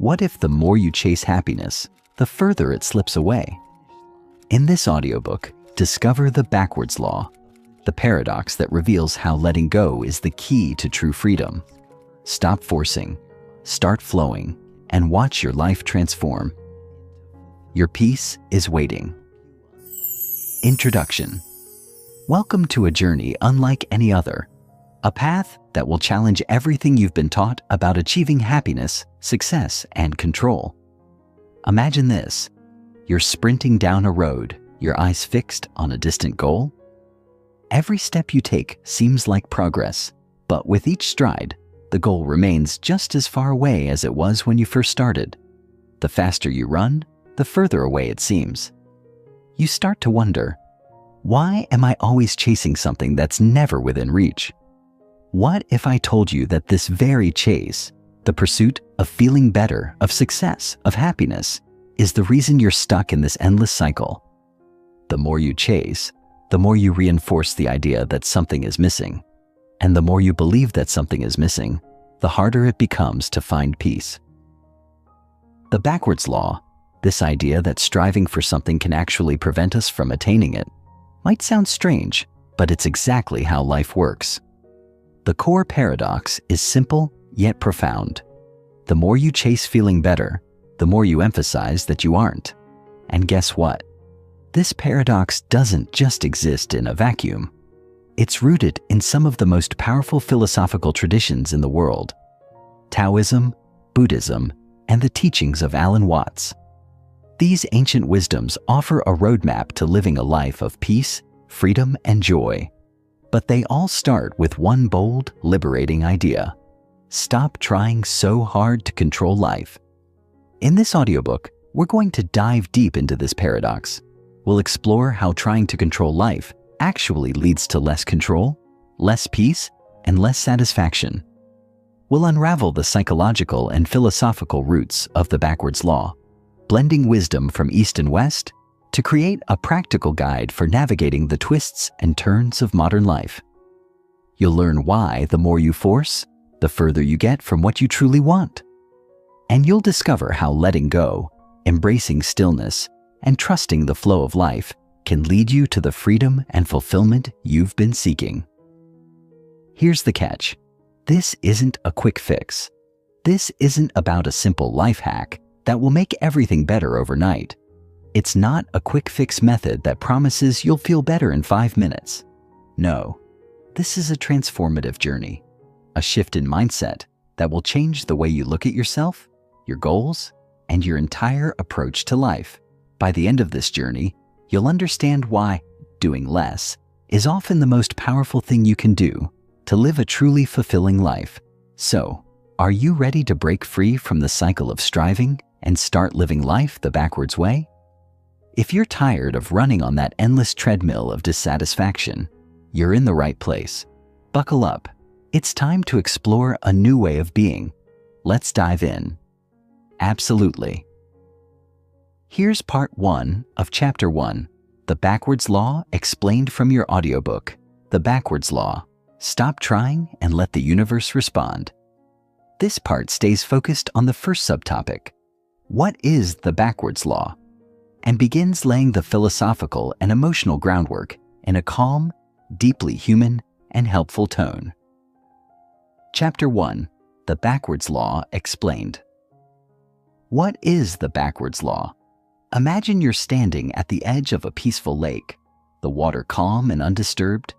What if the more you chase happiness, the further it slips away? In this audiobook, discover the backwards law, the paradox that reveals how letting go is the key to true freedom. Stop forcing, start flowing, and watch your life transform. Your peace is waiting. Introduction. Welcome to a journey unlike any other, a path that will challenge everything you've been taught about achieving happiness, success, and control. Imagine this. You're sprinting down a road, your eyes fixed on a distant goal. Every step you take seems like progress, but with each stride, the goal remains just as far away as it was when you first started. The faster you run, the further away it seems. You start to wonder, why am I always chasing something that's never within reach? What if I told you that this very chase, the pursuit of feeling better, of success, of happiness, is the reason you're stuck in this endless cycle? The more you chase, the more you reinforce the idea that something is missing. And the more you believe that something is missing, the harder it becomes to find peace. The backwards law, this idea that striving for something can actually prevent us from attaining it, might sound strange, but it's exactly how life works. The core paradox is simple yet profound. The more you chase feeling better, the more you emphasize that you aren't. And guess what? This paradox doesn't just exist in a vacuum. It's rooted in some of the most powerful philosophical traditions in the world: Taoism, Buddhism, and the teachings of Alan Watts. These ancient wisdoms offer a roadmap to living a life of peace, freedom, and joy. But they all start with one bold, liberating idea: stop trying so hard to control life. In this audiobook, we're going to dive deep into this paradox. We'll explore how trying to control life actually leads to less control, less peace, and less satisfaction. We'll unravel the psychological and philosophical roots of the backwards law, blending wisdom from East and West to create a practical guide for navigating the twists and turns of modern life. You'll learn why the more you force, the further you get from what you truly want. And you'll discover how letting go, embracing stillness, and trusting the flow of life can lead you to the freedom and fulfillment you've been seeking. Here's the catch. This isn't a quick fix. This isn't about a simple life hack that will make everything better overnight. It's not a quick fix method that promises you'll feel better in 5 minutes. No, this is a transformative journey, a shift in mindset that will change the way you look at yourself, your goals, and your entire approach to life. By the end of this journey, you'll understand why doing less is often the most powerful thing you can do to live a truly fulfilling life. So, are you ready to break free from the cycle of striving and start living life the backwards way? If you're tired of running on that endless treadmill of dissatisfaction, you're in the right place. Buckle up. It's time to explore a new way of being. Let's dive in. Absolutely. Here's part 1 of Chapter 1, The Backwards Law Explained from Your Audiobook. The Backwards Law. Stop trying and let the universe respond. This part stays focused on the first subtopic. What is the backwards law? And begins laying the philosophical and emotional groundwork in a calm, deeply human, and helpful tone. Chapter 1. The Backwards Law Explained. What is the backwards law? Imagine you're standing at the edge of a peaceful lake, the water calm and undisturbed,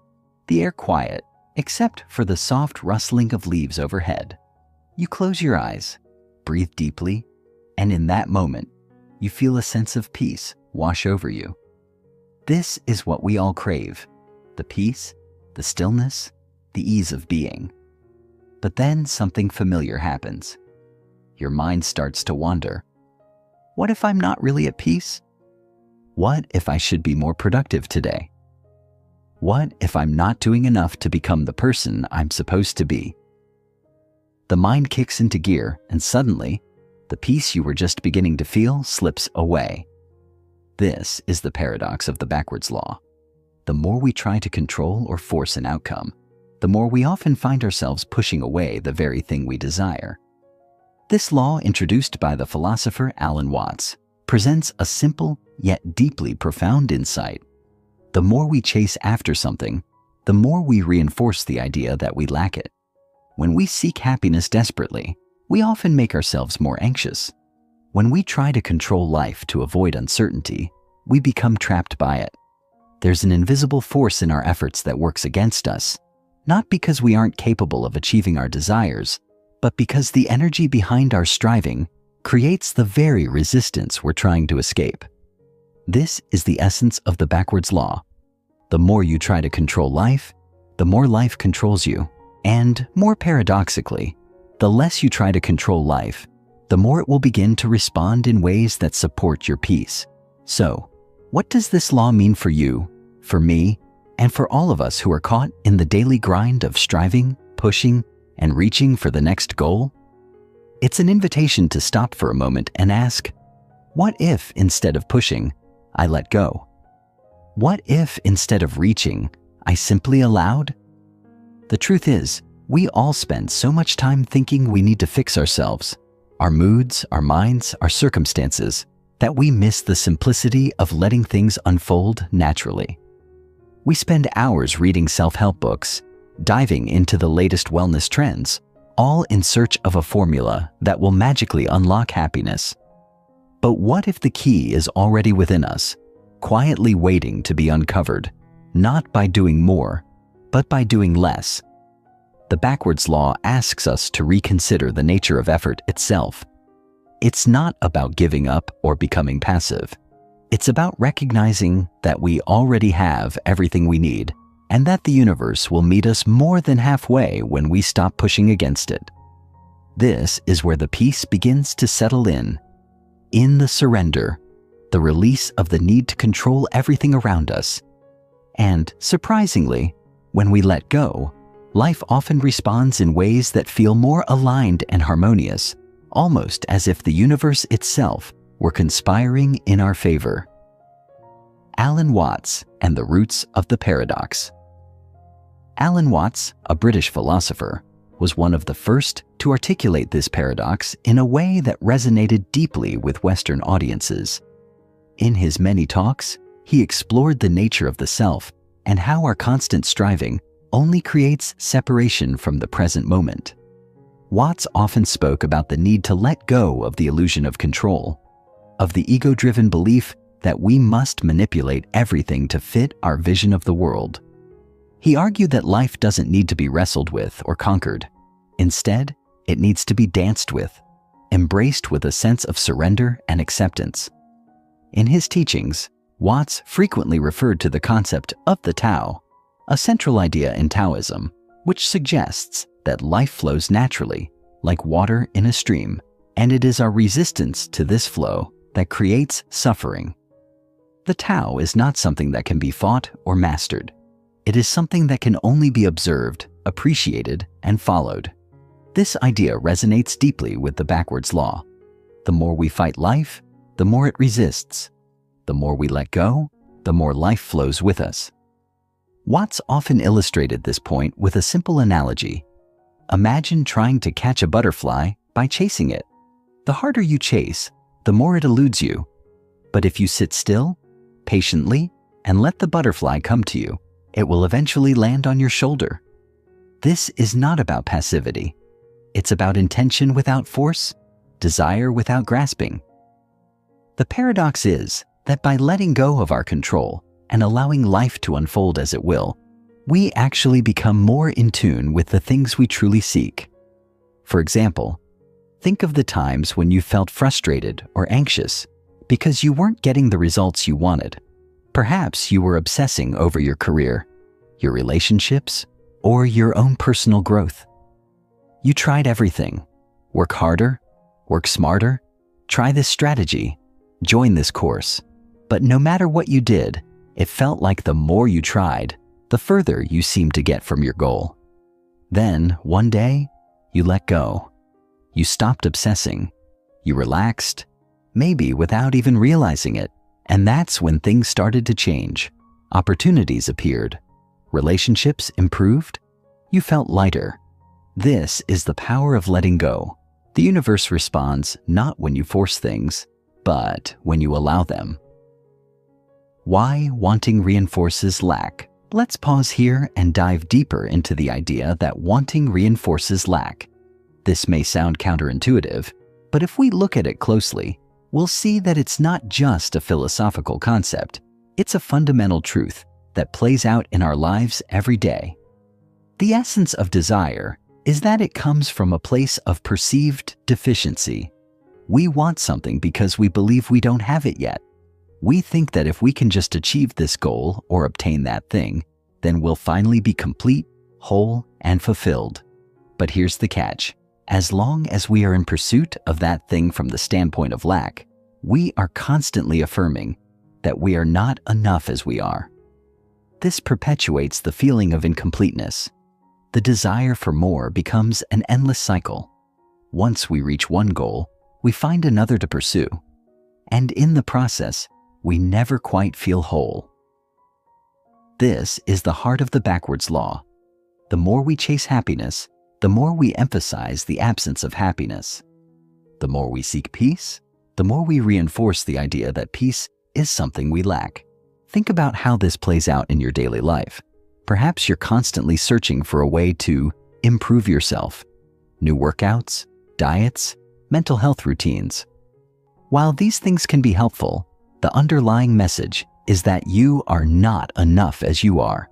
the air quiet, except for the soft rustling of leaves overhead. You close your eyes, breathe deeply, and in that moment, you feel a sense of peace wash over you. This is what we all crave: the peace, the stillness, the ease of being. But then something familiar happens. Your mind starts to wander. What if I'm not really at peace? What if I should be more productive today? What if I'm not doing enough to become the person I'm supposed to be? The mind kicks into gear, and suddenly, the peace you were just beginning to feel slips away. This is the paradox of the backwards law. The more we try to control or force an outcome, the more we often find ourselves pushing away the very thing we desire. This law, introduced by the philosopher Alan Watts, presents a simple yet deeply profound insight. The more we chase after something, the more we reinforce the idea that we lack it. When we seek happiness desperately, we often make ourselves more anxious. When we try to control life to avoid uncertainty, we become trapped by it. There's an invisible force in our efforts that works against us, not because we aren't capable of achieving our desires, but because the energy behind our striving creates the very resistance we're trying to escape. This is the essence of the backwards law. The more you try to control life, the more life controls you. And, more paradoxically, the less you try to control life, the more it will begin to respond in ways that support your peace. So, what does this law mean for you, for me, and for all of us who are caught in the daily grind of striving, pushing, and reaching for the next goal? It's an invitation to stop for a moment and ask, what if instead of pushing, I let go? What if instead of reaching, I simply allowed? The truth is, we all spend so much time thinking we need to fix ourselves, our moods, our minds, our circumstances, that we miss the simplicity of letting things unfold naturally. We spend hours reading self-help books, diving into the latest wellness trends, all in search of a formula that will magically unlock happiness. But what if the key is already within us, quietly waiting to be uncovered, not by doing more, but by doing less? The backwards law asks us to reconsider the nature of effort itself. It's not about giving up or becoming passive. It's about recognizing that we already have everything we need, and that the universe will meet us more than halfway when we stop pushing against it. This is where the peace begins to settle in the surrender, the release of the need to control everything around us. And, surprisingly, when we let go, life often responds in ways that feel more aligned and harmonious, almost as if the universe itself were conspiring in our favor. Alan Watts and the Roots of the Paradox. Alan Watts, a British philosopher, was one of the first to articulate this paradox in a way that resonated deeply with Western audiences. In his many talks, he explored the nature of the self and how our constant striving only creates separation from the present moment. Watts often spoke about the need to let go of the illusion of control, of the ego-driven belief that we must manipulate everything to fit our vision of the world. He argued that life doesn't need to be wrestled with or conquered. Instead, it needs to be danced with, embraced with a sense of surrender and acceptance. In his teachings, Watts frequently referred to the concept of the Tao, a central idea in Taoism, which suggests that life flows naturally, like water in a stream, and it is our resistance to this flow that creates suffering. The Tao is not something that can be fought or mastered. It is something that can only be observed, appreciated, and followed. This idea resonates deeply with the backwards law. The more we fight life, the more it resists. The more we let go, the more life flows with us. Watts often illustrated this point with a simple analogy. Imagine trying to catch a butterfly by chasing it. The harder you chase, the more it eludes you. But if you sit still, patiently, and let the butterfly come to you, it will eventually land on your shoulder. This is not about passivity. It's about intention without force, desire without grasping. The paradox is that by letting go of our control and allowing life to unfold as it will, we actually become more in tune with the things we truly seek. For example, think of the times when you felt frustrated or anxious because you weren't getting the results you wanted. Perhaps you were obsessing over your career, your relationships, or your own personal growth. You tried everything. Work harder, work smarter, try this strategy, join this course. But no matter what you did, it felt like the more you tried, the further you seemed to get from your goal. Then, one day, you let go. You stopped obsessing. You relaxed, maybe without even realizing it. And that's when things started to change. Opportunities appeared. Relationships improved. You felt lighter. This is the power of letting go, The universe responds not when you force things, but when you allow them. Why wanting reinforces lack? Let's pause here and dive deeper into the idea that wanting reinforces lack. This may sound counterintuitive, but if we look at it closely, we'll see that it's not just a philosophical concept. It's a fundamental truth that plays out in our lives every day. The essence of desire is that it comes from a place of perceived deficiency. We want something because we believe we don't have it yet. We think that if we can just achieve this goal or obtain that thing, then we'll finally be complete, whole, and fulfilled. But here's the catch. As long as we are in pursuit of that thing from the standpoint of lack, we are constantly affirming that we are not enough as we are. This perpetuates the feeling of incompleteness. The desire for more becomes an endless cycle. Once we reach one goal, we find another to pursue. And in the process, we never quite feel whole. This is the heart of the backwards law. The more we chase happiness, the more we emphasize the absence of happiness. The more we seek peace, the more we reinforce the idea that peace is something we lack. Think about how this plays out in your daily life. Perhaps you're constantly searching for a way to improve yourself. New workouts, diets, mental health routines. While these things can be helpful, the underlying message is that you are not enough as you are.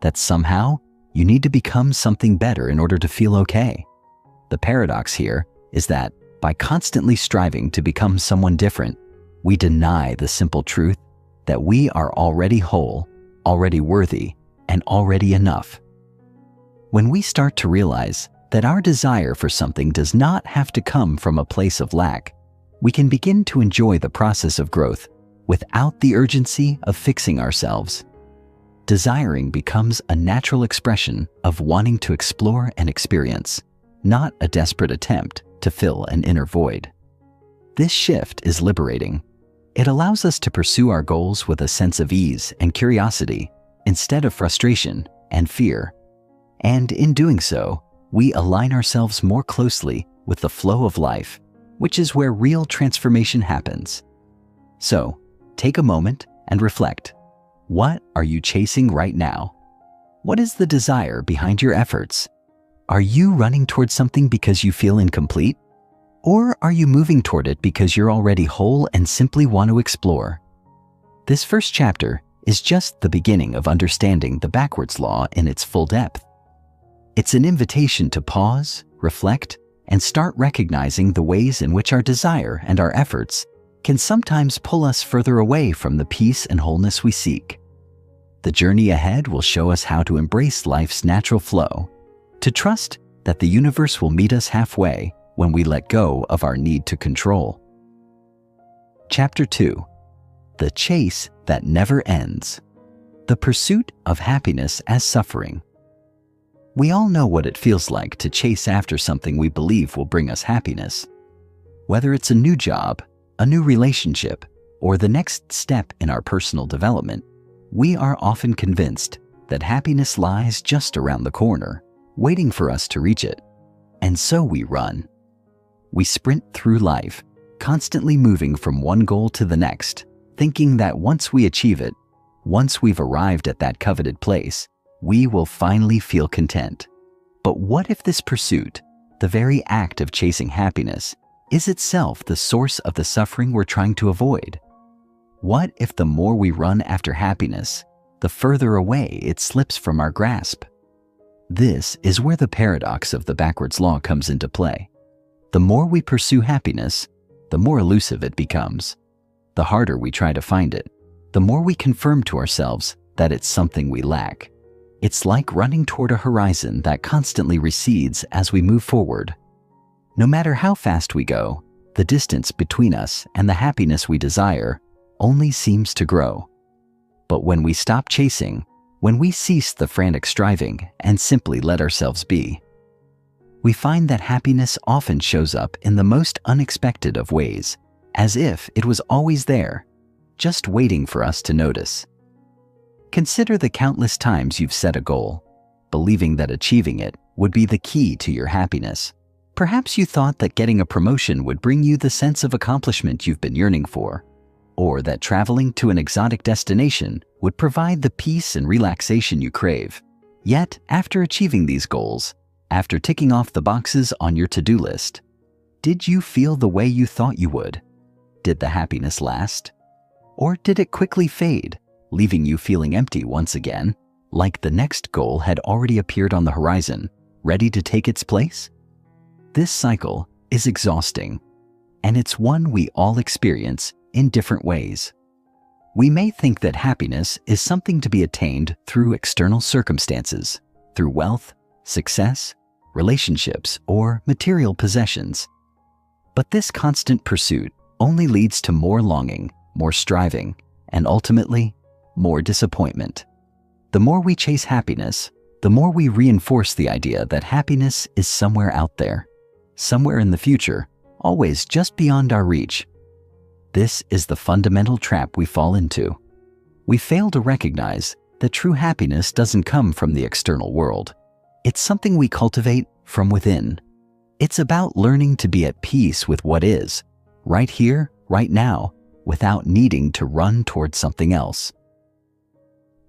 That somehow you need to become something better in order to feel okay. The paradox here is that by constantly striving to become someone different, we deny the simple truth that we are already whole, already worthy, and already enough. When we start to realize that our desire for something does not have to come from a place of lack, we can begin to enjoy the process of growth without the urgency of fixing ourselves. Desiring becomes a natural expression of wanting to explore and experience, not a desperate attempt to fill an inner void. This shift is liberating. It allows us to pursue our goals with a sense of ease and curiosity instead of frustration and fear. And in doing so, we align ourselves more closely with the flow of life, which is where real transformation happens. So, take a moment and reflect. What are you chasing right now? What is the desire behind your efforts? Are you running towards something because you feel incomplete? Or are you moving toward it because you're already whole and simply want to explore? This first chapter is just the beginning of understanding the backwards law in its full depth. It's an invitation to pause, reflect, and start recognizing the ways in which our desire and our efforts can sometimes pull us further away from the peace and wholeness we seek. The journey ahead will show us how to embrace life's natural flow, to trust that the universe will meet us halfway when we let go of our need to control. Chapter 2. The Chase That Never Ends. The Pursuit of Happiness as Suffering. We all know what it feels like to chase after something we believe will bring us happiness. Whether it's a new job, a new relationship, or the next step in our personal development, we are often convinced that happiness lies just around the corner, waiting for us to reach it. And so we run. We sprint through life, constantly moving from one goal to the next, thinking that once we achieve it, once we've arrived at that coveted place, we will finally feel content. But what if this pursuit, the very act of chasing happiness, is itself the source of the suffering we're trying to avoid? What if the more we run after happiness, the further away it slips from our grasp? This is where the paradox of the backwards law comes into play. The more we pursue happiness, the more elusive it becomes. The harder we try to find it, the more we confirm to ourselves that it's something we lack. It's like running toward a horizon that constantly recedes as we move forward. No matter how fast we go, the distance between us and the happiness we desire only seems to grow. But when we stop chasing, when we cease the frantic striving and simply let ourselves be, we find that happiness often shows up in the most unexpected of ways, as if it was always there, just waiting for us to notice. Consider the countless times you've set a goal, believing that achieving it would be the key to your happiness. Perhaps you thought that getting a promotion would bring you the sense of accomplishment you've been yearning for, or that traveling to an exotic destination would provide the peace and relaxation you crave. Yet, after achieving these goals, after ticking off the boxes on your to-do list, did you feel the way you thought you would? Did the happiness last? Or did it quickly fade, leaving you feeling empty once again, like the next goal had already appeared on the horizon, ready to take its place? This cycle is exhausting, and it's one we all experience in different ways. We may think that happiness is something to be attained through external circumstances, through wealth, success, relationships, or material possessions. But this constant pursuit only leads to more longing, more striving, and ultimately, more disappointment. The more we chase happiness, the more we reinforce the idea that happiness is somewhere out there, somewhere in the future, always just beyond our reach. This is the fundamental trap we fall into. We fail to recognize that true happiness doesn't come from the external world. It's something we cultivate from within. It's about learning to be at peace with what is, right here, right now, without needing to run towards something else.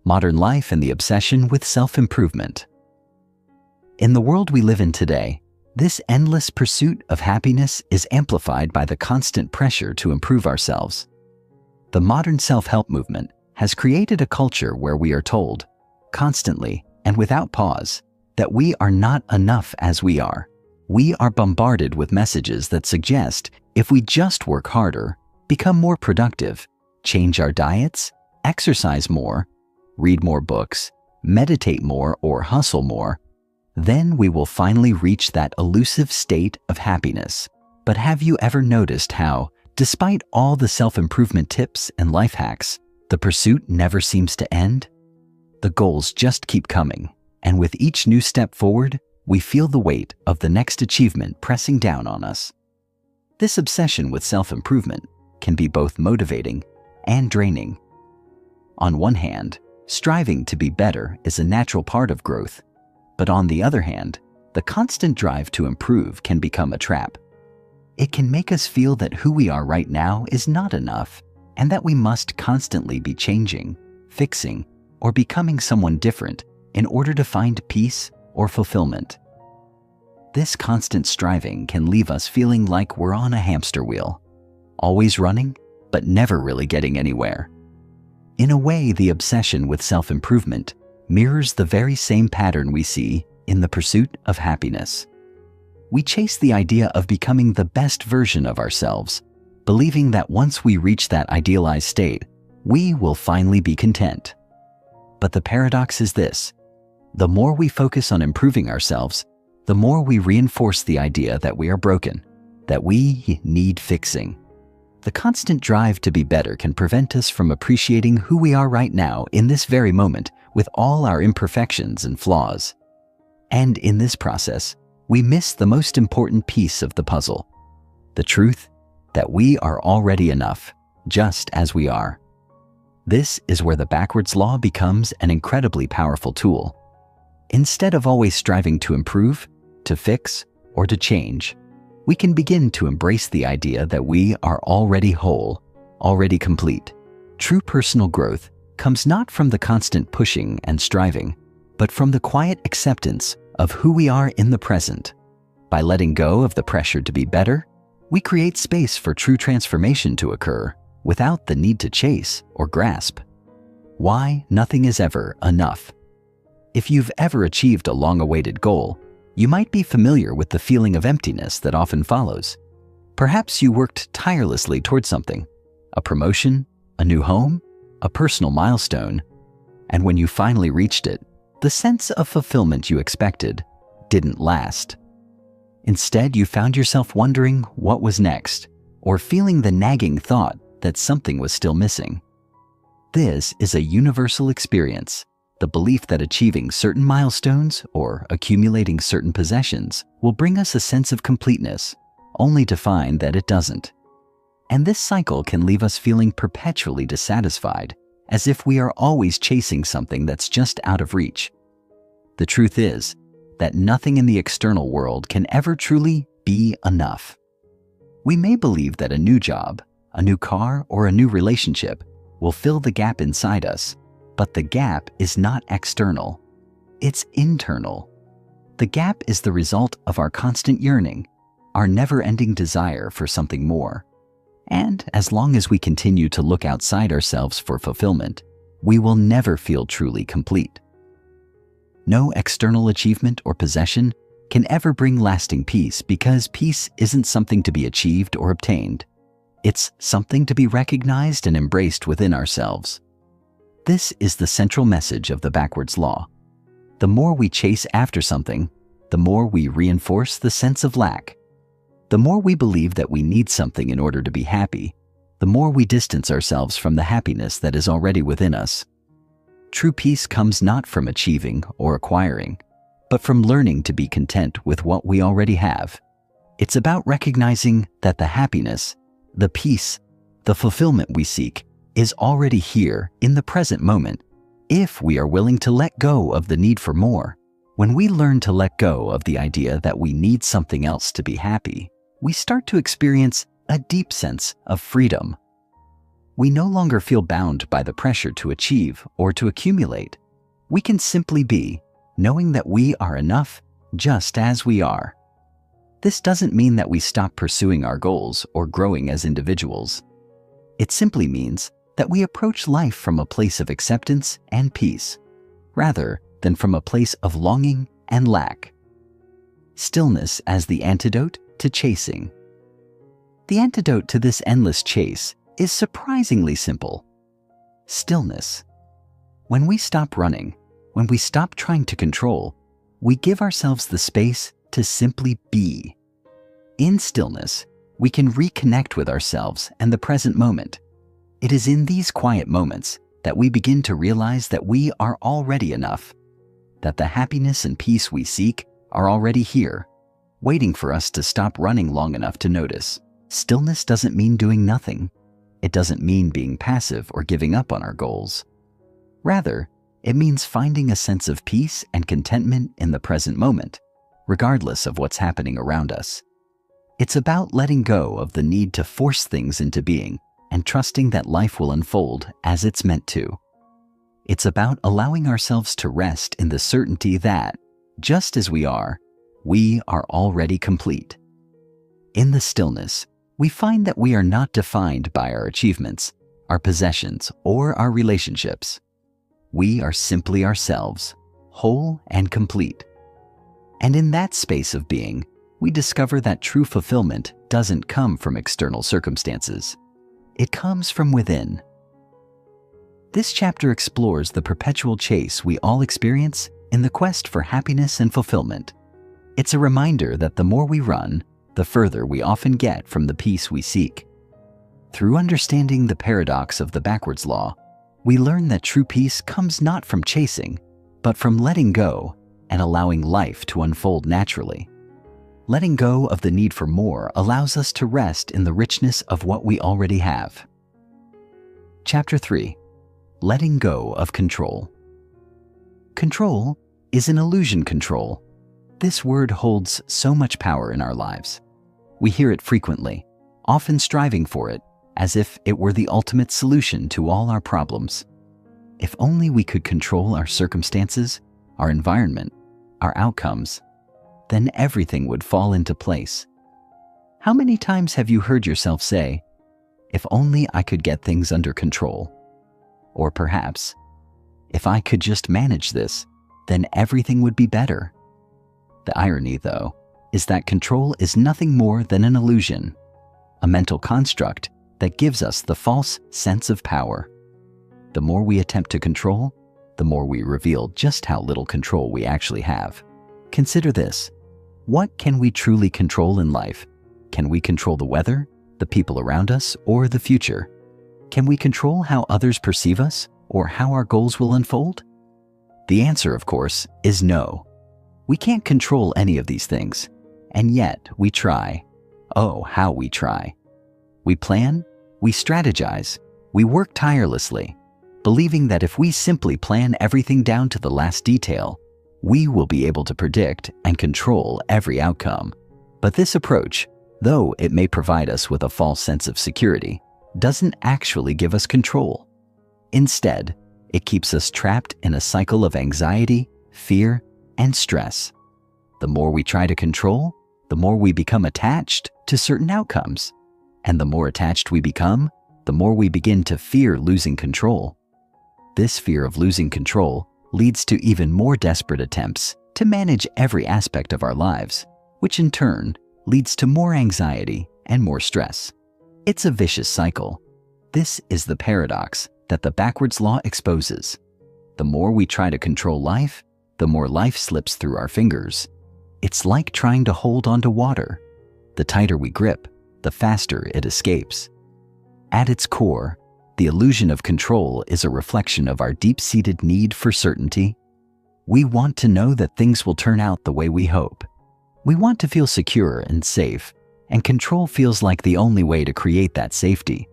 Modern life and the obsession with self-improvement. In the world we live in today, this endless pursuit of happiness is amplified by the constant pressure to improve ourselves. The modern self-help movement has created a culture where we are told, constantly and without pause, that we are not enough as we are. We are bombarded with messages that suggest if we just work harder, become more productive, change our diets, exercise more, read more books, meditate more, or hustle more, then we will finally reach that elusive state of happiness. But have you ever noticed how, despite all the self-improvement tips and life hacks, the pursuit never seems to end? The goals just keep coming, and with each new step forward, we feel the weight of the next achievement pressing down on us. This obsession with self-improvement can be both motivating and draining. On one hand, striving to be better is a natural part of growth. But on the other hand, the constant drive to improve can become a trap. It can make us feel that who we are right now is not enough, and that we must constantly be changing, fixing, or becoming someone different in order to find peace or fulfillment. This constant striving can leave us feeling like we're on a hamster wheel, always running, but never really getting anywhere. In a way, the obsession with self-improvement mirrors the very same pattern we see in the pursuit of happiness. We chase the idea of becoming the best version of ourselves, believing that once we reach that idealized state, we will finally be content. But the paradox is this: the more we focus on improving ourselves, the more we reinforce the idea that we are broken, that we need fixing. The constant drive to be better can prevent us from appreciating who we are right now in this very moment with all our imperfections and flaws. And in this process, we miss the most important piece of the puzzle: the truth that we are already enough, just as we are. This is where the backwards law becomes an incredibly powerful tool. Instead of always striving to improve, to fix, or to change, we can begin to embrace the idea that we are already whole, already complete. True personal growth comes not from the constant pushing and striving, but from the quiet acceptance of who we are in the present. By letting go of the pressure to be better, we create space for true transformation to occur without the need to chase or grasp. Why nothing is ever enough. If you've ever achieved a long-awaited goal, you might be familiar with the feeling of emptiness that often follows. Perhaps you worked tirelessly towards something, a promotion, a new home, a personal milestone, and when you finally reached it, the sense of fulfillment you expected didn't last. Instead, you found yourself wondering what was next, or feeling the nagging thought that something was still missing. This is a universal experience, the belief that achieving certain milestones or accumulating certain possessions will bring us a sense of completeness, only to find that it doesn't. And this cycle can leave us feeling perpetually dissatisfied, as if we are always chasing something that's just out of reach. The truth is that nothing in the external world can ever truly be enough. We may believe that a new job, a new car, or a new relationship will fill the gap inside us, but the gap is not external. It's internal. The gap is the result of our constant yearning, our never-ending desire for something more. And as long as we continue to look outside ourselves for fulfillment, we will never feel truly complete. No external achievement or possession can ever bring lasting peace, because peace isn't something to be achieved or obtained. It's something to be recognized and embraced within ourselves. This is the central message of the backwards law. The more we chase after something, the more we reinforce the sense of lack. The more we believe that we need something in order to be happy, the more we distance ourselves from the happiness that is already within us. True peace comes not from achieving or acquiring, but from learning to be content with what we already have. It's about recognizing that the happiness, the peace, the fulfillment we seek is already here in the present moment, if we are willing to let go of the need for more. When we learn to let go of the idea that we need something else to be happy, we start to experience a deep sense of freedom. We no longer feel bound by the pressure to achieve or to accumulate. We can simply be, knowing that we are enough just as we are. This doesn't mean that we stop pursuing our goals or growing as individuals. It simply means that we approach life from a place of acceptance and peace, rather than from a place of longing and lack. Stillness as the antidote to chasing. The antidote to this endless chase is surprisingly simple. Stillness. When we stop running, when we stop trying to control, we give ourselves the space to simply be. In stillness, we can reconnect with ourselves and the present moment. It is in these quiet moments that we begin to realize that we are already enough, that the happiness and peace we seek are already here, waiting for us to stop running long enough to notice. Stillness doesn't mean doing nothing. It doesn't mean being passive or giving up on our goals. Rather, it means finding a sense of peace and contentment in the present moment, regardless of what's happening around us. It's about letting go of the need to force things into being and trusting that life will unfold as it's meant to. It's about allowing ourselves to rest in the certainty that, just as we are already complete. In the stillness, we find that we are not defined by our achievements, our possessions, or our relationships. We are simply ourselves, whole and complete. And in that space of being, we discover that true fulfillment doesn't come from external circumstances. It comes from within. This chapter explores the perpetual chase we all experience in the quest for happiness and fulfillment. It's a reminder that the more we run, the further we often get from the peace we seek. Through understanding the paradox of the backwards law, we learn that true peace comes not from chasing, but from letting go and allowing life to unfold naturally. Letting go of the need for more allows us to rest in the richness of what we already have. Chapter 3. Letting go of control. Control is an illusion control. This word holds so much power in our lives. We hear it frequently, often striving for it, as if it were the ultimate solution to all our problems. If only we could control our circumstances, our environment, our outcomes, then everything would fall into place. How many times have you heard yourself say, "If only I could get things under control"? Or perhaps, "If I could just manage this, then everything would be better." The irony, though, is that control is nothing more than an illusion, a mental construct that gives us the false sense of power. The more we attempt to control, the more we reveal just how little control we actually have. Consider this. What can we truly control in life? Can we control the weather, the people around us, or the future? Can we control how others perceive us, or how our goals will unfold? The answer, of course, is no. We can't control any of these things, and yet we try. Oh, how we try. We plan, we strategize, we work tirelessly, believing that if we simply plan everything down to the last detail, we will be able to predict and control every outcome. But this approach, though it may provide us with a false sense of security, doesn't actually give us control. Instead, it keeps us trapped in a cycle of anxiety, fear, and stress. The more we try to control, the more we become attached to certain outcomes. And the more attached we become, the more we begin to fear losing control. This fear of losing control leads to even more desperate attempts to manage every aspect of our lives, which in turn leads to more anxiety and more stress. It's a vicious cycle. This is the paradox that the backwards law exposes. The more we try to control life, the more life slips through our fingers. It's like trying to hold onto water. The tighter we grip, the faster it escapes. At its core, the illusion of control is a reflection of our deep-seated need for certainty. We want to know that things will turn out the way we hope. We want to feel secure and safe, and control feels like the only way to create that safety.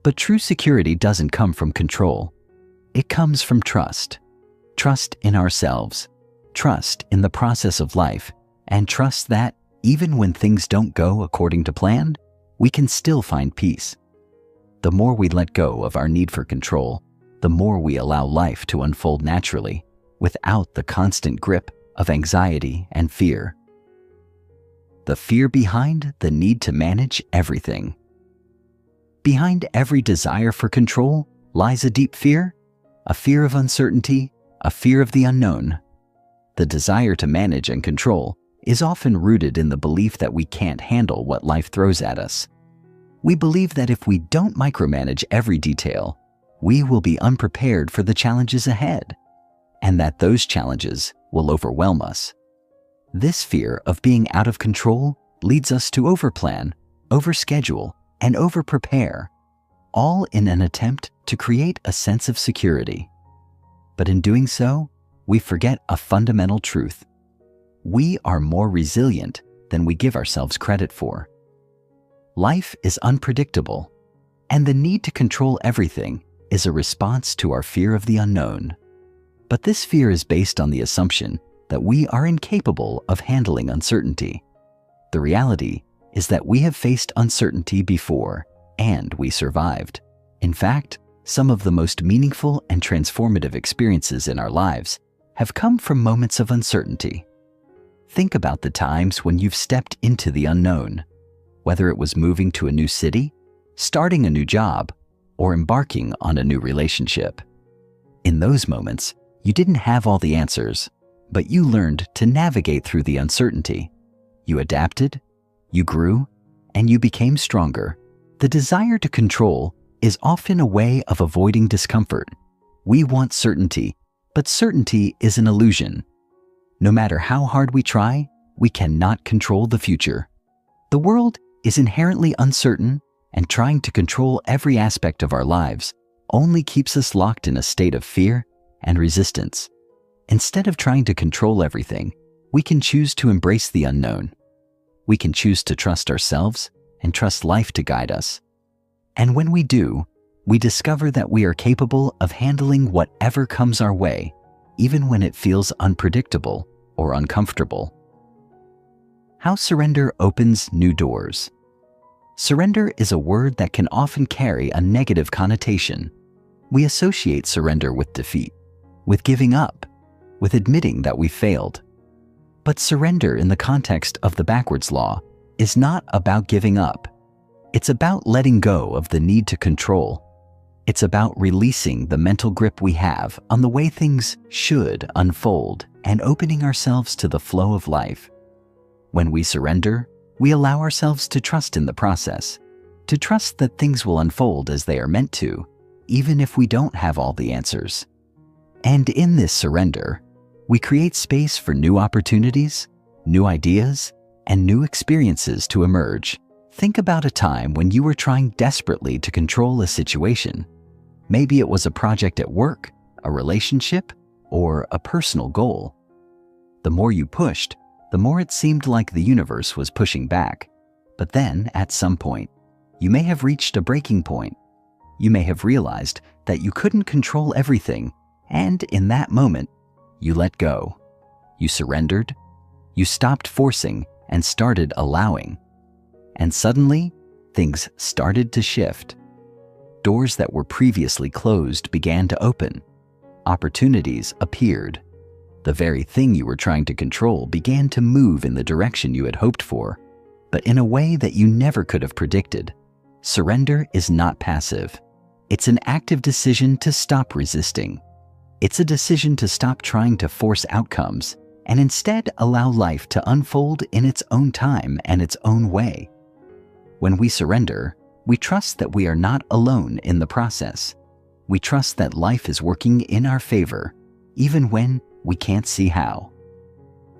But true security doesn't come from control. It comes from trust. Trust in ourselves, trust in the process of life, and trust that, even when things don't go according to plan, we can still find peace. The more we let go of our need for control, the more we allow life to unfold naturally, without the constant grip of anxiety and fear. The fear behind the need to manage everything. Behind every desire for control lies a deep fear, a fear of uncertainty, a fear of the unknown. The desire to manage and control is often rooted in the belief that we can't handle what life throws at us. We believe that if we don't micromanage every detail, we will be unprepared for the challenges ahead, and that those challenges will overwhelm us. This fear of being out of control leads us to overplan, overschedule, and overprepare, all in an attempt to create a sense of security. But in doing so, we forget a fundamental truth. We are more resilient than we give ourselves credit for. Life is unpredictable, and the need to control everything is a response to our fear of the unknown. But this fear is based on the assumption that we are incapable of handling uncertainty. The reality is that we have faced uncertainty before, and we survived. In fact, some of the most meaningful and transformative experiences in our lives have come from moments of uncertainty. Think about the times when you've stepped into the unknown, whether it was moving to a new city, starting a new job, or embarking on a new relationship. In those moments, you didn't have all the answers, but you learned to navigate through the uncertainty. You adapted, you grew, and you became stronger. The desire to control is often a way of avoiding discomfort. We want certainty, but certainty is an illusion. No matter how hard we try, we cannot control the future. The world is inherently uncertain, and trying to control every aspect of our lives only keeps us locked in a state of fear and resistance. Instead of trying to control everything, we can choose to embrace the unknown. We can choose to trust ourselves and trust life to guide us. And when we do, we discover that we are capable of handling whatever comes our way, even when it feels unpredictable or uncomfortable. How surrender opens new doors. Surrender is a word that can often carry a negative connotation. We associate surrender with defeat, with giving up, with admitting that we failed. But surrender in the context of the backwards law is not about giving up. It's about letting go of the need to control. It's about releasing the mental grip we have on the way things should unfold and opening ourselves to the flow of life. When we surrender, we allow ourselves to trust in the process, to trust that things will unfold as they are meant to, even if we don't have all the answers. And in this surrender, we create space for new opportunities, new ideas, and new experiences to emerge. Think about a time when you were trying desperately to control a situation. Maybe it was a project at work, a relationship, or a personal goal. The more you pushed, the more it seemed like the universe was pushing back. But then, at some point, you may have reached a breaking point. You may have realized that you couldn't control everything, and in that moment, you let go. You surrendered. You stopped forcing and started allowing. And suddenly, things started to shift. Doors that were previously closed began to open. Opportunities appeared. The very thing you were trying to control began to move in the direction you had hoped for, but in a way that you never could have predicted. Surrender is not passive. It's an active decision to stop resisting. It's a decision to stop trying to force outcomes and instead allow life to unfold in its own time and its own way. When we surrender, we trust that we are not alone in the process. We trust that life is working in our favor, even when we can't see how.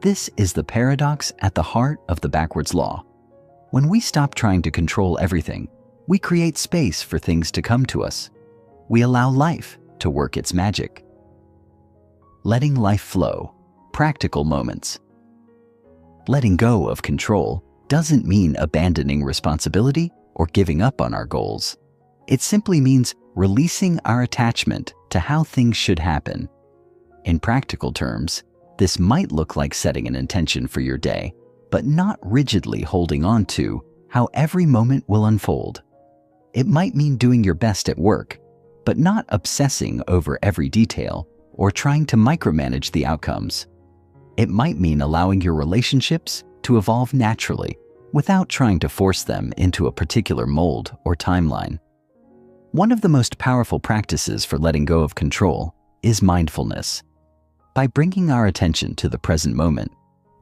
This is the paradox at the heart of the backwards law. When we stop trying to control everything, we create space for things to come to us. We allow life to work its magic. Letting life flow. Practical moments. Letting go of control doesn't mean abandoning responsibility or giving up on our goals. It simply means releasing our attachment to how things should happen. In practical terms, this might look like setting an intention for your day, but not rigidly holding on to how every moment will unfold. It might mean doing your best at work, but not obsessing over every detail or trying to micromanage the outcomes. It might mean allowing your relationships to evolve naturally without trying to force them into a particular mold or timeline. One of the most powerful practices for letting go of control is mindfulness. By bringing our attention to the present moment,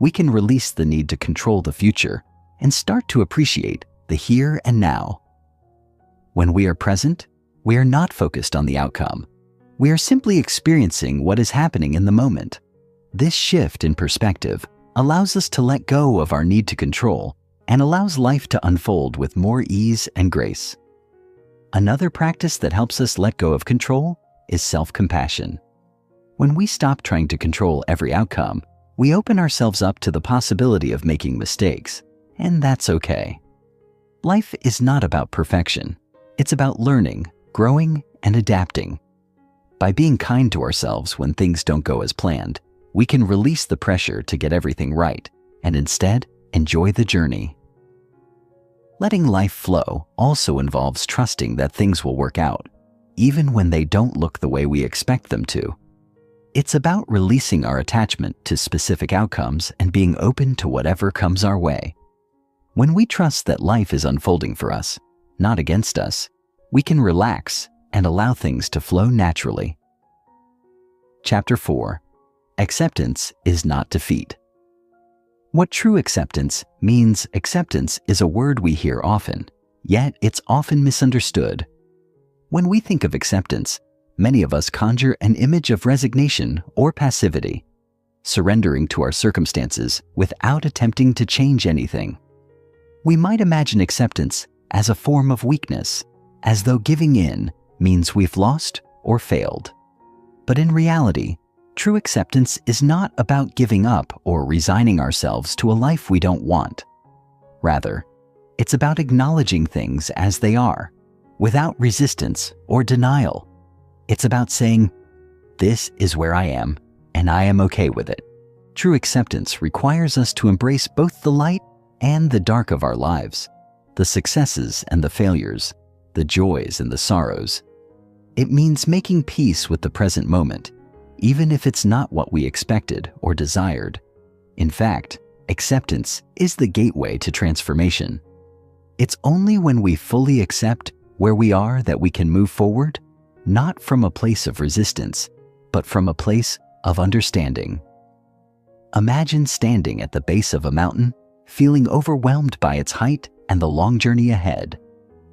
we can release the need to control the future and start to appreciate the here and now. When we are present, we are not focused on the outcome. We are simply experiencing what is happening in the moment. This shift in perspective allows us to let go of our need to control and allows life to unfold with more ease and grace. Another practice that helps us let go of control is self-compassion. When we stop trying to control every outcome, we open ourselves up to the possibility of making mistakes, and that's okay. Life is not about perfection. It's about learning, growing, and adapting. By being kind to ourselves when things don't go as planned, we can release the pressure to get everything right and instead enjoy the journey. Letting life flow also involves trusting that things will work out, even when they don't look the way we expect them to. It's about releasing our attachment to specific outcomes and being open to whatever comes our way. When we trust that life is unfolding for us, not against us, we can relax and allow things to flow naturally. Chapter 4. Acceptance is not defeat. What true acceptance means. Acceptance is a word we hear often, yet it's often misunderstood. When we think of acceptance, many of us conjure an image of resignation or passivity, surrendering to our circumstances without attempting to change anything. We might imagine acceptance as a form of weakness, as though giving in means we've lost or failed. But in reality, true acceptance is not about giving up or resigning ourselves to a life we don't want. Rather, it's about acknowledging things as they are, without resistance or denial. It's about saying, "This is where I am, and I am okay with it." True acceptance requires us to embrace both the light and the dark of our lives, the successes and the failures, the joys and the sorrows. It means making peace with the present moment, even if it's not what we expected or desired. In fact, acceptance is the gateway to transformation. It's only when we fully accept where we are that we can move forward, not from a place of resistance, but from a place of understanding. Imagine standing at the base of a mountain, feeling overwhelmed by its height and the long journey ahead.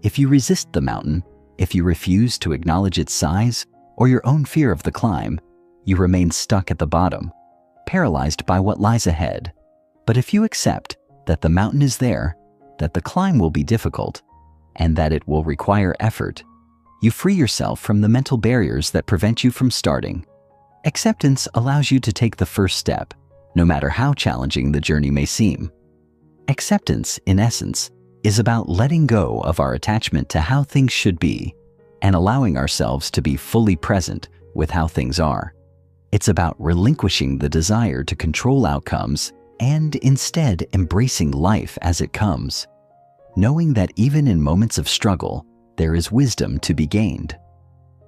If you resist the mountain, if you refuse to acknowledge its size or your own fear of the climb, you remain stuck at the bottom, paralyzed by what lies ahead. But if you accept that the mountain is there, that the climb will be difficult, and that it will require effort, you free yourself from the mental barriers that prevent you from starting. Acceptance allows you to take the first step, no matter how challenging the journey may seem. Acceptance, in essence, is about letting go of our attachment to how things should be and allowing ourselves to be fully present with how things are. It's about relinquishing the desire to control outcomes and instead embracing life as it comes, knowing that even in moments of struggle, there is wisdom to be gained.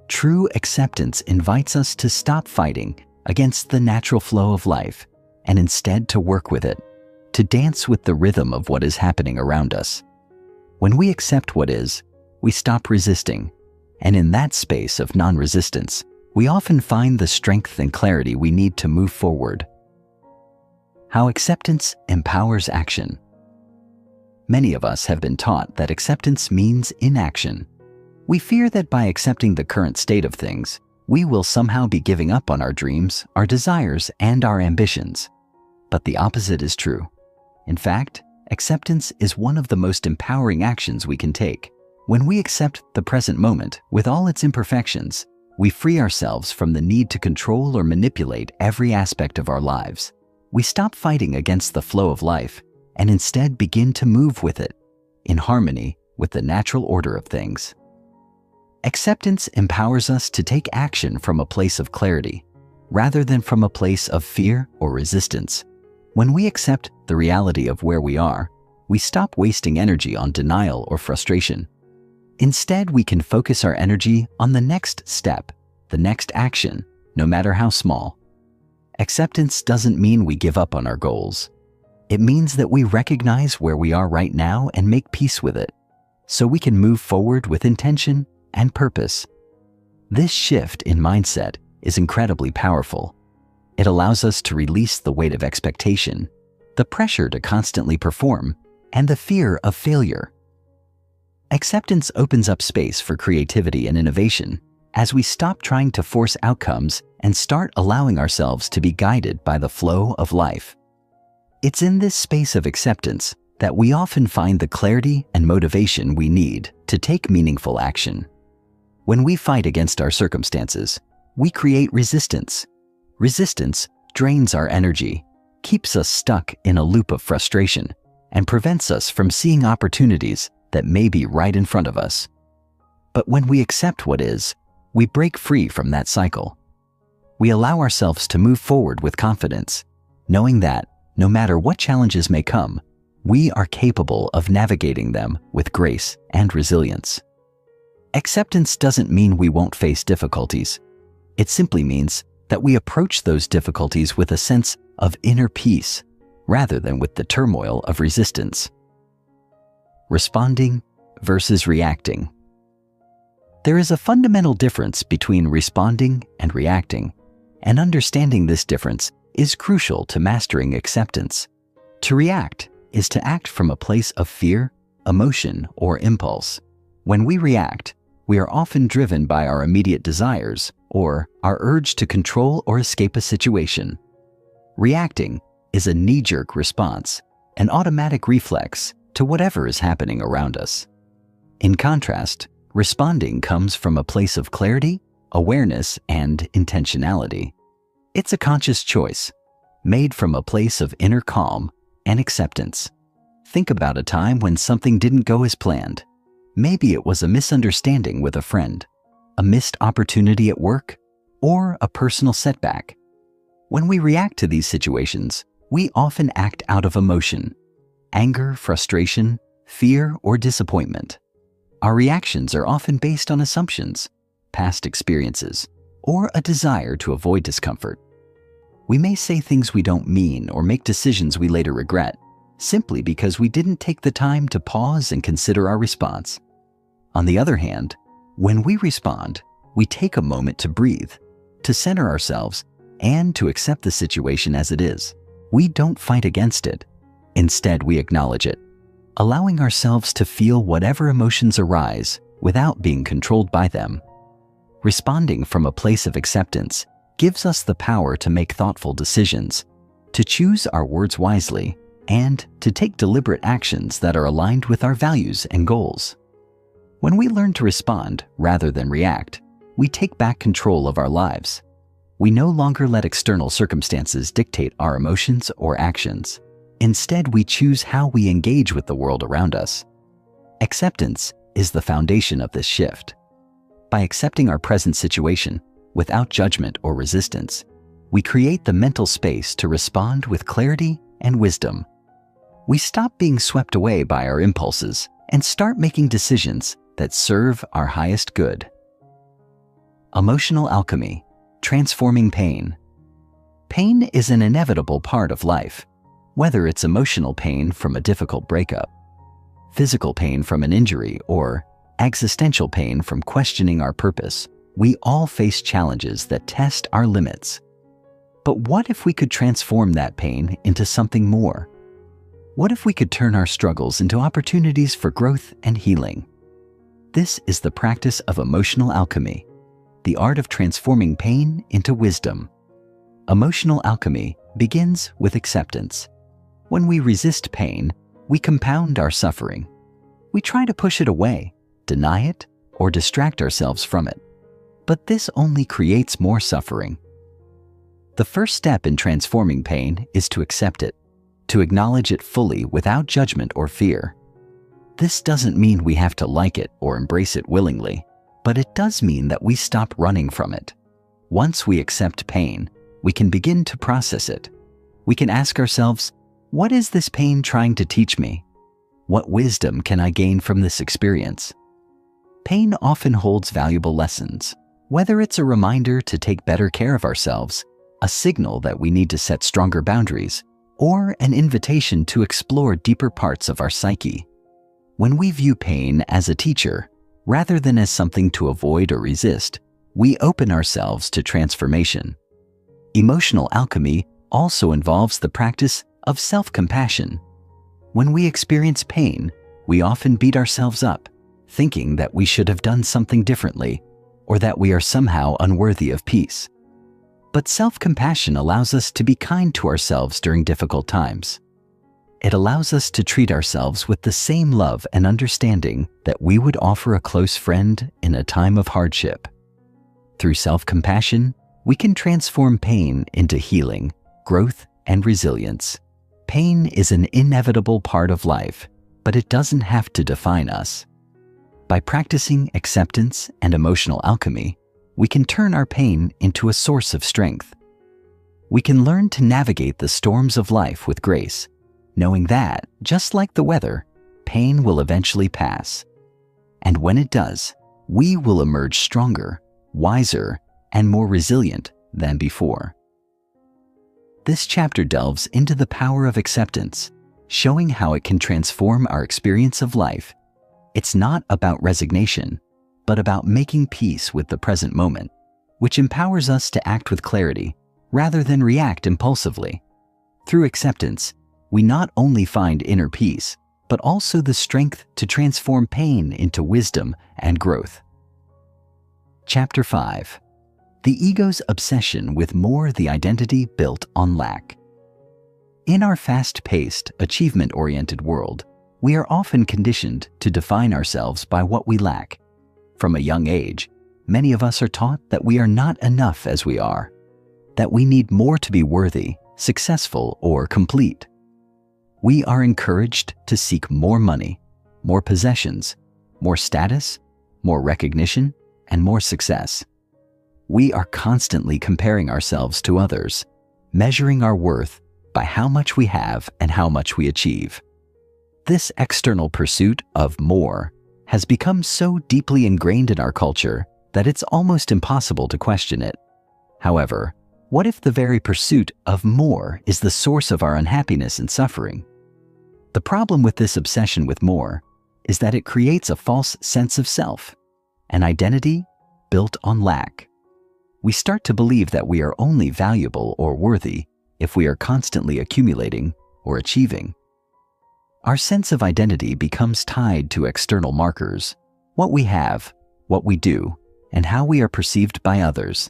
True acceptance invites us to stop fighting against the natural flow of life and instead to work with it, to dance with the rhythm of what is happening around us. When we accept what is, we stop resisting, and in that space of non-resistance, we often find the strength and clarity we need to move forward. How acceptance empowers action. Many of us have been taught that acceptance means inaction. We fear that by accepting the current state of things, we will somehow be giving up on our dreams, our desires, and our ambitions. But the opposite is true. In fact, acceptance is one of the most empowering actions we can take. When we accept the present moment with all its imperfections, we free ourselves from the need to control or manipulate every aspect of our lives. We stop fighting against the flow of life and instead begin to move with it, in harmony with the natural order of things. Acceptance empowers us to take action from a place of clarity, rather than from a place of fear or resistance. When we accept the reality of where we are, we stop wasting energy on denial or frustration. Instead, we can focus our energy on the next step, the next action, no matter how small. Acceptance doesn't mean we give up on our goals. It means that we recognize where we are right now and make peace with it, so we can move forward with intention and purpose. This shift in mindset is incredibly powerful. It allows us to release the weight of expectation, the pressure to constantly perform, and the fear of failure. Acceptance opens up space for creativity and innovation as we stop trying to force outcomes and start allowing ourselves to be guided by the flow of life. It's in this space of acceptance that we often find the clarity and motivation we need to take meaningful action. When we fight against our circumstances, we create resistance. Resistance drains our energy, keeps us stuck in a loop of frustration, and prevents us from seeing opportunities that may be right in front of us. But when we accept what is, we break free from that cycle. We allow ourselves to move forward with confidence, knowing that, no matter what challenges may come, we are capable of navigating them with grace and resilience. Acceptance doesn't mean we won't face difficulties. It simply means that we approach those difficulties with a sense of inner peace, rather than with the turmoil of resistance. Responding versus reacting. There is a fundamental difference between responding and reacting, and understanding this difference is crucial to mastering acceptance. To react is to act from a place of fear, emotion, or impulse. When we react, we are often driven by our immediate desires or our urge to control or escape a situation. Reacting is a knee-jerk response, an automatic reflex to whatever is happening around us. In contrast, responding comes from a place of clarity, awareness, and intentionality. It's a conscious choice, made from a place of inner calm and acceptance. Think about a time when something didn't go as planned. Maybe it was a misunderstanding with a friend, a missed opportunity at work, or a personal setback. When we react to these situations, we often act out of emotion, anger, frustration, fear, or disappointment. Our reactions are often based on assumptions, past experiences, or a desire to avoid discomfort. We may say things we don't mean or make decisions we later regret, simply because we didn't take the time to pause and consider our response. On the other hand, when we respond, we take a moment to breathe, to center ourselves, and to accept the situation as it is. We don't fight against it. Instead, we acknowledge it, allowing ourselves to feel whatever emotions arise without being controlled by them. Responding from a place of acceptance gives us the power to make thoughtful decisions, to choose our words wisely, and to take deliberate actions that are aligned with our values and goals. When we learn to respond rather than react, we take back control of our lives. We no longer let external circumstances dictate our emotions or actions. Instead, we choose how we engage with the world around us. Acceptance is the foundation of this shift. By accepting our present situation without judgment or resistance, we create the mental space to respond with clarity and wisdom. We stop being swept away by our impulses and start making decisions that serve our highest good. Emotional alchemy, transforming pain. Pain is an inevitable part of life, whether it's emotional pain from a difficult breakup, physical pain from an injury, or existential pain from questioning our purpose. We all face challenges that test our limits. But what if we could transform that pain into something more? What if we could turn our struggles into opportunities for growth and healing? This is the practice of emotional alchemy, the art of transforming pain into wisdom. Emotional alchemy begins with acceptance. When we resist pain, we compound our suffering. We try to push it away, deny it, or distract ourselves from it. But this only creates more suffering. The first step in transforming pain is to accept it, to acknowledge it fully without judgment or fear. This doesn't mean we have to like it or embrace it willingly, but it does mean that we stop running from it. Once we accept pain, we can begin to process it. We can ask ourselves, what is this pain trying to teach me? What wisdom can I gain from this experience? Pain often holds valuable lessons, whether it's a reminder to take better care of ourselves, a signal that we need to set stronger boundaries, or an invitation to explore deeper parts of our psyche. When we view pain as a teacher, rather than as something to avoid or resist, we open ourselves to transformation. Emotional alchemy also involves the practice of self-compassion. When we experience pain, we often beat ourselves up, thinking that we should have done something differently, or that we are somehow unworthy of peace. But self-compassion allows us to be kind to ourselves during difficult times. It allows us to treat ourselves with the same love and understanding that we would offer a close friend in a time of hardship. Through self-compassion, we can transform pain into healing, growth, and resilience. Pain is an inevitable part of life, but it doesn't have to define us. By practicing acceptance and emotional alchemy, we can turn our pain into a source of strength. We can learn to navigate the storms of life with grace, knowing that, just like the weather, pain will eventually pass. And when it does, we will emerge stronger, wiser, and more resilient than before. This chapter delves into the power of acceptance, showing how it can transform our experience of life. It's not about resignation, but about making peace with the present moment, which empowers us to act with clarity rather than react impulsively. Through acceptance, we not only find inner peace, but also the strength to transform pain into wisdom and growth. Chapter 5. The Ego's Obsession with More, the Identity Built on Lack. In our fast-paced, achievement-oriented world, we are often conditioned to define ourselves by what we lack. From a young age, many of us are taught that we are not enough as we are, that we need more to be worthy, successful, or complete. We are encouraged to seek more money, more possessions, more status, more recognition, and more success. We are constantly comparing ourselves to others, measuring our worth by how much we have and how much we achieve. This external pursuit of more has become so deeply ingrained in our culture that it's almost impossible to question it. However, what if the very pursuit of more is the source of our unhappiness and suffering? The problem with this obsession with more is that it creates a false sense of self, an identity built on lack. We start to believe that we are only valuable or worthy if we are constantly accumulating or achieving. Our sense of identity becomes tied to external markers, what we have, what we do, and how we are perceived by others.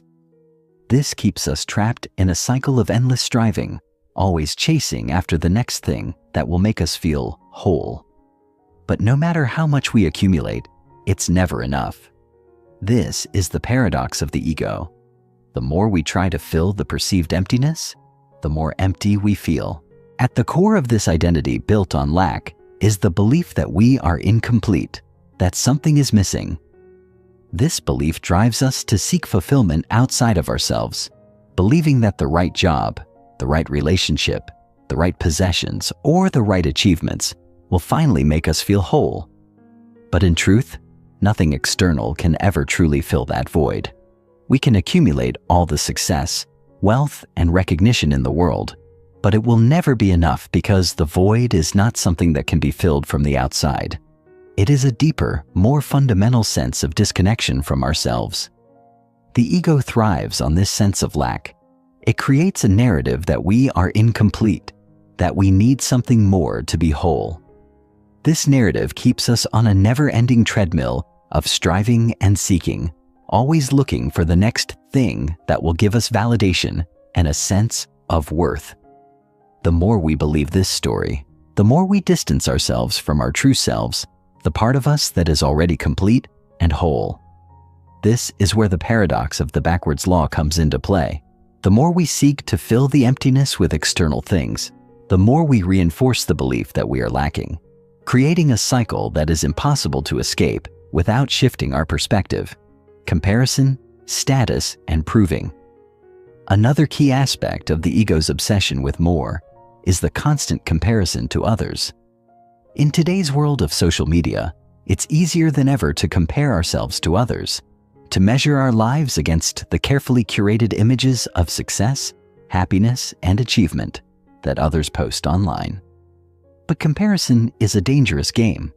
This keeps us trapped in a cycle of endless striving, always chasing after the next thing that will make us feel whole. But no matter how much we accumulate, it's never enough. This is the paradox of the ego. The more we try to fill the perceived emptiness, the more empty we feel. At the core of this identity built on lack is the belief that we are incomplete, that something is missing. This belief drives us to seek fulfillment outside of ourselves, believing that the right job, the right relationship, the right possessions, or the right achievements will finally make us feel whole. But in truth, nothing external can ever truly fill that void. We can accumulate all the success, wealth, and recognition in the world, but it will never be enough because the void is not something that can be filled from the outside. It is a deeper, more fundamental sense of disconnection from ourselves. The ego thrives on this sense of lack. It creates a narrative that we are incomplete, that we need something more to be whole. This narrative keeps us on a never-ending treadmill of striving and seeking, always looking for the next thing that will give us validation and a sense of worth. The more we believe this story, the more we distance ourselves from our true selves, the part of us that is already complete and whole. This is where the paradox of the backwards law comes into play. The more we seek to fill the emptiness with external things, the more we reinforce the belief that we are lacking, creating a cycle that is impossible to escape without shifting our perspective: comparison, status, and proving. Another key aspect of the ego's obsession with more is the constant comparison to others. In today's world of social media, it's easier than ever to compare ourselves to others, to measure our lives against the carefully curated images of success, happiness, and achievement that others post online. But comparison is a dangerous game.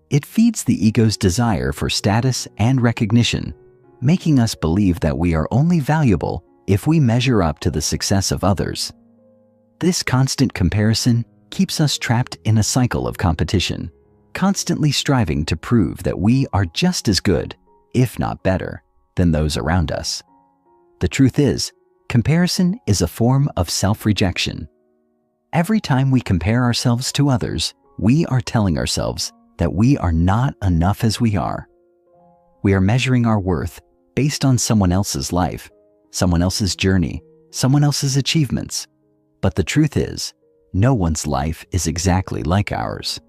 It feeds the ego's desire for status and recognition, making us believe that we are only valuable if we measure up to the success of others. This constant comparison keeps us trapped in a cycle of competition, constantly striving to prove that we are just as good, if not better, than those around us. The truth is, comparison is a form of self-rejection. Every time we compare ourselves to others, we are telling ourselves that we are not enough as we are. We are measuring our worth based on someone else's life, someone else's journey, someone else's achievements. But the truth is, no one's life is exactly like ours.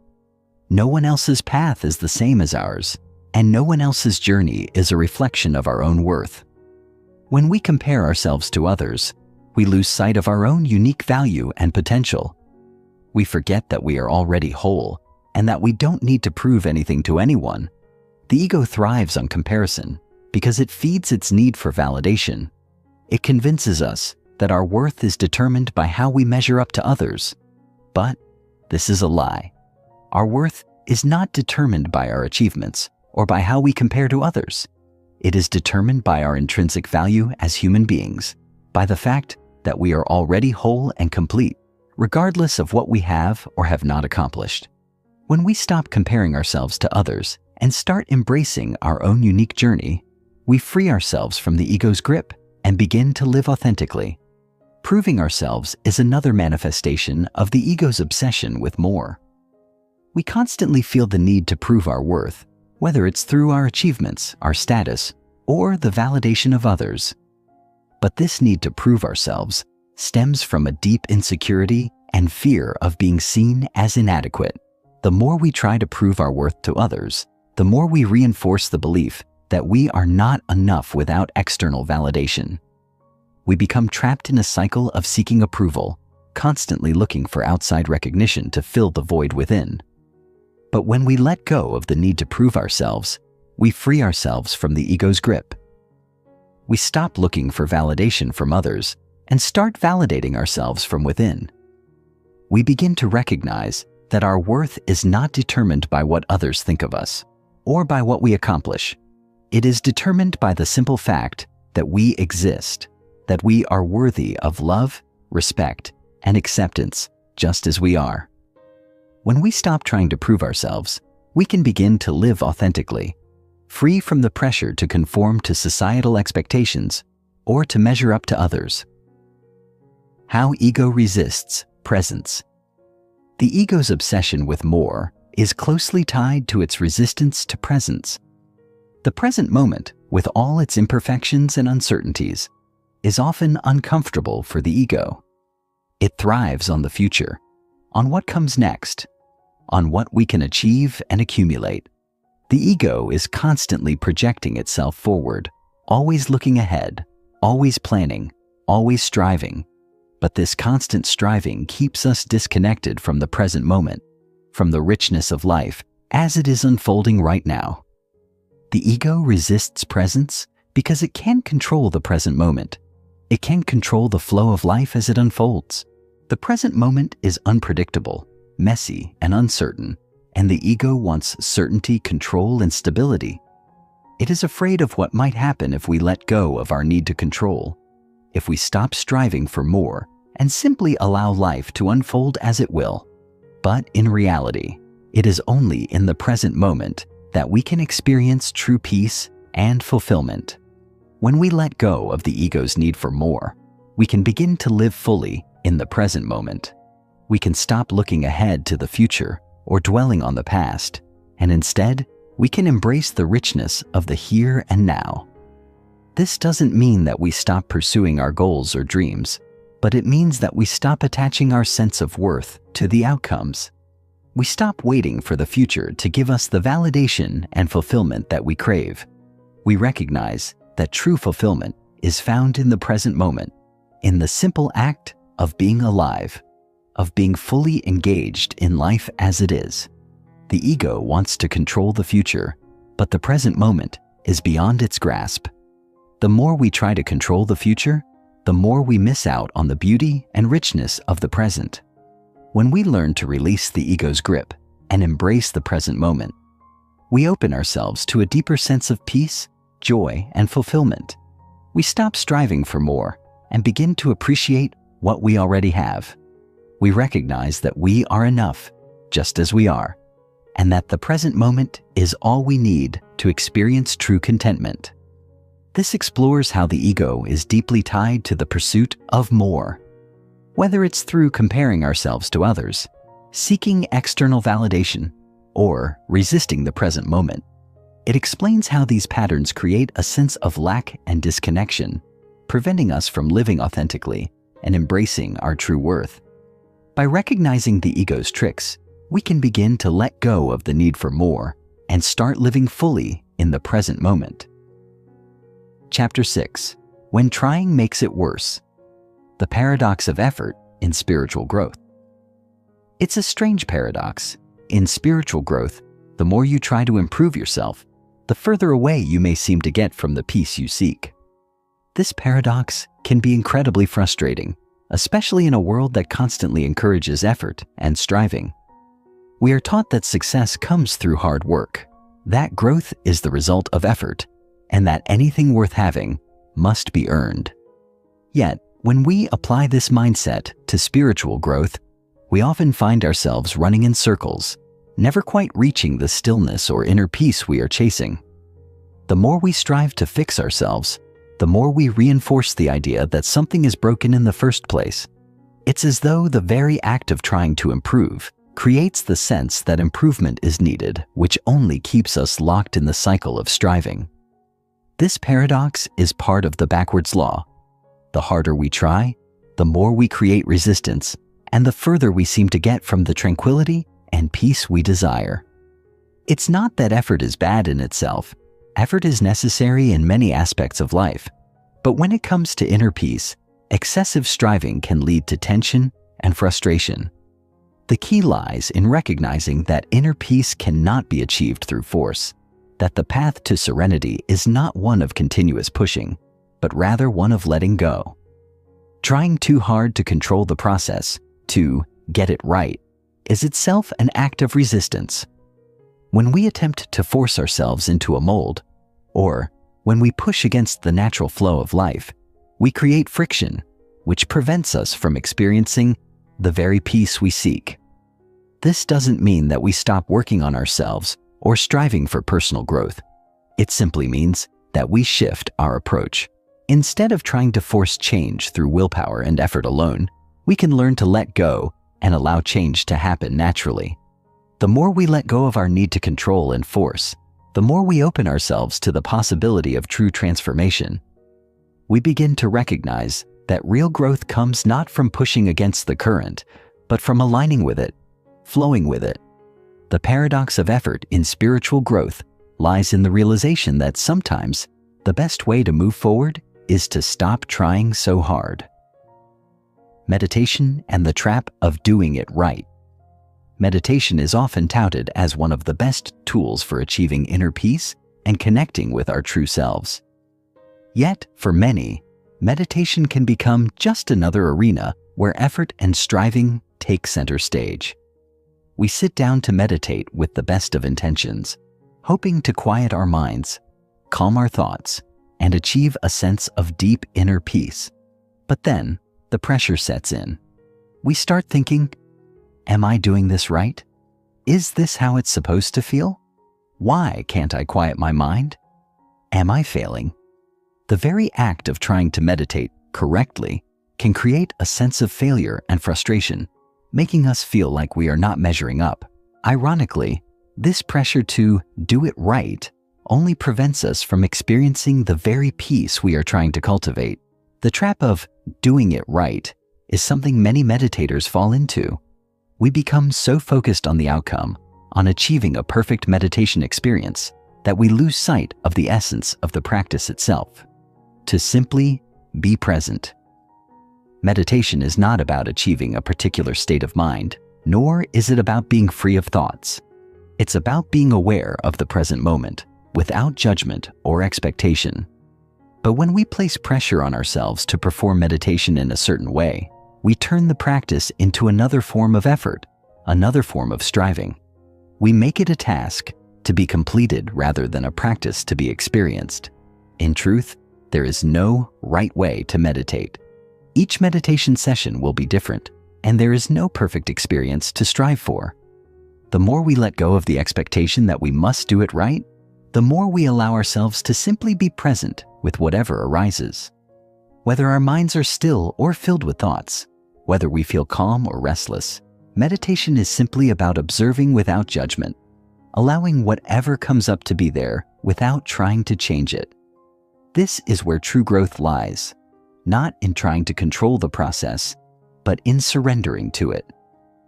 No one else's path is the same as ours, and no one else's journey is a reflection of our own worth. When we compare ourselves to others, we lose sight of our own unique value and potential. We forget that we are already whole and that we don't need to prove anything to anyone. The ego thrives on comparison because it feeds its need for validation. It convinces us that our worth is determined by how we measure up to others. But this is a lie. Our worth is not determined by our achievements or by how we compare to others. It is determined by our intrinsic value as human beings, by the fact that we are already whole and complete, regardless of what we have or have not accomplished. When we stop comparing ourselves to others and start embracing our own unique journey, we free ourselves from the ego's grip and begin to live authentically. Proving ourselves is another manifestation of the ego's obsession with more. We constantly feel the need to prove our worth, whether it's through our achievements, our status, or the validation of others. But this need to prove ourselves stems from a deep insecurity and fear of being seen as inadequate. The more we try to prove our worth to others, the more we reinforce the belief that we are not enough without external validation. We become trapped in a cycle of seeking approval, constantly looking for outside recognition to fill the void within. But when we let go of the need to prove ourselves, we free ourselves from the ego's grip. We stop looking for validation from others and start validating ourselves from within. We begin to recognize that our worth is not determined by what others think of us or by what we accomplish. It is determined by the simple fact that we exist, that we are worthy of love, respect, and acceptance just as we are. When we stop trying to prove ourselves, we can begin to live authentically, free from the pressure to conform to societal expectations or to measure up to others. How ego resists presence. The ego's obsession with more is closely tied to its resistance to presence. The present moment, with all its imperfections and uncertainties, is often uncomfortable for the ego. It thrives on the future, on what comes next, on what we can achieve and accumulate. The ego is constantly projecting itself forward, always looking ahead, always planning, always striving. But this constant striving keeps us disconnected from the present moment, from the richness of life as it is unfolding right now. The ego resists presence because it can control the present moment. It can control the flow of life as it unfolds. The present moment is unpredictable, messy, and uncertain, and the ego wants certainty, control, and stability. It is afraid of what might happen if we let go of our need to control, if we stop striving for more and simply allow life to unfold as it will. But in reality, it is only in the present moment that we can experience true peace and fulfillment. When we let go of the ego's need for more, we can begin to live fully in the present moment. We can stop looking ahead to the future or dwelling on the past, and instead, we can embrace the richness of the here and now. This doesn't mean that we stop pursuing our goals or dreams, but it means that we stop attaching our sense of worth to the outcomes. We stop waiting for the future to give us the validation and fulfillment that we crave. We recognize that true fulfillment is found in the present moment, in the simple act of being alive, of being fully engaged in life as it is. The ego wants to control the future, but the present moment is beyond its grasp. The more we try to control the future, the more we miss out on the beauty and richness of the present. When we learn to release the ego's grip and embrace the present moment, we open ourselves to a deeper sense of peace, joy, and fulfillment. We stop striving for more and begin to appreciate what we already have. We recognize that we are enough, just as we are, and that the present moment is all we need to experience true contentment. This explores how the ego is deeply tied to the pursuit of more. Whether it's through comparing ourselves to others, seeking external validation, or resisting the present moment, it explains how these patterns create a sense of lack and disconnection, preventing us from living authentically and embracing our true worth. By recognizing the ego's tricks, we can begin to let go of the need for more and start living fully in the present moment. Chapter 6. When Trying Makes It Worse. The Paradox of Effort in Spiritual Growth. It's a strange paradox. In spiritual growth, the more you try to improve yourself, the further away you may seem to get from the peace you seek. This paradox can be incredibly frustrating, especially in a world that constantly encourages effort and striving. We are taught that success comes through hard work, that growth is the result of effort, and that anything worth having must be earned. Yet, when we apply this mindset to spiritual growth, we often find ourselves running in circles, never quite reaching the stillness or inner peace we are chasing. The more we strive to fix ourselves, the more we reinforce the idea that something is broken in the first place. It's as though the very act of trying to improve creates the sense that improvement is needed, which only keeps us locked in the cycle of striving. This paradox is part of the backwards law. The harder we try, the more we create resistance, and the further we seem to get from the tranquility and peace we desire. It's not that effort is bad in itself. Effort is necessary in many aspects of life. But when it comes to inner peace, excessive striving can lead to tension and frustration. The key lies in recognizing that inner peace cannot be achieved through force, that the path to serenity is not one of continuous pushing, but rather one of letting go. Trying too hard to control the process, to get it right, is itself an act of resistance. When we attempt to force ourselves into a mold, or when we push against the natural flow of life, we create friction, which prevents us from experiencing the very peace we seek. This doesn't mean that we stop working on ourselves or striving for personal growth. It simply means that we shift our approach. Instead of trying to force change through willpower and effort alone, we can learn to let go and allow change to happen naturally. The more we let go of our need to control and force, the more we open ourselves to the possibility of true transformation. We begin to recognize that real growth comes not from pushing against the current, but from aligning with it, flowing with it. The paradox of effort in spiritual growth lies in the realization that sometimes the best way to move forward is to stop trying so hard. meditation and the trap of doing it right. Meditation is often touted as one of the best tools for achieving inner peace and connecting with our true selves. Yet, for many, meditation can become just another arena where effort and striving take center stage. We sit down to meditate with the best of intentions, hoping to quiet our minds, calm our thoughts, and achieve a sense of deep inner peace. But then, the pressure sets in. We start thinking, am I doing this right? Is this how it's supposed to feel? Why can't I quiet my mind? Am I failing? The very act of trying to meditate correctly can create a sense of failure and frustration, making us feel like we are not measuring up. Ironically, this pressure to do it right only prevents us from experiencing the very peace we are trying to cultivate. The trap of doing it right is something many meditators fall into. We become so focused on the outcome, on achieving a perfect meditation experience, that we lose sight of the essence of the practice itself. To simply be present. Meditation is not about achieving a particular state of mind, nor is it about being free of thoughts. It's about being aware of the present moment, without judgment or expectation. But when we place pressure on ourselves to perform meditation in a certain way, we turn the practice into another form of effort, another form of striving. We make it a task to be completed rather than a practice to be experienced. In truth, there is no right way to meditate. Each meditation session will be different, and there is no perfect experience to strive for. The more we let go of the expectation that we must do it right, the more we allow ourselves to simply be present with whatever arises. Whether our minds are still or filled with thoughts, whether we feel calm or restless, meditation is simply about observing without judgment, allowing whatever comes up to be there without trying to change it. This is where true growth lies, not in trying to control the process, but in surrendering to it.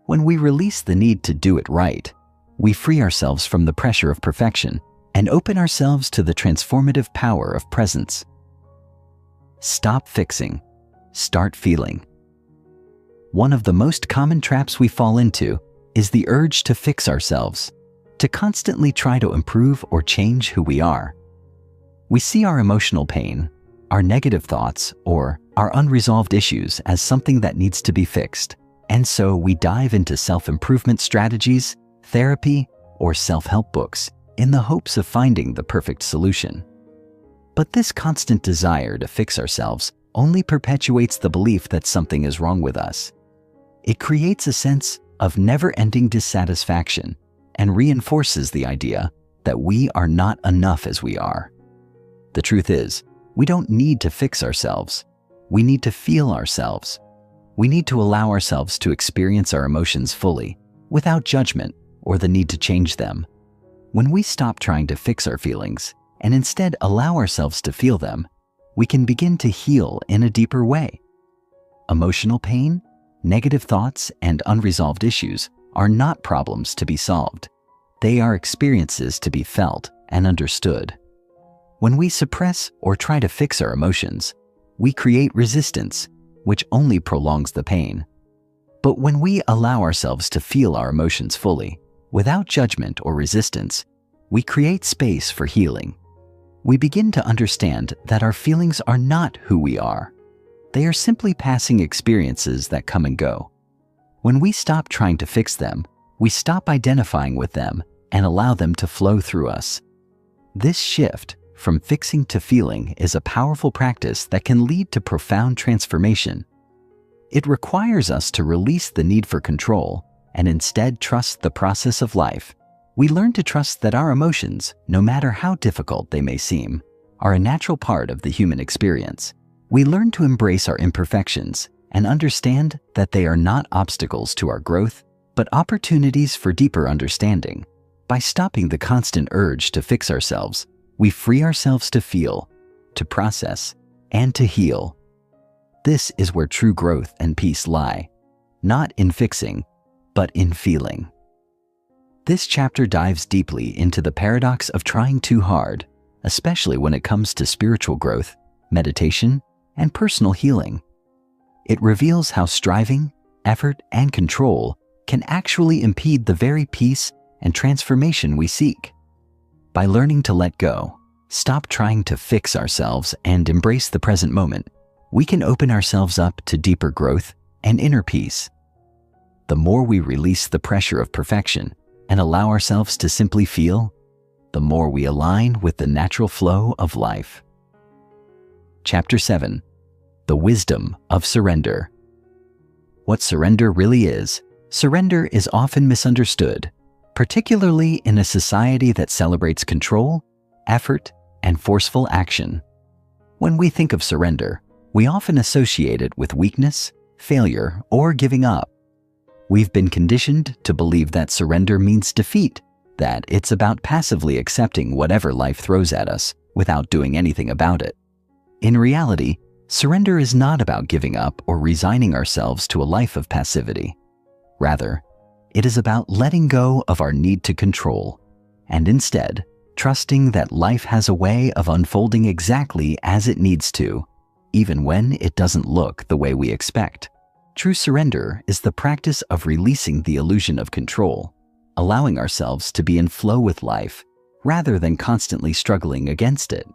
When we release the need to do it right, we free ourselves from the pressure of perfection and open ourselves to the transformative power of presence. Stop fixing. Start feeling. One of the most common traps we fall into is the urge to fix ourselves, to constantly try to improve or change who we are. We see our emotional pain, our negative thoughts, or our unresolved issues as something that needs to be fixed, and so we dive into self-improvement strategies, therapy, or self-help books in the hopes of finding the perfect solution. But this constant desire to fix ourselves only perpetuates the belief that something is wrong with us. It creates a sense of never-ending dissatisfaction and reinforces the idea that we are not enough as we are. The truth is, we don't need to fix ourselves. We need to feel ourselves. We need to allow ourselves to experience our emotions fully, without judgment or the need to change them. When we stop trying to fix our feelings and instead allow ourselves to feel them, we can begin to heal in a deeper way. Emotional pain, negative thoughts, and unresolved issues are not problems to be solved. They are experiences to be felt and understood. When we suppress or try to fix our emotions, we create resistance, which only prolongs the pain. But when we allow ourselves to feel our emotions fully, without judgment or resistance, we create space for healing. We begin to understand that our feelings are not who we are. They are simply passing experiences that come and go. When we stop trying to fix them, we stop identifying with them and allow them to flow through us. This shift from fixing to feeling is a powerful practice that can lead to profound transformation. It requires us to release the need for control and instead trust the process of life. We learn to trust that our emotions, no matter how difficult they may seem, are a natural part of the human experience. We learn to embrace our imperfections and understand that they are not obstacles to our growth, but opportunities for deeper understanding. By stopping the constant urge to fix ourselves, we free ourselves to feel, to process, and to heal. This is where true growth and peace lie, not in fixing, but in feeling. This chapter dives deeply into the paradox of trying too hard, especially when it comes to spiritual growth, meditation, and personal healing. It reveals how striving, effort, and control can actually impede the very peace and transformation we seek. By learning to let go, stop trying to fix ourselves, and embrace the present moment, we can open ourselves up to deeper growth and inner peace. The more we release the pressure of perfection and allow ourselves to simply feel, the more we align with the natural flow of life. Chapter 7. The Wisdom of Surrender. What surrender really is. Surrender is often misunderstood, particularly in a society that celebrates control, effort, and forceful action. When we think of surrender, we often associate it with weakness, failure, or giving up. We've been conditioned to believe that surrender means defeat, that it's about passively accepting whatever life throws at us without doing anything about it. In reality, surrender is not about giving up or resigning ourselves to a life of passivity. Rather, it is about letting go of our need to control, and instead, trusting that life has a way of unfolding exactly as it needs to, even when it doesn't look the way we expect. True surrender is the practice of releasing the illusion of control, allowing ourselves to be in flow with life, rather than constantly struggling against it.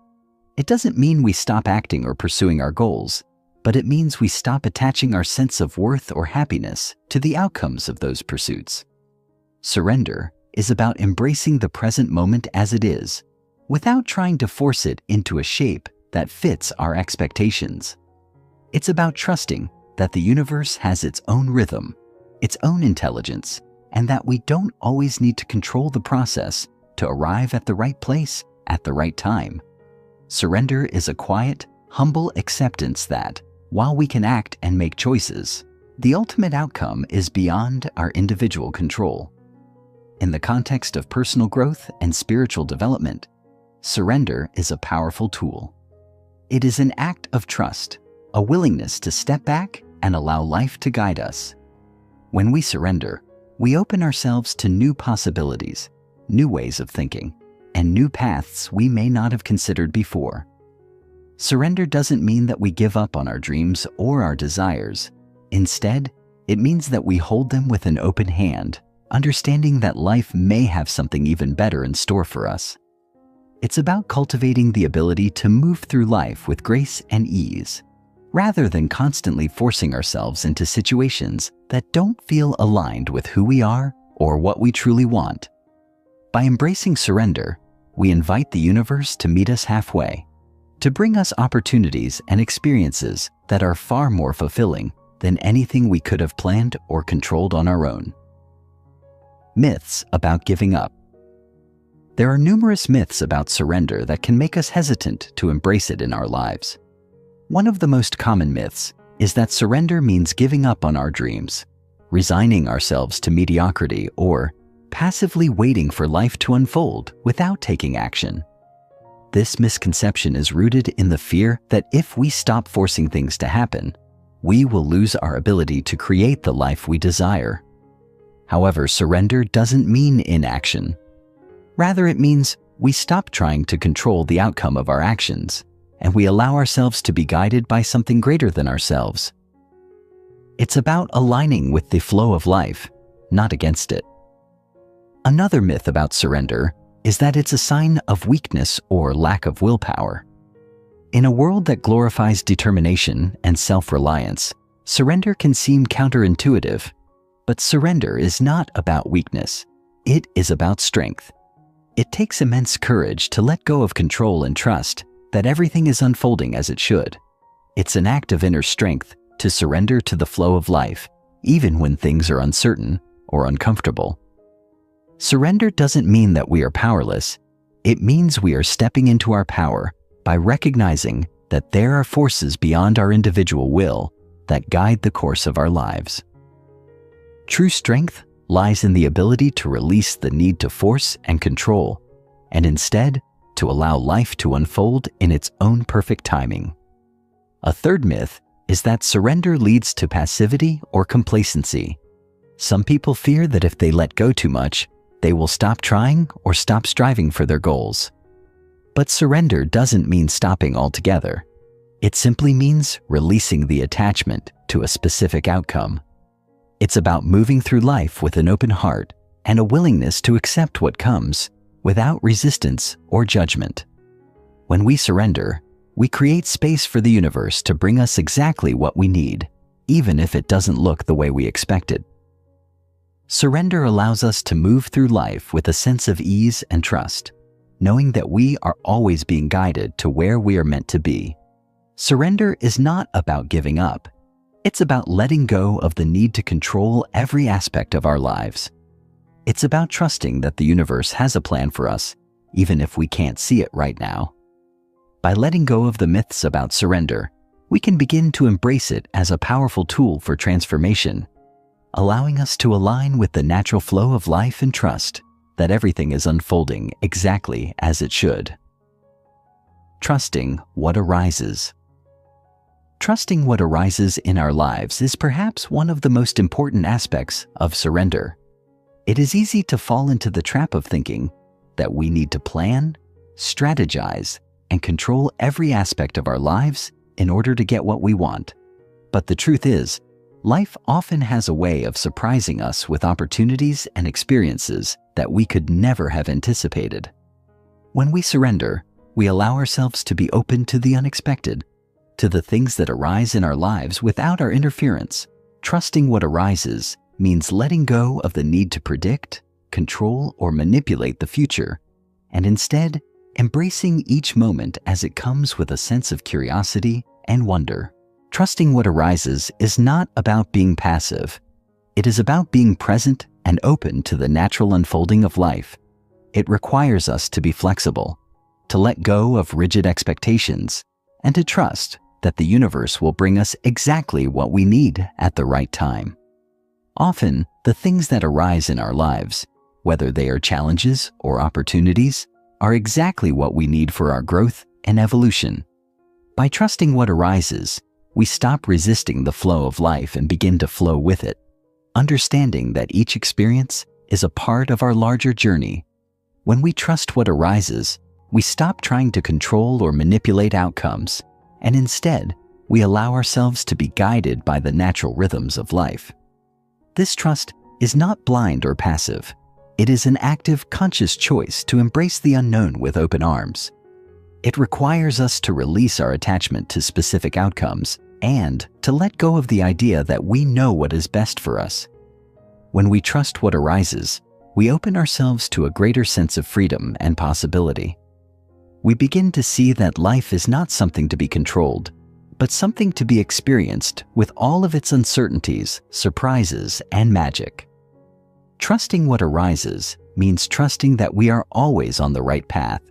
It doesn't mean we stop acting or pursuing our goals, but it means we stop attaching our sense of worth or happiness to the outcomes of those pursuits. Surrender is about embracing the present moment as it is, without trying to force it into a shape that fits our expectations. It's about trusting that the universe has its own rhythm, its own intelligence, and that we don't always need to control the process to arrive at the right place at the right time. Surrender is a quiet, humble acceptance that, while we can act and make choices, the ultimate outcome is beyond our individual control. In the context of personal growth and spiritual development, surrender is a powerful tool. It is an act of trust, a willingness to step back and allow life to guide us. When we surrender, we open ourselves to new possibilities, new ways of thinking, and new paths we may not have considered before. Surrender doesn't mean that we give up on our dreams or our desires. Instead, it means that we hold them with an open hand, understanding that life may have something even better in store for us. It's about cultivating the ability to move through life with grace and ease, rather than constantly forcing ourselves into situations that don't feel aligned with who we are or what we truly want. By embracing surrender, we invite the universe to meet us halfway, to bring us opportunities and experiences that are far more fulfilling than anything we could have planned or controlled on our own. Myths about giving up. There are numerous myths about surrender that can make us hesitant to embrace it in our lives. One of the most common myths is that surrender means giving up on our dreams, resigning ourselves to mediocrity, or passively waiting for life to unfold without taking action. This misconception is rooted in the fear that if we stop forcing things to happen, we will lose our ability to create the life we desire. However, surrender doesn't mean inaction. Rather, it means we stop trying to control the outcome of our actions, and we allow ourselves to be guided by something greater than ourselves. It's about aligning with the flow of life, not against it. Another myth about surrender is that it's a sign of weakness or lack of willpower. In a world that glorifies determination and self-reliance, surrender can seem counterintuitive, but surrender is not about weakness. It is about strength. It takes immense courage to let go of control and trust that everything is unfolding as it should. It's an act of inner strength to surrender to the flow of life, even when things are uncertain or uncomfortable. Surrender doesn't mean that we are powerless. It means we are stepping into our power by recognizing that there are forces beyond our individual will that guide the course of our lives. True strength lies in the ability to release the need to force and control, and instead to allow life to unfold in its own perfect timing. A third myth is that surrender leads to passivity or complacency. Some people fear that if they let go too much, they will stop trying or stop striving for their goals. But surrender doesn't mean stopping altogether. It simply means releasing the attachment to a specific outcome. It's about moving through life with an open heart and a willingness to accept what comes without resistance or judgment. When we surrender, we create space for the universe to bring us exactly what we need, even if it doesn't look the way we expected. Surrender allows us to move through life with a sense of ease and trust, knowing that we are always being guided to where we are meant to be. Surrender is not about giving up. It's about letting go of the need to control every aspect of our lives. It's about trusting that the universe has a plan for us, even if we can't see it right now. By letting go of the myths about surrender, we can begin to embrace it as a powerful tool for transformation, allowing us to align with the natural flow of life and trust that everything is unfolding exactly as it should. Trusting what arises. Trusting what arises in our lives is perhaps one of the most important aspects of surrender. It is easy to fall into the trap of thinking that we need to plan, strategize, and control every aspect of our lives in order to get what we want. But the truth is, life often has a way of surprising us with opportunities and experiences that we could never have anticipated. When we surrender, we allow ourselves to be open to the unexpected, to the things that arise in our lives without our interference. Trusting what arises means letting go of the need to predict, control, or manipulate the future, and instead embracing each moment as it comes with a sense of curiosity and wonder. Trusting what arises is not about being passive. It is about being present and open to the natural unfolding of life. It requires us to be flexible, to let go of rigid expectations, and to trust that the universe will bring us exactly what we need at the right time. Often, the things that arise in our lives, whether they are challenges or opportunities, are exactly what we need for our growth and evolution. By trusting what arises, we stop resisting the flow of life and begin to flow with it, understanding that each experience is a part of our larger journey. When we trust what arises, we stop trying to control or manipulate outcomes, and instead, we allow ourselves to be guided by the natural rhythms of life. This trust is not blind or passive. It is an active, conscious choice to embrace the unknown with open arms. It requires us to release our attachment to specific outcomes and to let go of the idea that we know what is best for us. When we trust what arises, we open ourselves to a greater sense of freedom and possibility. We begin to see that life is not something to be controlled, but something to be experienced with all of its uncertainties, surprises, and magic. Trusting what arises means trusting that we are always on the right path,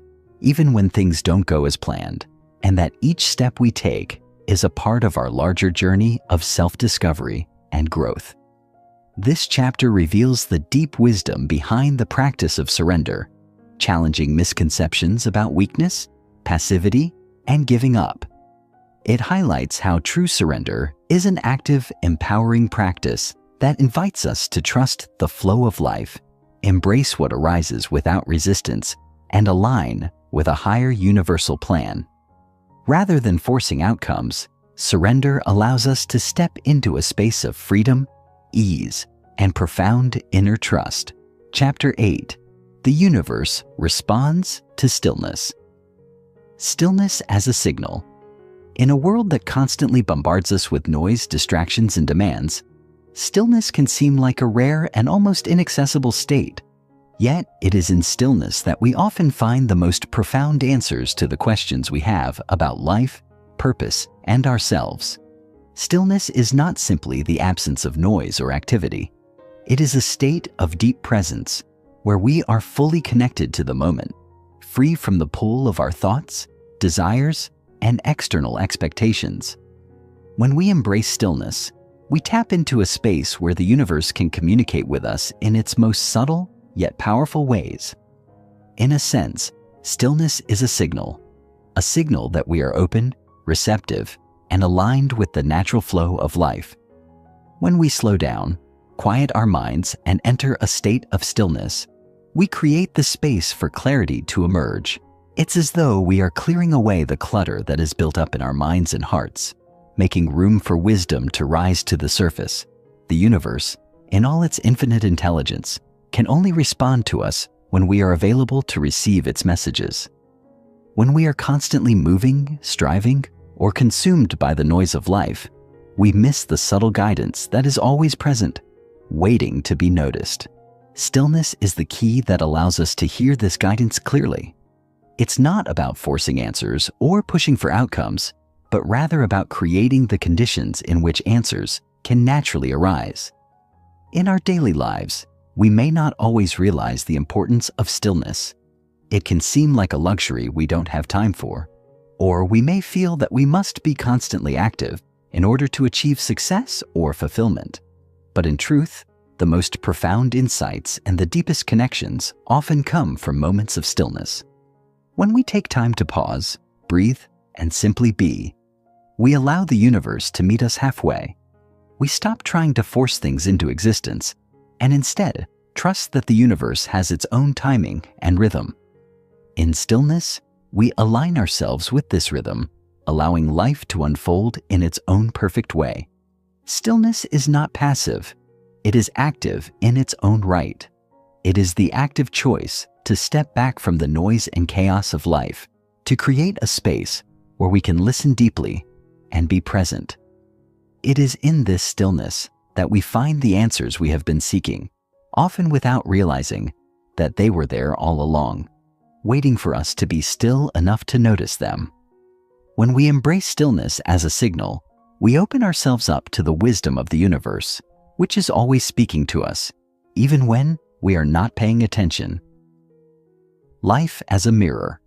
even when things don't go as planned, and that each step we take is a part of our larger journey of self-discovery and growth. This chapter reveals the deep wisdom behind the practice of surrender, challenging misconceptions about weakness, passivity, and giving up. It highlights how true surrender is an active, empowering practice that invites us to trust the flow of life, embrace what arises without resistance, and align with a higher universal plan. Rather than forcing outcomes, surrender allows us to step into a space of freedom, ease, and profound inner trust. Chapter 8. The universe responds to stillness. Stillness as a signal. In a world that constantly bombards us with noise, distractions, and demands, stillness can seem like a rare and almost inaccessible state. Yet, it is in stillness that we often find the most profound answers to the questions we have about life, purpose, and ourselves. Stillness is not simply the absence of noise or activity. It is a state of deep presence, where we are fully connected to the moment, free from the pull of our thoughts, desires, and external expectations. When we embrace stillness, we tap into a space where the universe can communicate with us in its most subtle yet powerful ways. In a sense, stillness is a signal that we are open, receptive, and aligned with the natural flow of life. When we slow down, quiet our minds, and enter a state of stillness, we create the space for clarity to emerge. It's as though we are clearing away the clutter that is built up in our minds and hearts, making room for wisdom to rise to the surface. The universe, in all its infinite intelligence, can only respond to us when we are available to receive its messages. When we are constantly moving, striving, or consumed by the noise of life, we miss the subtle guidance that is always present, waiting to be noticed. Stillness is the key that allows us to hear this guidance clearly. It's not about forcing answers or pushing for outcomes, but rather about creating the conditions in which answers can naturally arise. In our daily lives, we may not always realize the importance of stillness. It can seem like a luxury we don't have time for, or we may feel that we must be constantly active in order to achieve success or fulfillment. But in truth, the most profound insights and the deepest connections often come from moments of stillness. When we take time to pause, breathe, and simply be, we allow the universe to meet us halfway. We stop trying to force things into existence and instead trust that the universe has its own timing and rhythm. In stillness, we align ourselves with this rhythm, allowing life to unfold in its own perfect way. Stillness is not passive. It is active in its own right. It is the active choice to step back from the noise and chaos of life, to create a space where we can listen deeply and be present. It is in this stillness that we find the answers we have been seeking, often without realizing that they were there all along, waiting for us to be still enough to notice them. When we embrace stillness as a signal, we open ourselves up to the wisdom of the universe, which is always speaking to us, even when we are not paying attention. Life as a mirror.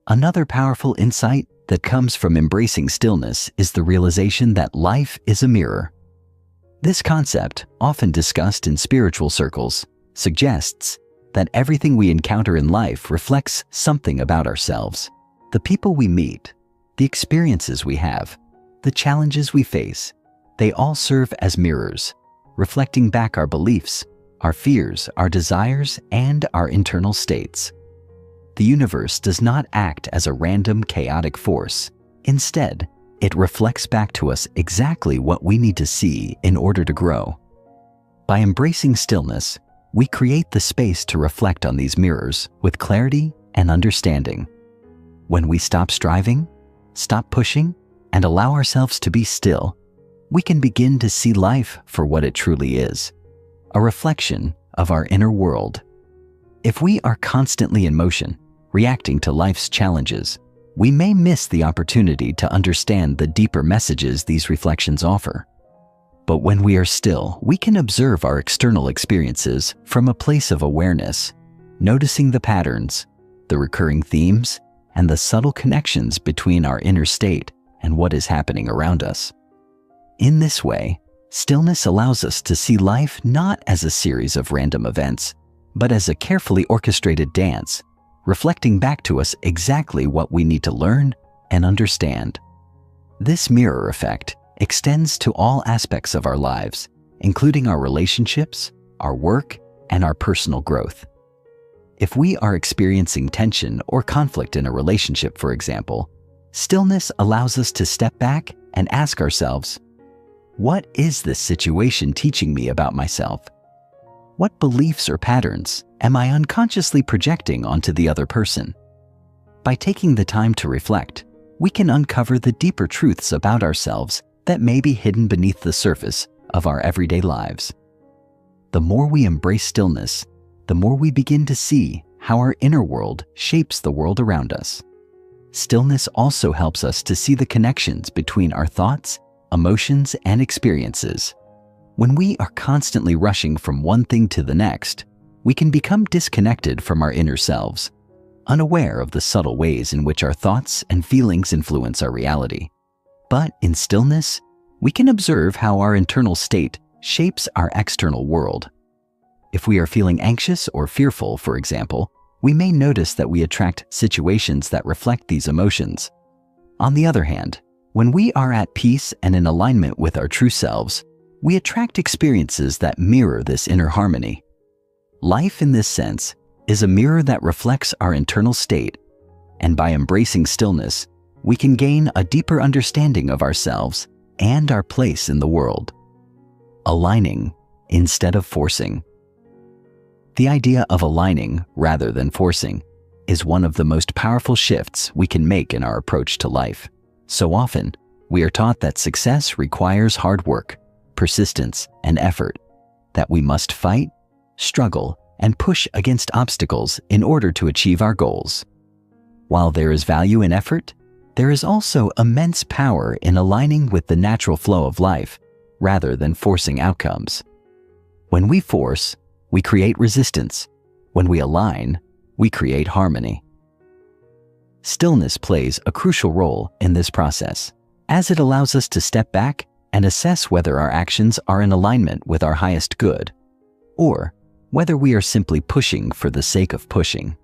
Another powerful insight that comes from embracing stillness is the realization that life is a mirror. This concept, often discussed in spiritual circles, suggests that everything we encounter in life reflects something about ourselves. The people we meet, the experiences we have, the challenges we face, they all serve as mirrors, reflecting back our beliefs, our fears, our desires, and our internal states. The universe does not act as a random, chaotic force. Instead, it reflects back to us exactly what we need to see in order to grow. By embracing stillness, we create the space to reflect on these mirrors with clarity and understanding. When we stop striving, stop pushing, and allow ourselves to be still, we can begin to see life for what it truly is, a reflection of our inner world. If we are constantly in motion, reacting to life's challenges, we may miss the opportunity to understand the deeper messages these reflections offer. But when we are still, we can observe our external experiences from a place of awareness, noticing the patterns, the recurring themes, and the subtle connections between our inner state and what is happening around us. In this way, stillness allows us to see life not as a series of random events, but as a carefully orchestrated dance, reflecting back to us exactly what we need to learn and understand. This mirror effect extends to all aspects of our lives, including our relationships, our work, and our personal growth. If we are experiencing tension or conflict in a relationship, for example, stillness allows us to step back and ask ourselves, what is this situation teaching me about myself? What beliefs or patterns am I unconsciously projecting onto the other person? By taking the time to reflect, we can uncover the deeper truths about ourselves that may be hidden beneath the surface of our everyday lives. The more we embrace stillness, the more we begin to see how our inner world shapes the world around us. Stillness also helps us to see the connections between our thoughts, emotions, and experiences. When we are constantly rushing from one thing to the next, we can become disconnected from our inner selves, unaware of the subtle ways in which our thoughts and feelings influence our reality. But in stillness, we can observe how our internal state shapes our external world. If we are feeling anxious or fearful, for example, we may notice that we attract situations that reflect these emotions. On the other hand, when we are at peace and in alignment with our true selves, we attract experiences that mirror this inner harmony. Life, in this sense, is a mirror that reflects our internal state, and by embracing stillness, we can gain a deeper understanding of ourselves and our place in the world. Aligning instead of forcing. The idea of aligning rather than forcing is one of the most powerful shifts we can make in our approach to life. So often, we are taught that success requires hard work, persistence, and effort, that we must fight, struggle, and push against obstacles in order to achieve our goals. While there is value in effort, there is also immense power in aligning with the natural flow of life rather than forcing outcomes. When we force, we create resistance. When we align, we create harmony. Stillness plays a crucial role in this process, as it allows us to step back and assess whether our actions are in alignment with our highest good, or whether we are simply pushing for the sake of pushing.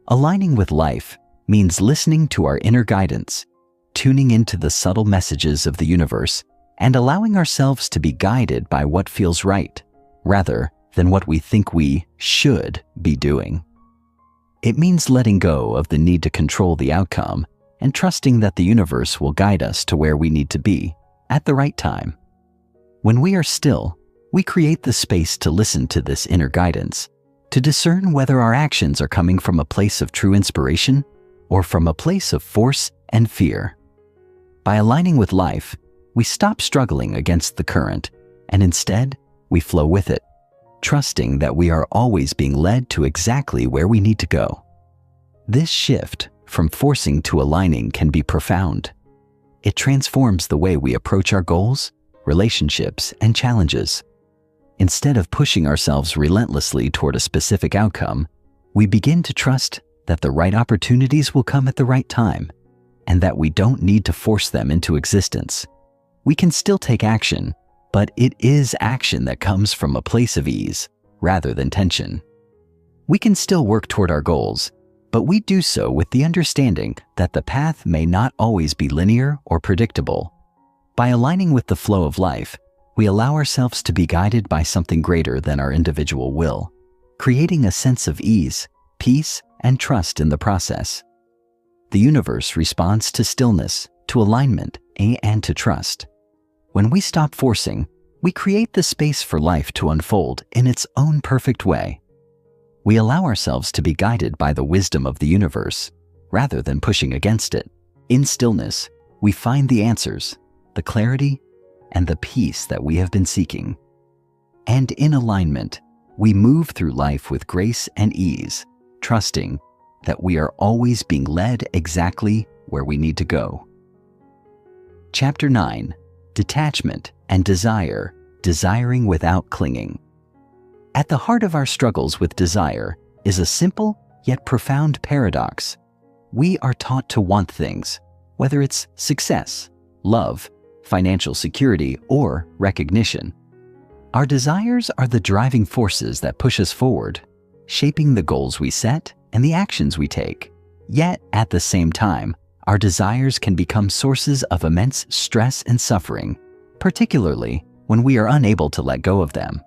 Aligning with life means listening to our inner guidance, tuning into the subtle messages of the universe, and allowing ourselves to be guided by what feels right, rather than what we think we should be doing. It means letting go of the need to control the outcome and trusting that the universe will guide us to where we need to be at the right time. When we are still, we create the space to listen to this inner guidance, to discern whether our actions are coming from a place of true inspiration or from a place of force and fear. By aligning with life, we stop struggling against the current, and instead, we flow with it, trusting that we are always being led to exactly where we need to go. This shift from forcing to aligning can be profound. It transforms the way we approach our goals, relationships, and challenges. Instead of pushing ourselves relentlessly toward a specific outcome, we begin to trust that the right opportunities will come at the right time, and that we don't need to force them into existence. We can still take action, but it is action that comes from a place of ease rather than tension. We can still work toward our goals, but we do so with the understanding that the path may not always be linear or predictable. By aligning with the flow of life, we allow ourselves to be guided by something greater than our individual will, creating a sense of ease, peace, and trust in the process. The universe responds to stillness, to alignment, and to trust. When we stop forcing, we create the space for life to unfold in its own perfect way. We allow ourselves to be guided by the wisdom of the universe, rather than pushing against it. In stillness, we find the answers, the clarity, and the peace that we have been seeking. And in alignment, we move through life with grace and ease, trusting that we are always being led exactly where we need to go. Chapter 9. Detachment and Desire, Desiring Without Clinging. At the heart of our struggles with desire is a simple yet profound paradox. We are taught to want things, whether it's success, love, financial security, or recognition. Our desires are the driving forces that push us forward, shaping the goals we set and the actions we take. Yet, at the same time, our desires can become sources of immense stress and suffering, particularly when we are unable to let go of them.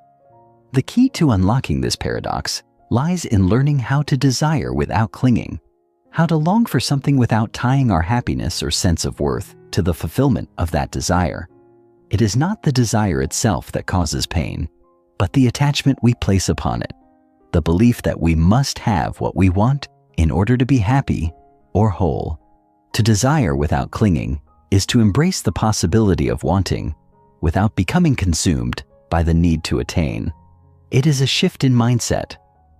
The key to unlocking this paradox lies in learning how to desire without clinging, how to long for something without tying our happiness or sense of worth to the fulfillment of that desire. It is not the desire itself that causes pain, but the attachment we place upon it, the belief that we must have what we want in order to be happy or whole. To desire without clinging is to embrace the possibility of wanting without becoming consumed by the need to attain. It is a shift in mindset,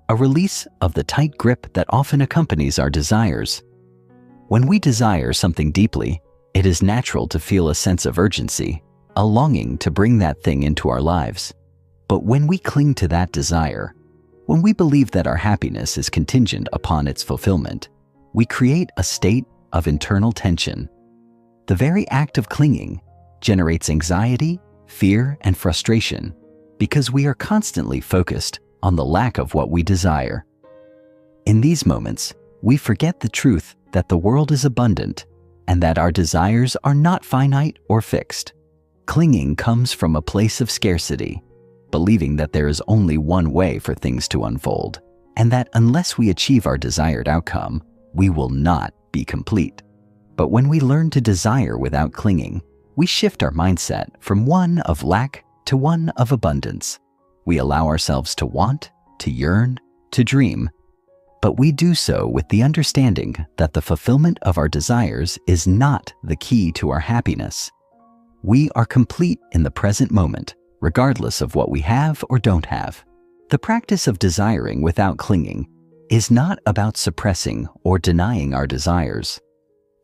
a release of the tight grip that often accompanies our desires. When we desire something deeply, it is natural to feel a sense of urgency, a longing to bring that thing into our lives. But when we cling to that desire, when we believe that our happiness is contingent upon its fulfillment, we create a state of internal tension. The very act of clinging generates anxiety, fear, and frustration because we are constantly focused on the lack of what we desire. In these moments, we forget the truth that the world is abundant and that our desires are not finite or fixed. Clinging comes from a place of scarcity, believing that there is only one way for things to unfold, and that unless we achieve our desired outcome, we will not be complete. But when we learn to desire without clinging, we shift our mindset from one of lack to one of abundance. We allow ourselves to want, to yearn, to dream, but we do so with the understanding that the fulfillment of our desires is not the key to our happiness. We are complete in the present moment, regardless of what we have or don't have. The practice of desiring without clinging is not about suppressing or denying our desires.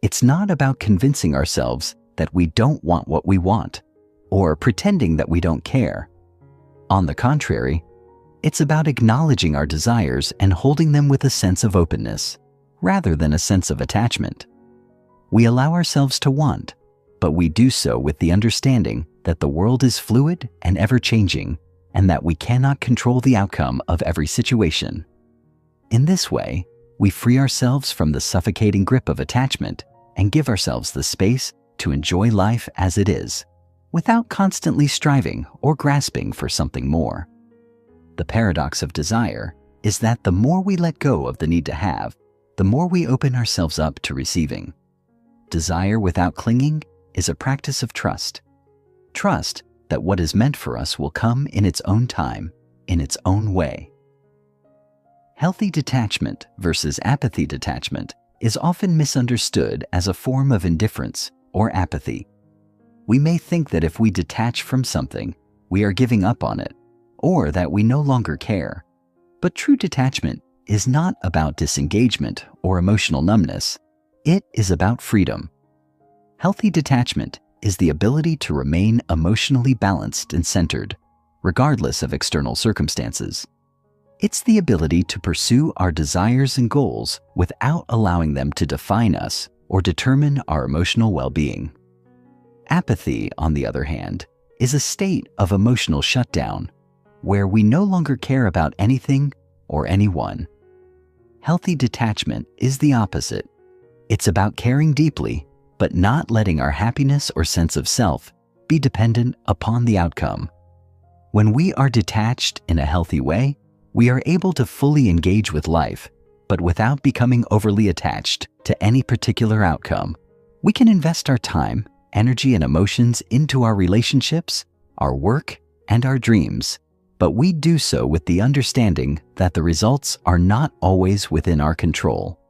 It's not about convincing ourselves that we don't want what we want, or pretending that we don't care. On the contrary, it's about acknowledging our desires and holding them with a sense of openness, rather than a sense of attachment. We allow ourselves to want, but we do so with the understanding that the world is fluid and ever-changing, and that we cannot control the outcome of every situation. In this way, we free ourselves from the suffocating grip of attachment and give ourselves the space to enjoy life as it is, without constantly striving or grasping for something more. The paradox of desire is that the more we let go of the need to have, the more we open ourselves up to receiving. Desire without clinging is a practice of trust. Trust that what is meant for us will come in its own time, in its own way. Healthy detachment versus apathy detachment is often misunderstood as a form of indifference or apathy. We may think that if we detach from something, we are giving up on it, or that we no longer care. But true detachment is not about disengagement or emotional numbness. It is about freedom. Healthy detachment is the ability to remain emotionally balanced and centered, regardless of external circumstances. It's the ability to pursue our desires and goals without allowing them to define us or determine our emotional well-being. Apathy, on the other hand, is a state of emotional shutdown, where we no longer care about anything or anyone. Healthy detachment is the opposite. It's about caring deeply, but not letting our happiness or sense of self be dependent upon the outcome. When we are detached in a healthy way, we are able to fully engage with life, but without becoming overly attached to any particular outcome. We can invest our time, energy, and emotions into our relationships, our work, and our dreams, but we do so with the understanding that the results are not always within our control.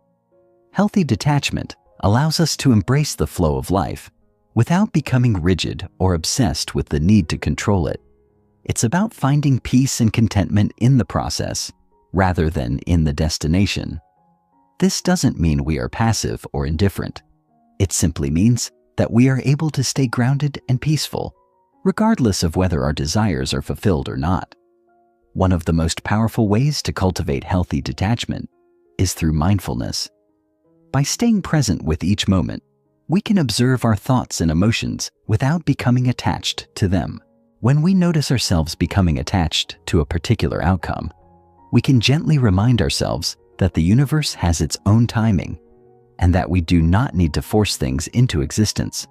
Healthy detachment allows us to embrace the flow of life without becoming rigid or obsessed with the need to control it. It's about finding peace and contentment in the process rather than in the destination. This doesn't mean we are passive or indifferent. It simply means that we are able to stay grounded and peaceful, regardless of whether our desires are fulfilled or not. One of the most powerful ways to cultivate healthy detachment is through mindfulness. By staying present with each moment, we can observe our thoughts and emotions without becoming attached to them. When we notice ourselves becoming attached to a particular outcome, we can gently remind ourselves that the universe has its own timing and that we do not need to force things into existence.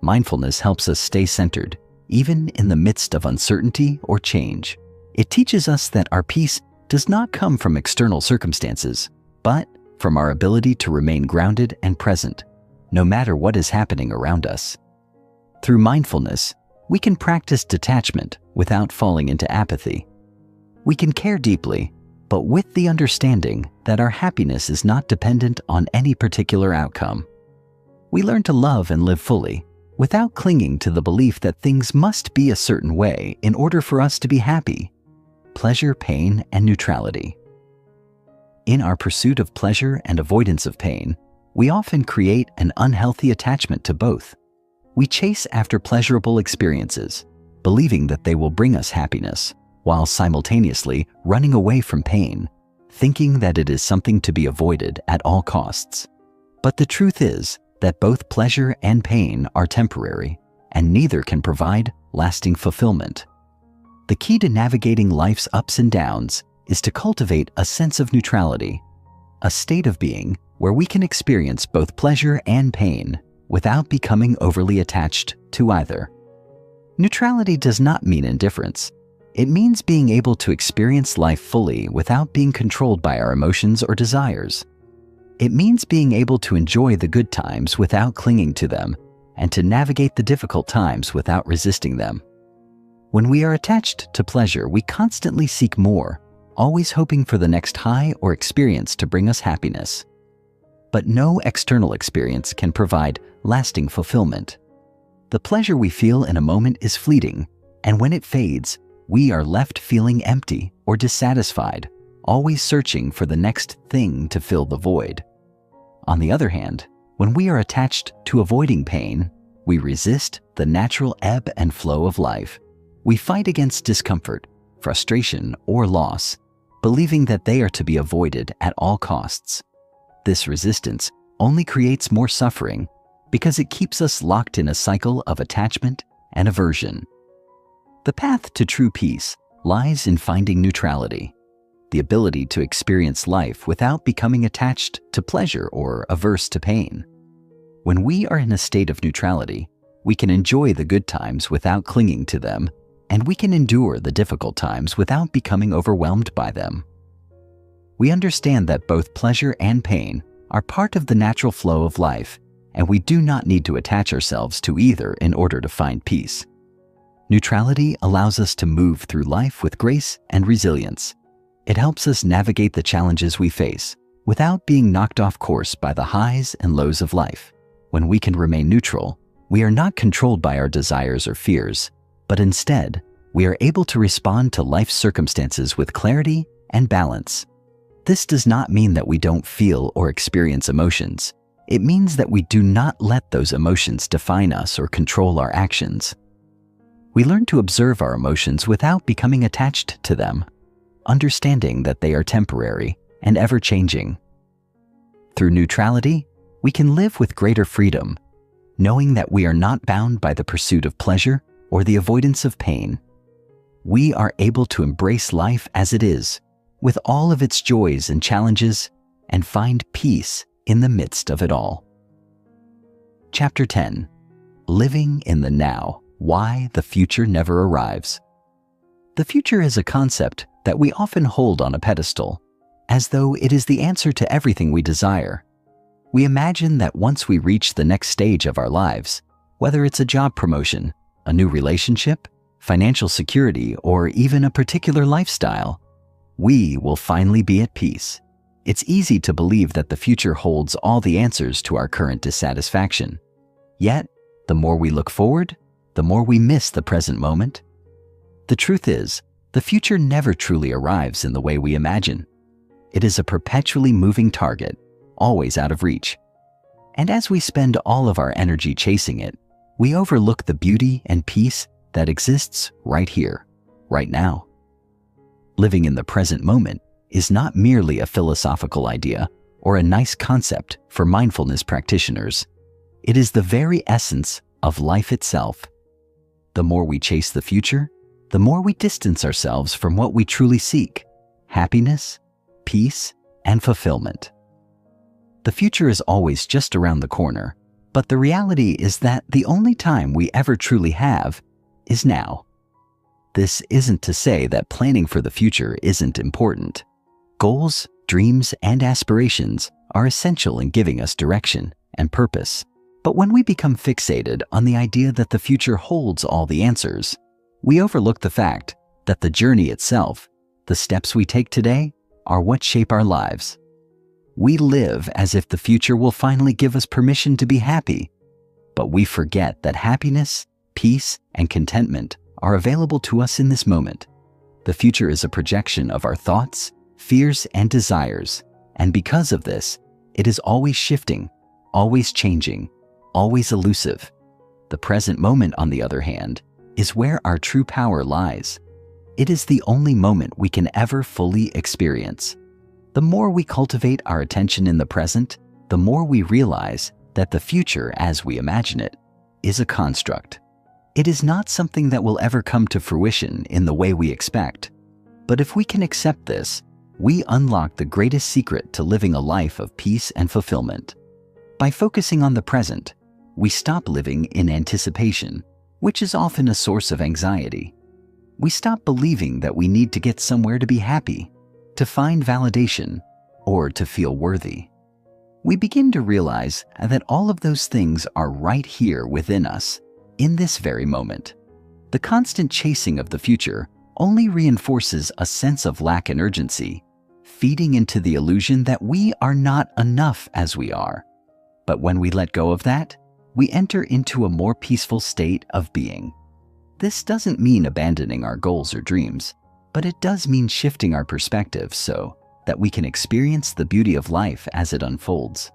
Mindfulness helps us stay centered, even in the midst of uncertainty or change. It teaches us that our peace does not come from external circumstances, but from our ability to remain grounded and present, no matter what is happening around us. Through mindfulness, we can practice detachment without falling into apathy. We can care deeply, but with the understanding that our happiness is not dependent on any particular outcome. We learn to love and live fully, without clinging to the belief that things must be a certain way in order for us to be happy. Pleasure, pain, and neutrality. In our pursuit of pleasure and avoidance of pain, we often create an unhealthy attachment to both. We chase after pleasurable experiences, believing that they will bring us happiness, while simultaneously running away from pain, thinking that it is something to be avoided at all costs. But the truth is that both pleasure and pain are temporary, and neither can provide lasting fulfillment. The key to navigating life's ups and downs is to cultivate a sense of neutrality, a state of being where we can experience both pleasure and pain without becoming overly attached to either. Neutrality does not mean indifference. It means being able to experience life fully without being controlled by our emotions or desires. It means being able to enjoy the good times without clinging to them and to navigate the difficult times without resisting them. When we are attached to pleasure, we constantly seek more, always hoping for the next high or experience to bring us happiness. But no external experience can provide lasting fulfillment. The pleasure we feel in a moment is fleeting, and when it fades, we are left feeling empty or dissatisfied, always searching for the next thing to fill the void. On the other hand, when we are attached to avoiding pain, we resist the natural ebb and flow of life. We fight against discomfort, frustration, or loss, believing that they are to be avoided at all costs. This resistance only creates more suffering because it keeps us locked in a cycle of attachment and aversion. The path to true peace lies in finding neutrality, the ability to experience life without becoming attached to pleasure or averse to pain. When we are in a state of neutrality, we can enjoy the good times without clinging to them, and we can endure the difficult times without becoming overwhelmed by them. We understand that both pleasure and pain are part of the natural flow of life, and we do not need to attach ourselves to either in order to find peace. Neutrality allows us to move through life with grace and resilience. It helps us navigate the challenges we face without being knocked off course by the highs and lows of life. When we can remain neutral, we are not controlled by our desires or fears, but instead, we are able to respond to life's circumstances with clarity and balance. This does not mean that we don't feel or experience emotions. It means that we do not let those emotions define us or control our actions. We learn to observe our emotions without becoming attached to them, understanding that they are temporary and ever-changing. Through neutrality, we can live with greater freedom, knowing that we are not bound by the pursuit of pleasure or the avoidance of pain. We are able to embrace life as it is, with all of its joys and challenges, and find peace in the midst of it all. Chapter 10. Living in the Now. Why the future never arrives. The future is a concept that we often hold on a pedestal, as though it is the answer to everything we desire. We imagine that once we reach the next stage of our lives, whether it's a job promotion, a new relationship, financial security, or even a particular lifestyle, we will finally be at peace. It's easy to believe that the future holds all the answers to our current dissatisfaction. Yet, the more we look forward, the more we miss the present moment. The truth is, the future never truly arrives in the way we imagine. It is a perpetually moving target, always out of reach. And as we spend all of our energy chasing it, we overlook the beauty and peace that exists right here, right now. Living in the present moment is not merely a philosophical idea or a nice concept for mindfulness practitioners. It is the very essence of life itself. The more we chase the future, the more we distance ourselves from what we truly seek: happiness, peace, and fulfillment. The future is always just around the corner, but the reality is that the only time we ever truly have is now. This isn't to say that planning for the future isn't important. Goals, dreams, and aspirations are essential in giving us direction and purpose. But when we become fixated on the idea that the future holds all the answers, we overlook the fact that the journey itself, the steps we take today, are what shape our lives. We live as if the future will finally give us permission to be happy, but we forget that happiness, peace, and contentment are available to us in this moment. The future is a projection of our thoughts, fears, and desires, and because of this, it is always shifting, always changing, always elusive. The present moment, on the other hand, is where our true power lies. It is the only moment we can ever fully experience. The more we cultivate our attention in the present, the more we realize that the future, as we imagine it, is a construct. It is not something that will ever come to fruition in the way we expect. But if we can accept this, we unlock the greatest secret to living a life of peace and fulfillment. By focusing on the present, we stop living in anticipation, which is often a source of anxiety. We stop believing that we need to get somewhere to be happy, to find validation, or to feel worthy. we begin to realize that all of those things are right here within us, in this very moment. The constant chasing of the future only reinforces a sense of lack and urgency, feeding into the illusion that we are not enough as we are. But when we let go of that, we enter into a more peaceful state of being. This doesn't mean abandoning our goals or dreams, but it does mean shifting our perspective so that we can experience the beauty of life as it unfolds.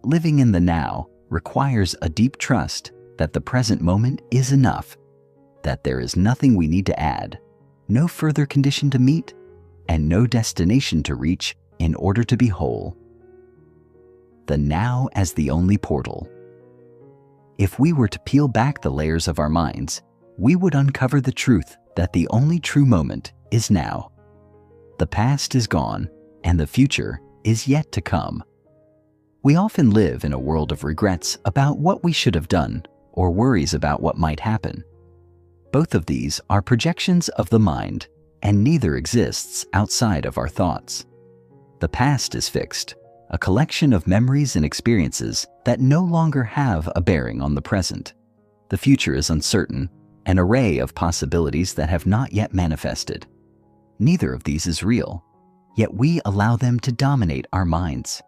Living in the now requires a deep trust that the present moment is enough, that there is nothing we need to add, no further condition to meet, and no destination to reach in order to be whole. The now as the only portal. If we were to peel back the layers of our minds, we would uncover the truth that the only true moment is now. The past is gone, and the future is yet to come. We often live in a world of regrets about what we should have done or worries about what might happen. Both of these are projections of the mind, and neither exists outside of our thoughts. The past is fixed, a collection of memories and experiences that no longer have a bearing on the present. The future is uncertain, an array of possibilities that have not yet manifested. Neither of these is real, yet we allow them to dominate our minds.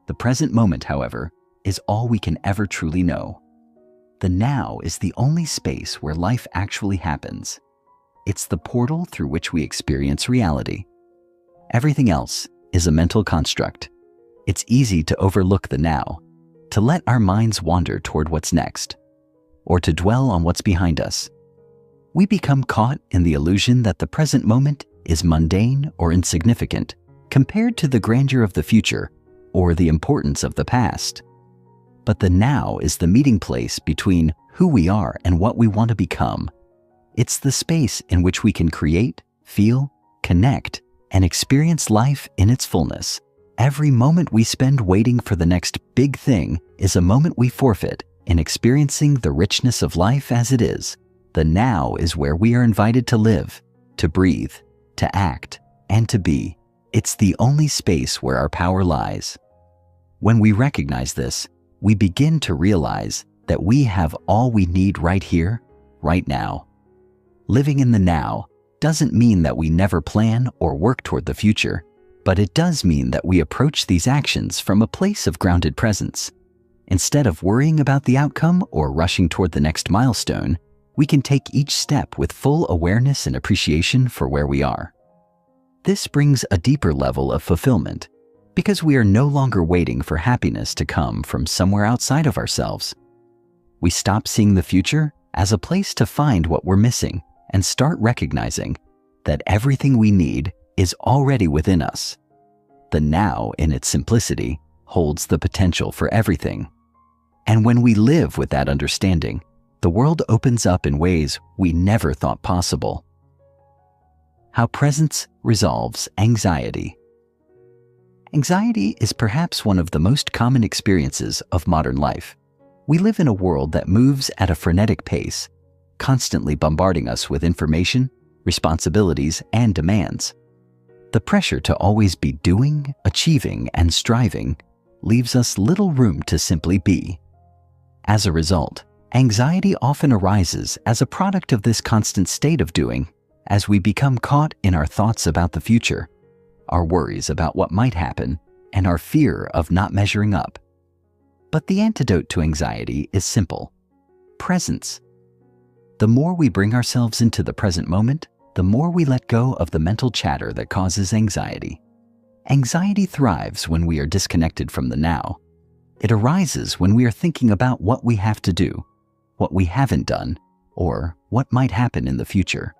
The present moment, however, is all we can ever truly know. The now is the only space where life actually happens. It's the portal through which we experience reality. Everything else is a mental construct. It's easy to overlook the now, to let our minds wander toward what's next, or to dwell on what's behind us. We become caught in the illusion that the present moment is mundane or insignificant compared to the grandeur of the future or the importance of the past. But the now is the meeting place between who we are and what we want to become. It's the space in which we can create, feel, connect, and experience life in its fullness. Every moment we spend waiting for the next big thing is a moment we forfeit in experiencing the richness of life as it is. The now is where we are invited to live, to breathe, to act, and to be. It's the only space where our power lies. When we recognize this, we begin to realize that we have all we need right here, right now. Living in the now doesn't mean that we never plan or work toward the future, but it does mean that we approach these actions from a place of grounded presence. Instead of worrying about the outcome or rushing toward the next milestone, we can take each step with full awareness and appreciation for where we are. This brings a deeper level of fulfillment because we are no longer waiting for happiness to come from somewhere outside of ourselves. We stop seeing the future as a place to find what we're missing and start recognizing that everything we need is already within us. The now, in its simplicity, holds the potential for everything. And when we live with that understanding, the world opens up in ways we never thought possible. How presence resolves anxiety. Anxiety is perhaps one of the most common experiences of modern life. We live in a world that moves at a frenetic pace, constantly bombarding us with information, responsibilities, and demands. The pressure to always be doing, achieving, and striving leaves us little room to simply be. As a result, anxiety often arises as a product of this constant state of doing, as we become caught in our thoughts about the future, our worries about what might happen, and our fear of not measuring up. But the antidote to anxiety is simple: presence. The more we bring ourselves into the present moment, the more we let go of the mental chatter that causes anxiety. Anxiety thrives when we are disconnected from the now. It arises when we are thinking about what we have to do, what we haven't done, or what might happen in the future.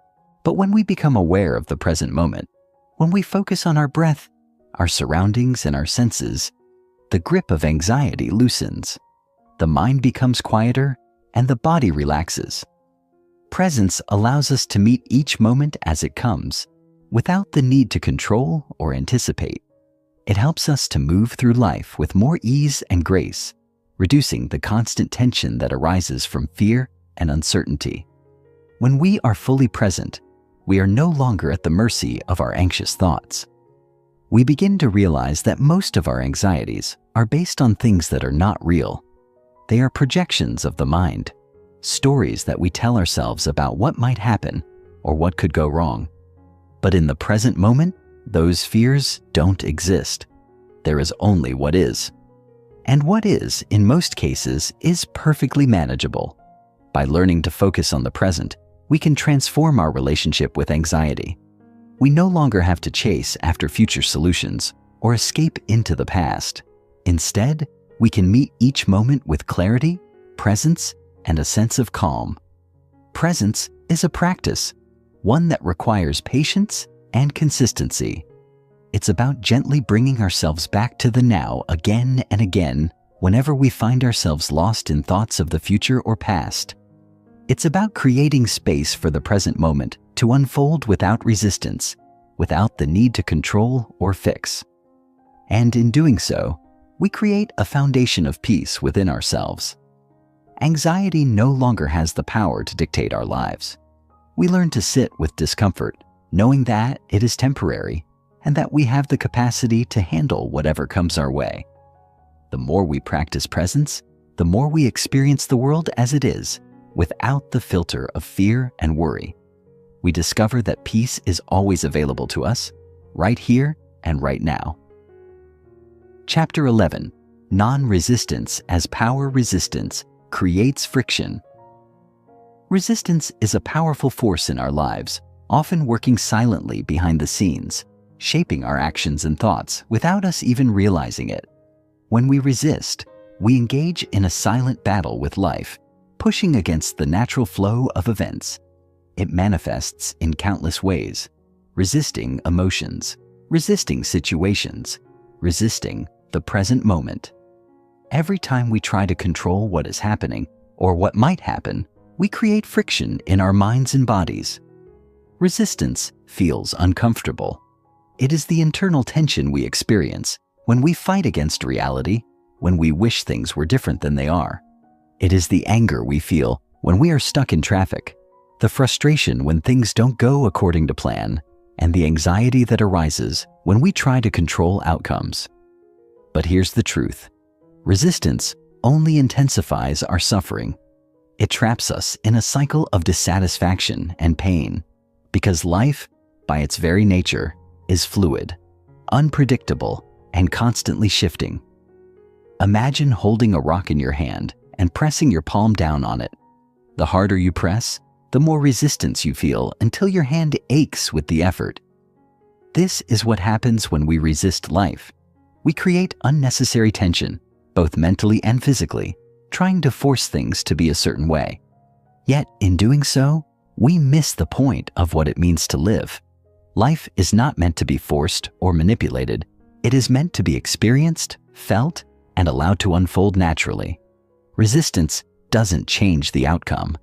But when we become aware of the present moment, when we focus on our breath, our surroundings, and our senses, the grip of anxiety loosens. The mind becomes quieter, and the body relaxes. Presence allows us to meet each moment as it comes, without the need to control or anticipate. It helps us to move through life with more ease and grace, reducing the constant tension that arises from fear and uncertainty. When we are fully present, we are no longer at the mercy of our anxious thoughts. We begin to realize that most of our anxieties are based on things that are not real. They are projections of the mind, stories that we tell ourselves about what might happen or what could go wrong. But in the present moment, those fears don't exist. There is only what is. And what is, in most cases, is perfectly manageable. By learning to focus on the present, we can transform our relationship with anxiety. We no longer have to chase after future solutions or escape into the past. Instead, we can meet each moment with clarity, presence, and a sense of calm. Presence is a practice, one that requires patience and consistency. It's about gently bringing ourselves back to the now again and again whenever we find ourselves lost in thoughts of the future or past. It's about creating space for the present moment to unfold without resistance, without the need to control or fix. And in doing so, we create a foundation of peace within ourselves. Anxiety no longer has the power to dictate our lives. We learn to sit with discomfort, knowing that it is temporary and that we have the capacity to handle whatever comes our way. The more we practice presence, the more we experience the world as it is, without the filter of fear and worry. We discover that peace is always available to us, right here and right now. Chapter 11. Non-resistance as power resistance creates friction. Resistance is a powerful force in our lives, often working silently behind the scenes, shaping our actions and thoughts without us even realizing it. When we resist, we engage in a silent battle with life, pushing against the natural flow of events. It manifests in countless ways: resisting emotions, resisting situations, resisting the present moment. Every time we try to control what is happening or what might happen, we create friction in our minds and bodies. Resistance feels uncomfortable. It is the internal tension we experience when we fight against reality, when we wish things were different than they are. It is the anger we feel when we are stuck in traffic, the frustration when things don't go according to plan, and the anxiety that arises when we try to control outcomes. But here's the truth. Resistance only intensifies our suffering. It traps us in a cycle of dissatisfaction and pain, because life, by its very nature, is fluid, unpredictable, and constantly shifting. Imagine holding a rock in your hand and pressing your palm down on it. The harder you press, the more resistance you feel until your hand aches with the effort. This is what happens when we resist life. We create unnecessary tension, both mentally and physically, trying to force things to be a certain way. Yet, in doing so, we miss the point of what it means to live. Life is not meant to be forced or manipulated. It is meant to be experienced, felt, and allowed to unfold naturally. Resistance doesn't change the outcome.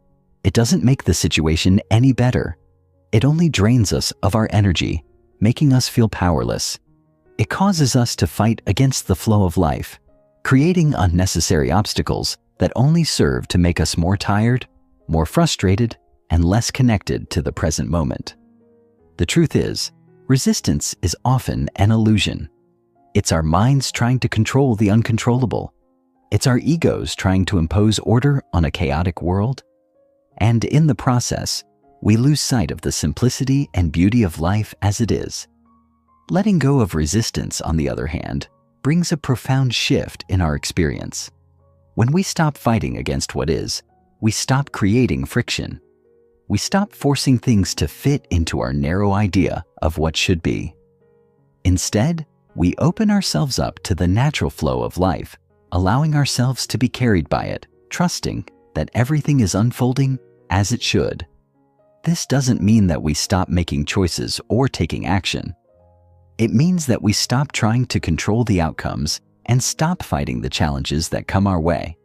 It doesn't make the situation any better. It only drains us of our energy, making us feel powerless. It causes us to fight against the flow of life, creating unnecessary obstacles that only serve to make us more tired, more frustrated, and less connected to the present moment. The truth is, resistance is often an illusion. It's our minds trying to control the uncontrollable. It's our egos trying to impose order on a chaotic world. And in the process, we lose sight of the simplicity and beauty of life as it is. Letting go of resistance, on the other hand, brings a profound shift in our experience. When we stop fighting against what is, we stop creating friction. We stop forcing things to fit into our narrow idea of what should be. Instead, we open ourselves up to the natural flow of life, allowing ourselves to be carried by it, trusting that everything is unfolding as it should. This doesn't mean that we stop making choices or taking action. It means that we stop trying to control the outcomes and stop fighting the challenges that come our way.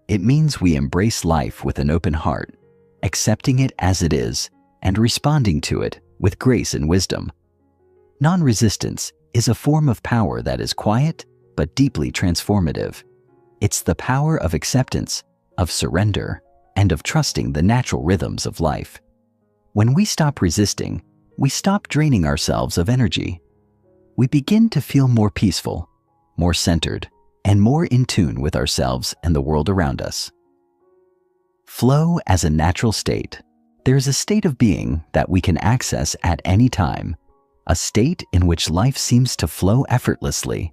It means we embrace life with an open heart, accepting it as it is and responding to it with grace and wisdom. Non-resistance is a form of power that is quiet but deeply transformative. It's the power of acceptance, of surrender, and of trusting the natural rhythms of life. When we stop resisting, we stop draining ourselves of energy. We begin to feel more peaceful, more centered, and more in tune with ourselves and the world around us. Flow as a natural state. There is a state of being that we can access at any time, a state in which life seems to flow effortlessly,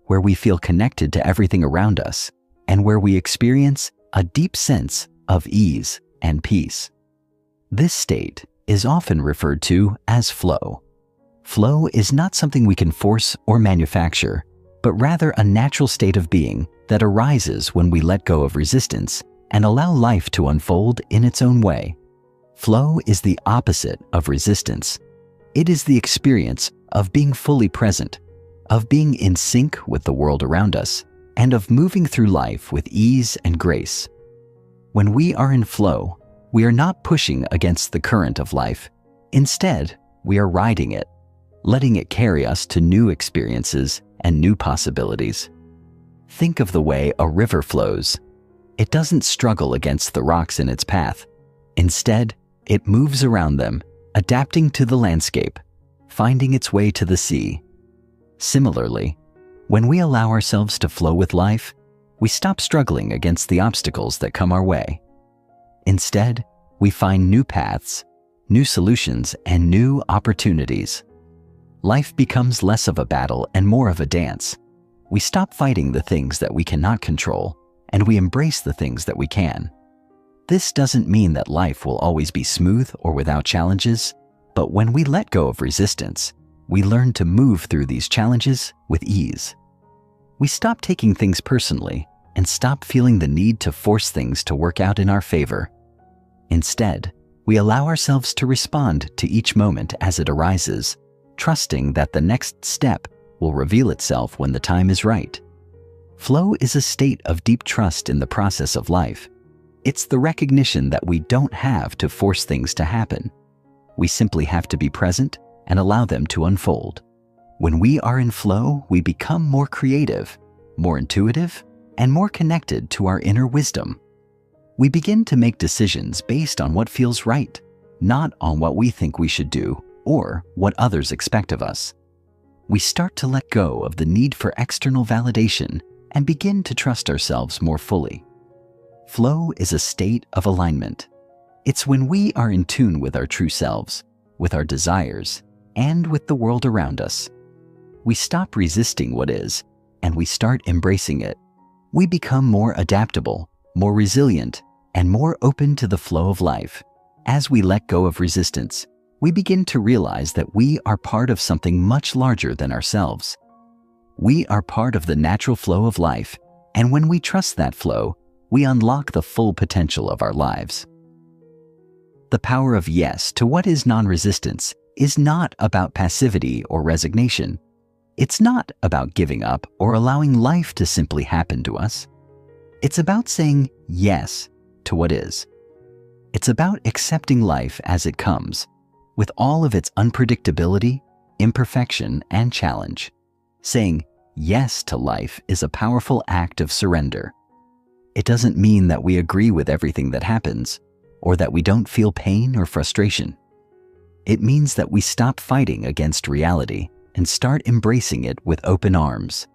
where we feel connected to everything around us, and where we experience a deep sense of ease and peace. This state is often referred to as flow. Flow is not something we can force or manufacture, but rather a natural state of being that arises when we let go of resistance and allow life to unfold in its own way. Flow is the opposite of resistance. It is the experience of being fully present, of being in sync with the world around us, and of moving through life with ease and grace. When we are in flow, we are not pushing against the current of life. Instead, we are riding it, letting it carry us to new experiences and new possibilities. Think of the way a river flows. It doesn't struggle against the rocks in its path. Instead, it moves around them, adapting to the landscape, finding its way to the sea. Similarly, when we allow ourselves to flow with life, we stop struggling against the obstacles that come our way. Instead, we find new paths, new solutions, and new opportunities. Life becomes less of a battle and more of a dance. We stop fighting the things that we cannot control, and we embrace the things that we can. This doesn't mean that life will always be smooth or without challenges, but when we let go of resistance, we learn to move through these challenges with ease. We stop taking things personally and stop feeling the need to force things to work out in our favor. Instead, we allow ourselves to respond to each moment as it arises, trusting that the next step will reveal itself when the time is right. Flow is a state of deep trust in the process of life. It's the recognition that we don't have to force things to happen. We simply have to be present and allow them to unfold. When we are in flow, we become more creative, more intuitive, and more connected to our inner wisdom. We begin to make decisions based on what feels right, not on what we think we should do or what others expect of us. We start to let go of the need for external validation and begin to trust ourselves more fully. Flow is a state of alignment. It's when we are in tune with our true selves, with our desires, and with the world around us. We stop resisting what is, and we start embracing it. We become more adaptable, more resilient, and more open to the flow of life. As we let go of resistance, we begin to realize that we are part of something much larger than ourselves. We are part of the natural flow of life, and when we trust that flow, we unlock the full potential of our lives. The power of yes to what is non-resistance is not about passivity or resignation. It's not about giving up or allowing life to simply happen to us. It's about saying yes to what is. It's about accepting life as it comes, with all of its unpredictability, imperfection, and challenge. Saying yes to life is a powerful act of surrender. It doesn't mean that we agree with everything that happens, or that we don't feel pain or frustration. It means that we stop fighting against reality and start embracing it with open arms.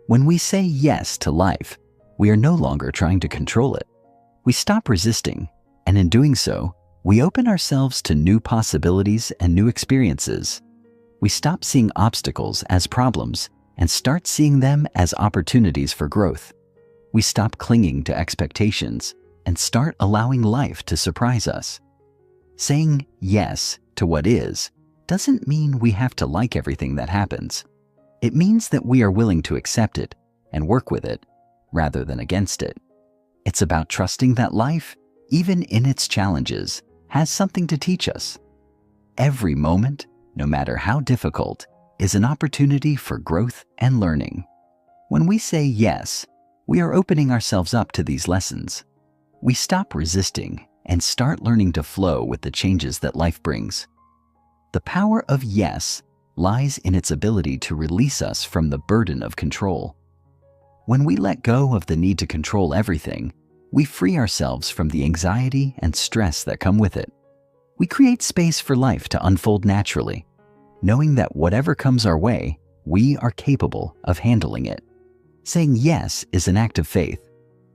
When we say yes to life, we are no longer trying to control it. We stop resisting, and in doing so, we open ourselves to new possibilities and new experiences. We stop seeing obstacles as problems and start seeing them as opportunities for growth. We stop clinging to expectations and start allowing life to surprise us. Saying yes to what is doesn't mean we have to like everything that happens. It means that we are willing to accept it and work with it rather than against it. It's about trusting that life, even in its challenges, has something to teach us. Every moment, no matter how difficult, is an opportunity for growth and learning. When we say yes, we are opening ourselves up to these lessons. We stop resisting and start learning to flow with the changes that life brings. The power of yes lies in its ability to release us from the burden of control. When we let go of the need to control everything, we free ourselves from the anxiety and stress that come with it. We create space for life to unfold naturally, knowing that whatever comes our way, we are capable of handling it. Saying yes is an act of faith.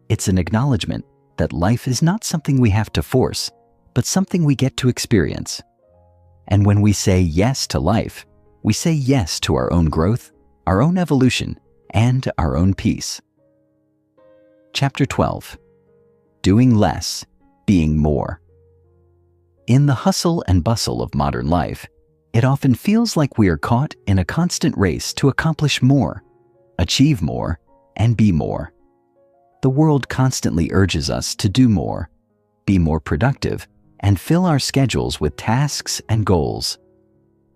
It's an acknowledgement that life is not something we have to force, but something we get to experience. And when we say yes to life, we say yes to our own growth, our own evolution, and our own peace. Chapter 12. Doing less, being more. In the hustle and bustle of modern life, it often feels like we are caught in a constant race to accomplish more, achieve more, and be more. The world constantly urges us to do more, be more productive, and fill our schedules with tasks and goals.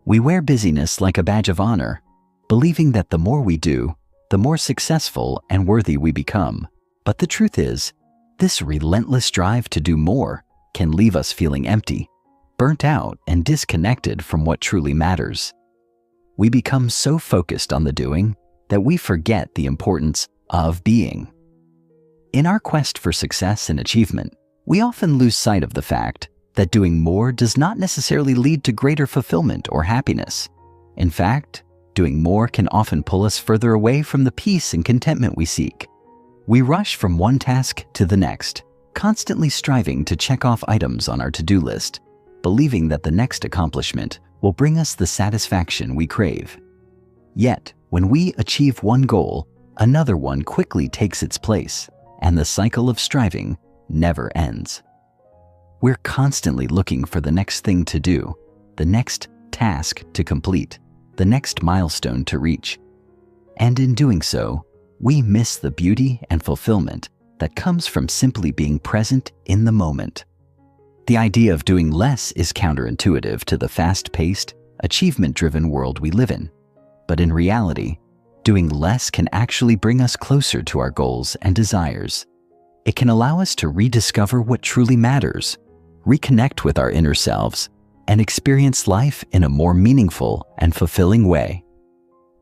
We wear busyness like a badge of honor, believing that the more we do, the more successful and worthy we become. But the truth is, this relentless drive to do more can leave us feeling empty, burnt out, and disconnected from what truly matters. We become so focused on the doing that we forget the importance of being. In our quest for success and achievement, we often lose sight of the fact that doing more does not necessarily lead to greater fulfillment or happiness. In fact, doing more can often pull us further away from the peace and contentment we seek. We rush from one task to the next, constantly striving to check off items on our to-do list, believing that the next accomplishment will bring us the satisfaction we crave. Yet, when we achieve one goal, another one quickly takes its place, and the cycle of striving never ends. We're constantly looking for the next thing to do, the next task to complete, the next milestone to reach. And in doing so, we miss the beauty and fulfillment that comes from simply being present in the moment. The idea of doing less is counterintuitive to the fast-paced, achievement-driven world we live in. But in reality, doing less can actually bring us closer to our goals and desires. It can allow us to rediscover what truly matters, reconnect with our inner selves, and experience life in a more meaningful and fulfilling way.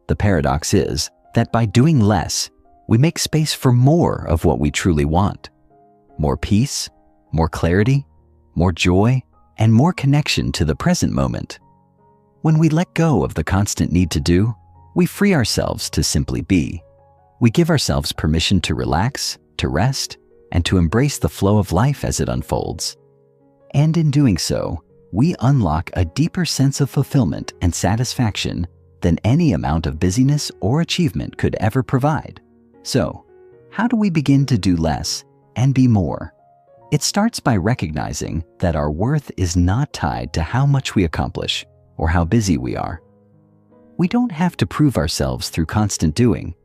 The paradox is that by doing less, we make space for more of what we truly want. More peace, more clarity, more joy, and more connection to the present moment. When we let go of the constant need to do, we free ourselves to simply be. We give ourselves permission to relax, to rest, and to embrace the flow of life as it unfolds. And in doing so, we unlock a deeper sense of fulfillment and satisfaction than any amount of busyness or achievement could ever provide. So, how do we begin to do less and be more? It starts by recognizing that our worth is not tied to how much we accomplish or how busy we are. We don't have to prove ourselves through constant doing.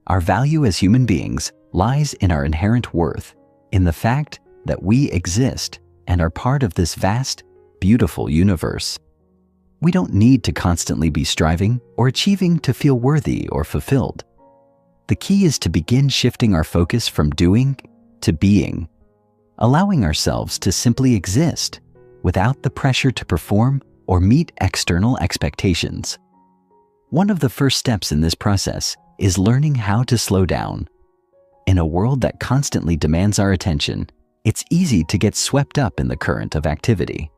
Our value as human beings lies in our inherent worth, in the fact that we exist and are part of this vast, beautiful universe. We don't need to constantly be striving or achieving to feel worthy or fulfilled. The key is to begin shifting our focus from doing to being, allowing ourselves to simply exist without the pressure to perform or meet external expectations. One of the first steps in this process is learning how to slow down. In a world that constantly demands our attention, it's easy to get swept up in the current of activity.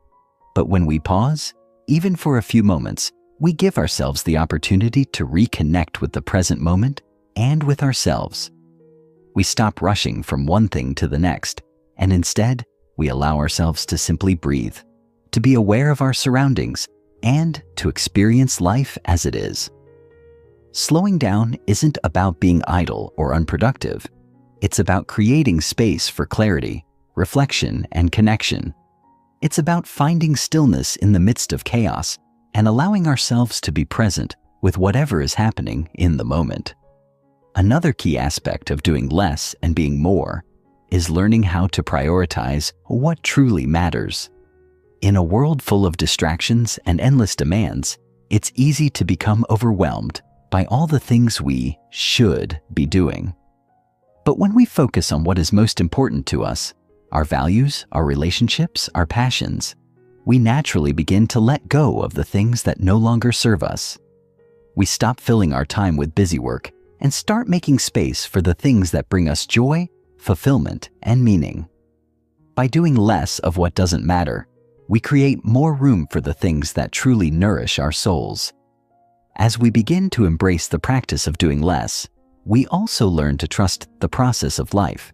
But when we pause, even for a few moments, we give ourselves the opportunity to reconnect with the present moment and with ourselves. We stop rushing from one thing to the next, and instead, we allow ourselves to simply breathe, to be aware of our surroundings, and to experience life as it is. Slowing down isn't about being idle or unproductive. It's about creating space for clarity, reflection, and connection. It's about finding stillness in the midst of chaos and allowing ourselves to be present with whatever is happening in the moment. Another key aspect of doing less and being more is learning how to prioritize what truly matters. In a world full of distractions and endless demands, it's easy to become overwhelmed by all the things we should be doing. But when we focus on what is most important to us, our values, our relationships, our passions, we naturally begin to let go of the things that no longer serve us. We stop filling our time with busy work and start making space for the things that bring us joy, fulfillment, and meaning. By doing less of what doesn't matter, we create more room for the things that truly nourish our souls. As we begin to embrace the practice of doing less, we also learn to trust the process of life.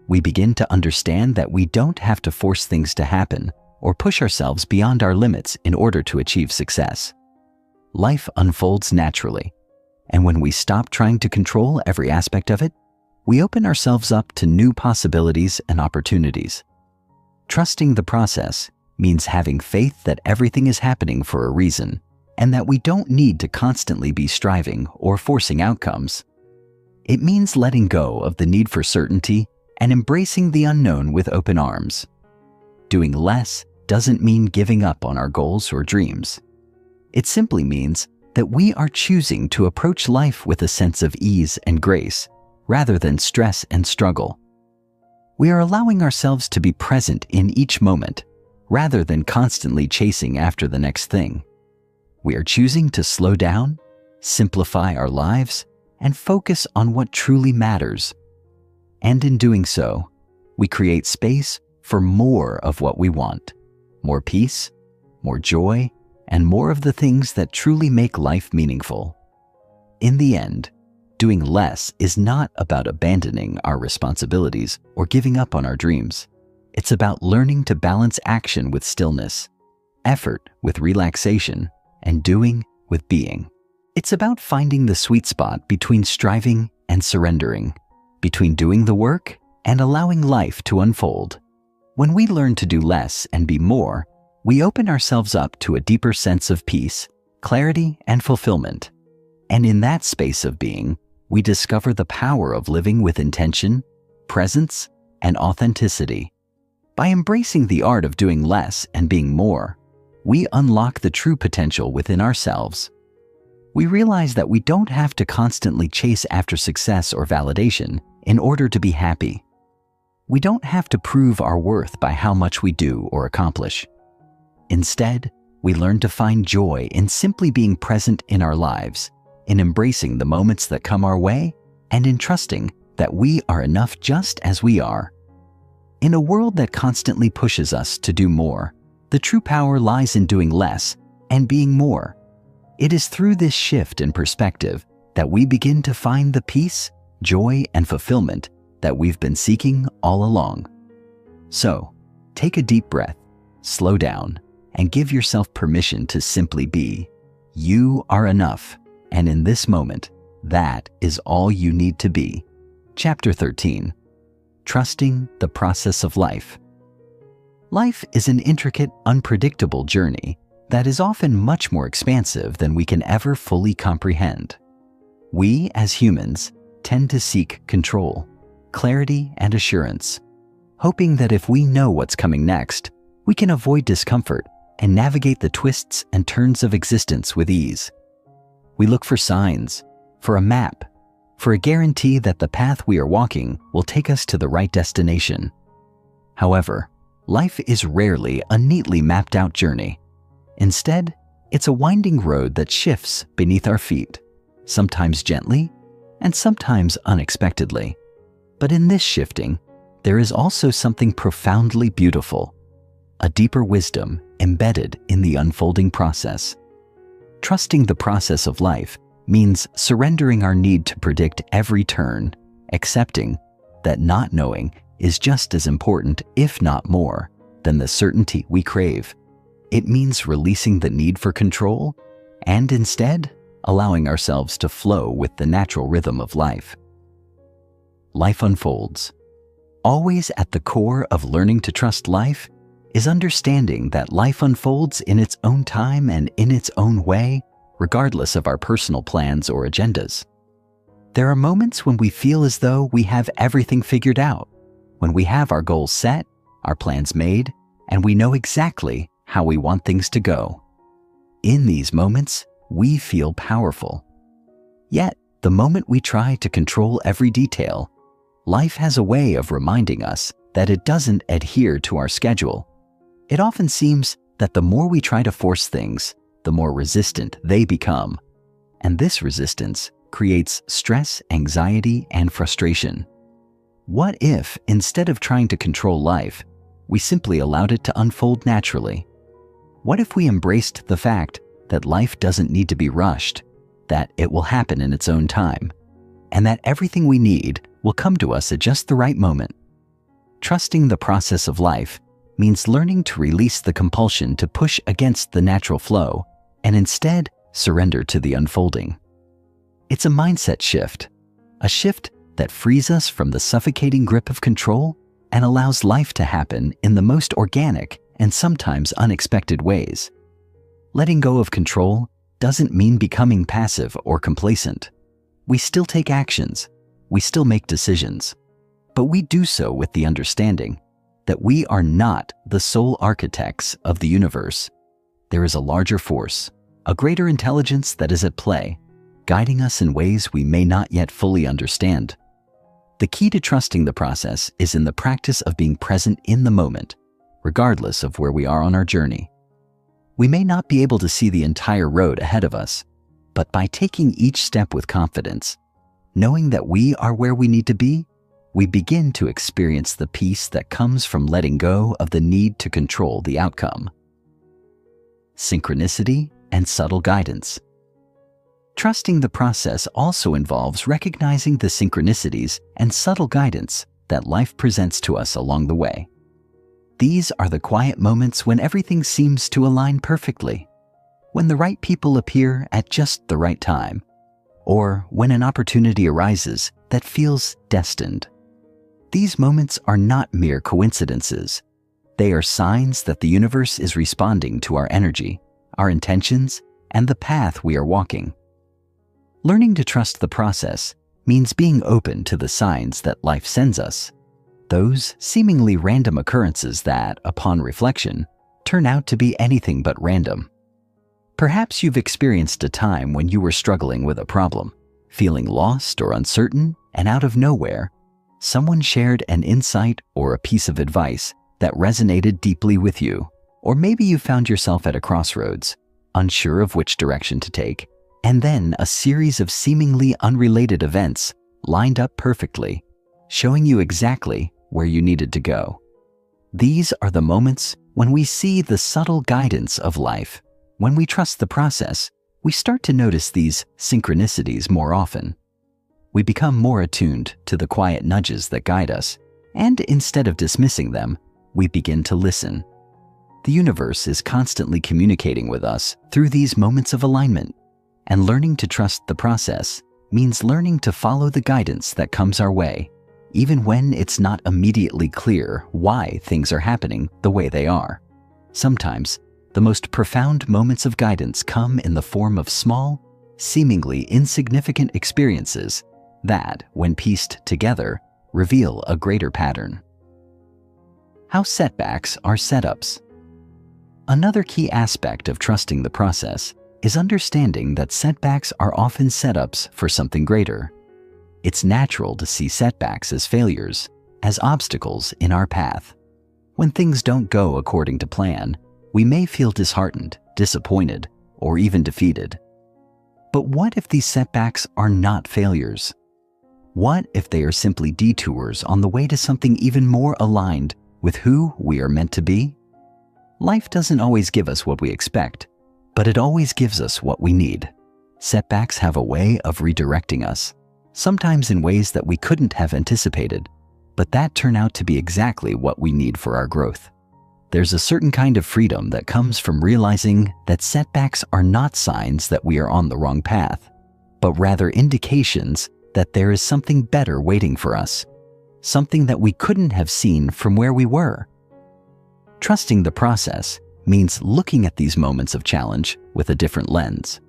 We begin to understand that we don't have to force things to happen or push ourselves beyond our limits in order to achieve success. Life unfolds naturally, and when we stop trying to control every aspect of it, we open ourselves up to new possibilities and opportunities. Trusting the process means having faith that everything is happening for a reason, and that we don't need to constantly be striving or forcing outcomes. It means letting go of the need for certainty and embracing the unknown with open arms. Doing less doesn't mean giving up on our goals or dreams. It simply means that we are choosing to approach life with a sense of ease and grace, rather than stress and struggle. We are allowing ourselves to be present in each moment, rather than constantly chasing after the next thing. We are choosing to slow down, simplify our lives, and focus on what truly matters. And in doing so, we create space for more of what we want: more peace, more joy, and more of the things that truly make life meaningful. In the end, doing less is not about abandoning our responsibilities or giving up on our dreams. It's about learning to balance action with stillness, effort with relaxation, and doing with being. It's about finding the sweet spot between striving and surrendering, between doing the work and allowing life to unfold. When we learn to do less and be more, we open ourselves up to a deeper sense of peace, clarity, and fulfillment. And in that space of being, we discover the power of living with intention, presence, and authenticity. By embracing the art of doing less and being more, we unlock the true potential within ourselves. We realize that we don't have to constantly chase after success or validation in order to be happy. We don't have to prove our worth by how much we do or accomplish. Instead, we learn to find joy in simply being present in our lives, in embracing the moments that come our way, and in trusting that we are enough just as we are. In a world that constantly pushes us to do more, the true power lies in doing less and being more. It is through this shift in perspective that we begin to find the peace, joy, and fulfillment that we've been seeking all along. So, take a deep breath, slow down, and give yourself permission to simply be. You are enough, and in this moment, that is all you need to be. Chapter 13. Trusting the process of life. Life is an intricate, unpredictable journey that is often much more expansive than we can ever fully comprehend. We, as humans, tend to seek control, clarity, and assurance, hoping that if we know what's coming next, we can avoid discomfort and navigate the twists and turns of existence with ease. We look for signs, for a map, for a guarantee that the path we are walking will take us to the right destination. However, life is rarely a neatly mapped out journey. Instead, it's a winding road that shifts beneath our feet, sometimes gently and sometimes unexpectedly. But in this shifting, there is also something profoundly beautiful, a deeper wisdom embedded in the unfolding process. Trusting the process of life means surrendering our need to predict every turn, accepting that not knowing is just as important, if not more, than the certainty we crave. It means releasing the need for control and instead allowing ourselves to flow with the natural rhythm of life. Life unfolds. Always at the core of learning to trust life is understanding that life unfolds in its own time and in its own way, regardless of our personal plans or agendas. There are moments when we feel as though we have everything figured out, when we have our goals set, our plans made, and we know exactly how we want things to go. In these moments, we feel powerful. Yet, the moment we try to control every detail, life has a way of reminding us that it doesn't adhere to our schedule. It often seems that the more we try to force things, the more resistant they become. And this resistance creates stress, anxiety, and frustration. What if, instead of trying to control life, we simply allowed it to unfold naturally? What if we embraced the fact that life doesn't need to be rushed, that it will happen in its own time? and that everything we need will come to us at just the right moment. Trusting the process of life means learning to release the compulsion to push against the natural flow and instead surrender to the unfolding. It's a mindset shift, a shift that frees us from the suffocating grip of control and allows life to happen in the most organic and sometimes unexpected ways. Letting go of control doesn't mean becoming passive or complacent. We still take actions, we still make decisions, but we do so with the understanding that we are not the sole architects of the universe. There is a larger force, a greater intelligence that is at play, guiding us in ways we may not yet fully understand. The key to trusting the process is in the practice of being present in the moment, regardless of where we are on our journey. We may not be able to see the entire road ahead of us, but by taking each step with confidence, knowing that we are where we need to be, we begin to experience the peace that comes from letting go of the need to control the outcome. Synchronicity and subtle guidance. Trusting the process also involves recognizing the synchronicities and subtle guidance that life presents to us along the way. These are the quiet moments when everything seems to align perfectly, when the right people appear at just the right time, or when an opportunity arises that feels destined. These moments are not mere coincidences. They are signs that the universe is responding to our energy, our intentions, and the path we are walking. Learning to trust the process means being open to the signs that life sends us, those seemingly random occurrences that, upon reflection, turn out to be anything but random. Perhaps you've experienced a time when you were struggling with a problem, feeling lost or uncertain, and out of nowhere, someone shared an insight or a piece of advice that resonated deeply with you. Or maybe you found yourself at a crossroads, unsure of which direction to take, and then a series of seemingly unrelated events lined up perfectly, showing you exactly where you needed to go. These are the moments when we see the subtle guidance of life. When we trust the process, we start to notice these synchronicities more often. We become more attuned to the quiet nudges that guide us, and instead of dismissing them, we begin to listen. The universe is constantly communicating with us through these moments of alignment, and learning to trust the process means learning to follow the guidance that comes our way, even when it's not immediately clear why things are happening the way they are. Sometimes, the most profound moments of guidance come in the form of small, seemingly insignificant experiences that, when pieced together, reveal a greater pattern. How setbacks are setups. Another key aspect of trusting the process is understanding that setbacks are often setups for something greater. It's natural to see setbacks as failures, as obstacles in our path. When things don't go according to plan, we may feel disheartened, disappointed, or even defeated. But what if these setbacks are not failures? What if they are simply detours on the way to something even more aligned with who we are meant to be? Life doesn't always give us what we expect, but it always gives us what we need. Setbacks have a way of redirecting us, sometimes in ways that we couldn't have anticipated, but that turn out to be exactly what we need for our growth. There's a certain kind of freedom that comes from realizing that setbacks are not signs that we are on the wrong path, but rather indications that there is something better waiting for us, something that we couldn't have seen from where we were. Trusting the process means looking at these moments of challenge with a different lens.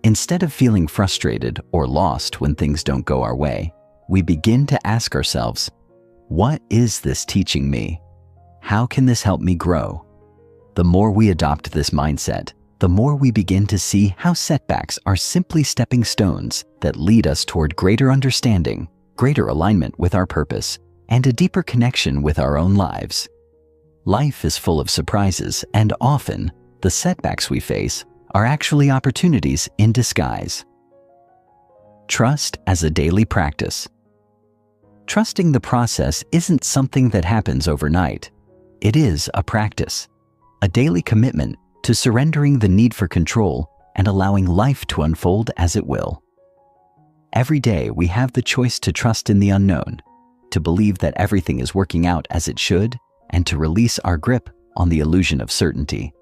Instead of feeling frustrated or lost when things don't go our way, we begin to ask ourselves, what is this teaching me? How can this help me grow? The more we adopt this mindset, the more we begin to see how setbacks are simply stepping stones that lead us toward greater understanding, greater alignment with our purpose, and a deeper connection with our own lives. Life is full of surprises, and often, the setbacks we face are actually opportunities in disguise. Trust as a daily practice. Trusting the process isn't something that happens overnight. It is a practice, a daily commitment to surrendering the need for control and allowing life to unfold as it will. Every day we have the choice to trust in the unknown, to believe that everything is working out as it should, and to release our grip on the illusion of certainty.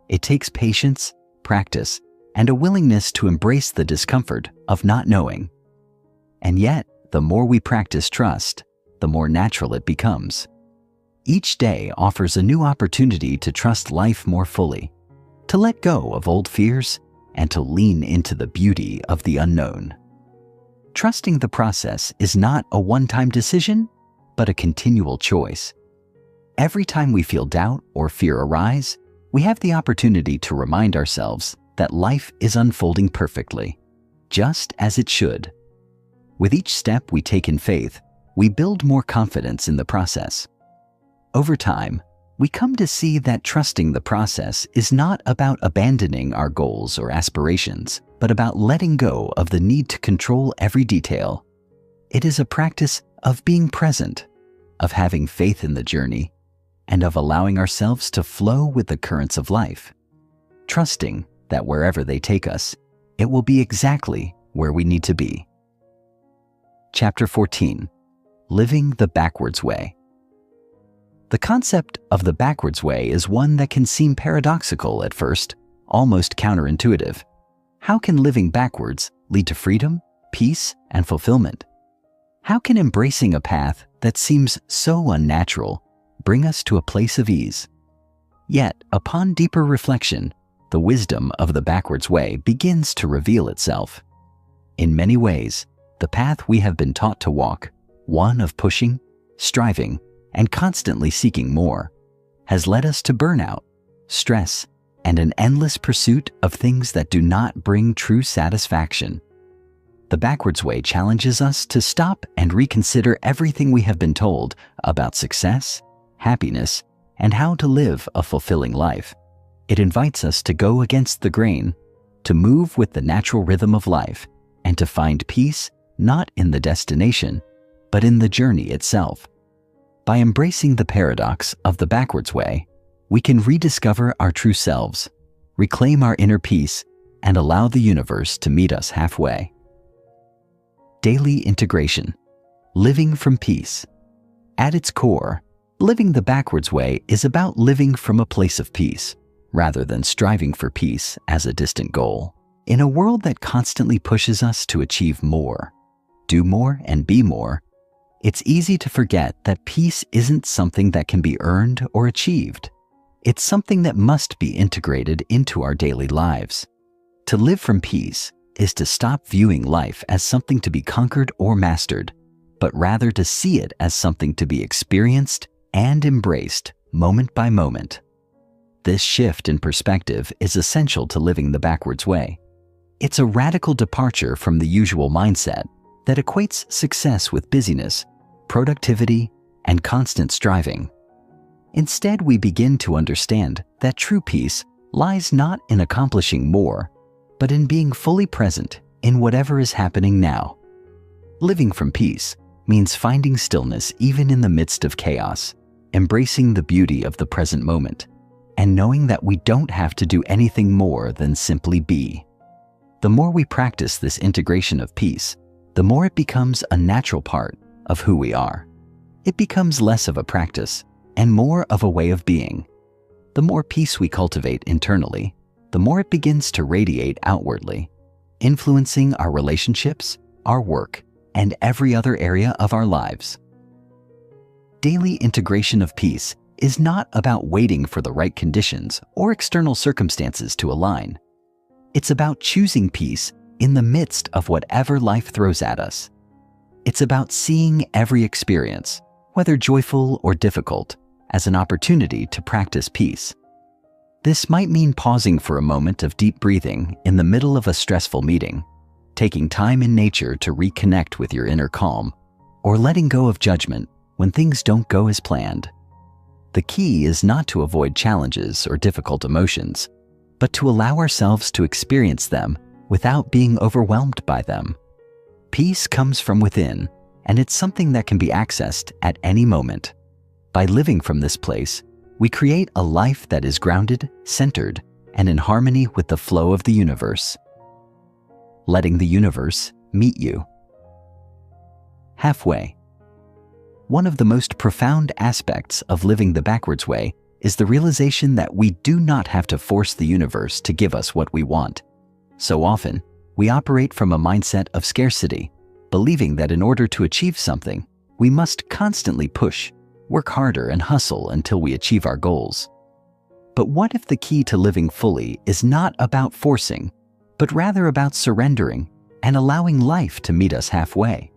It takes patience, practice, and a willingness to embrace the discomfort of not knowing. And yet, the more we practice trust, the more natural it becomes. Each day offers a new opportunity to trust life more fully, to let go of old fears, and to lean into the beauty of the unknown. Trusting the process is not a one-time decision, but a continual choice. Every time we feel doubt or fear arise, we have the opportunity to remind ourselves that life is unfolding perfectly, just as it should. With each step we take in faith, we build more confidence in the process. Over time, we come to see that trusting the process is not about abandoning our goals or aspirations, but about letting go of the need to control every detail. It is a practice of being present, of having faith in the journey, and of allowing ourselves to flow with the currents of life, trusting that wherever they take us, it will be exactly where we need to be. Chapter 14. Living the Backwards Way. The concept of the backwards way is one that can seem paradoxical at first, almost counterintuitive. How can living backwards lead to freedom, peace, and fulfillment? How can embracing a path that seems so unnatural bring us to a place of ease? Yet, upon deeper reflection, the wisdom of the backwards way begins to reveal itself. In many ways, the path we have been taught to walk, one of pushing, striving, and constantly seeking more, has led us to burnout, stress, and an endless pursuit of things that do not bring true satisfaction. The backwards way challenges us to stop and reconsider everything we have been told about success, happiness, and how to live a fulfilling life. It invites us to go against the grain, to move with the natural rhythm of life, and to find peace not in the destination, but in the journey itself. By embracing the paradox of the backwards way, we can rediscover our true selves, reclaim our inner peace, and allow the universe to meet us halfway. Daily integration. Living from peace. At its core, living the backwards way is about living from a place of peace, rather than striving for peace as a distant goal. In a world that constantly pushes us to achieve more, do more, and be more, it's easy to forget that peace isn't something that can be earned or achieved. It's something that must be integrated into our daily lives. To live from peace is to stop viewing life as something to be conquered or mastered, but rather to see it as something to be experienced and embraced moment by moment. This shift in perspective is essential to living the backwards way. It's a radical departure from the usual mindset that equates success with busyness, productivity, and constant striving. Instead, we begin to understand that true peace lies not in accomplishing more, but in being fully present in whatever is happening now. Living from peace means finding stillness even in the midst of chaos, embracing the beauty of the present moment, and knowing that we don't have to do anything more than simply be. The more we practice this integration of peace, the more it becomes a natural part of who we are. It becomes less of a practice and more of a way of being. The more peace we cultivate internally, the more it begins to radiate outwardly, influencing our relationships, our work, and every other area of our lives. Daily integration of peace is not about waiting for the right conditions or external circumstances to align. It's about choosing peace in the midst of whatever life throws at us. It's about seeing every experience, whether joyful or difficult, as an opportunity to practice peace. This might mean pausing for a moment of deep breathing in the middle of a stressful meeting, taking time in nature to reconnect with your inner calm, or letting go of judgment when things don't go as planned. The key is not to avoid challenges or difficult emotions, but to allow ourselves to experience them without being overwhelmed by them. Peace comes from within, and it's something that can be accessed at any moment. By living from this place, we create a life that is grounded, centered, and in harmony with the flow of the universe. Letting the universe meet you. halfway. One of the most profound aspects of living the backwards way is the realization that we do not have to force the universe to give us what we want. So often, we operate from a mindset of scarcity, believing that in order to achieve something, we must constantly push, work harder, and hustle until we achieve our goals. But what if the key to living fully is not about forcing, but rather about surrendering and allowing life to meet us halfway?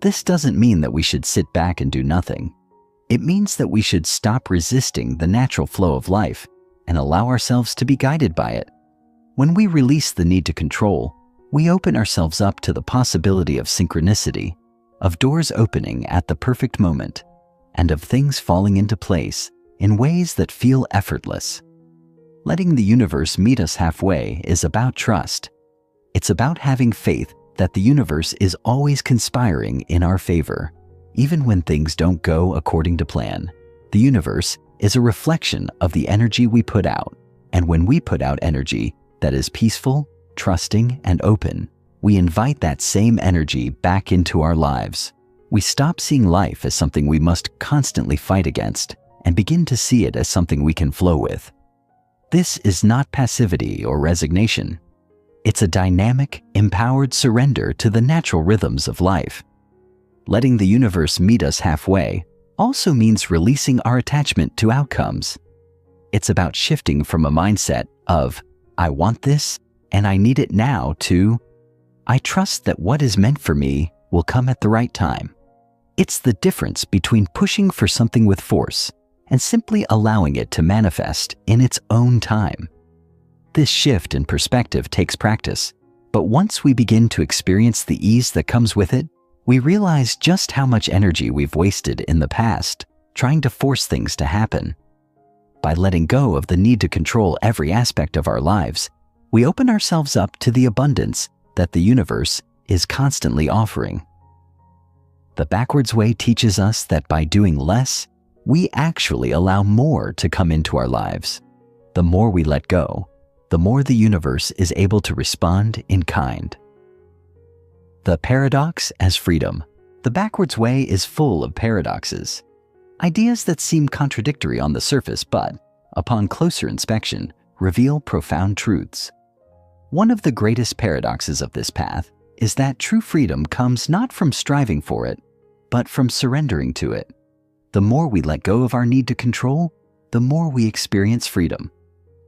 This doesn't mean that we should sit back and do nothing. It means that we should stop resisting the natural flow of life and allow ourselves to be guided by it. When we release the need to control, we open ourselves up to the possibility of synchronicity, of doors opening at the perfect moment, and of things falling into place in ways that feel effortless. Letting the universe meet us halfway is about trust. It's about having faith that the universe is always conspiring in our favor. Even when things don't go according to plan, the universe is a reflection of the energy we put out. And when we put out energy that is peaceful, trusting, and open, we invite that same energy back into our lives. We stop seeing life as something we must constantly fight against and begin to see it as something we can flow with. This is not passivity or resignation. It's a dynamic, empowered surrender to the natural rhythms of life. Letting the universe meet us halfway also means releasing our attachment to outcomes. It's about shifting from a mindset of, I want this and I need it now, to, I trust that what is meant for me will come at the right time. It's the difference between pushing for something with force and simply allowing it to manifest in its own time. This shift in perspective takes practice, but once we begin to experience the ease that comes with it, we realize just how much energy we've wasted in the past trying to force things to happen. By letting go of the need to control every aspect of our lives, we open ourselves up to the abundance that the universe is constantly offering. The backwards way teaches us that by doing less, we actually allow more to come into our lives. The more we let go, the more the universe is able to respond in kind. The paradox as freedom. The backwards way is full of paradoxes. Ideas that seem contradictory on the surface but, upon closer inspection, reveal profound truths. One of the greatest paradoxes of this path is that true freedom comes not from striving for it, but from surrendering to it. The more we let go of our need to control, the more we experience freedom.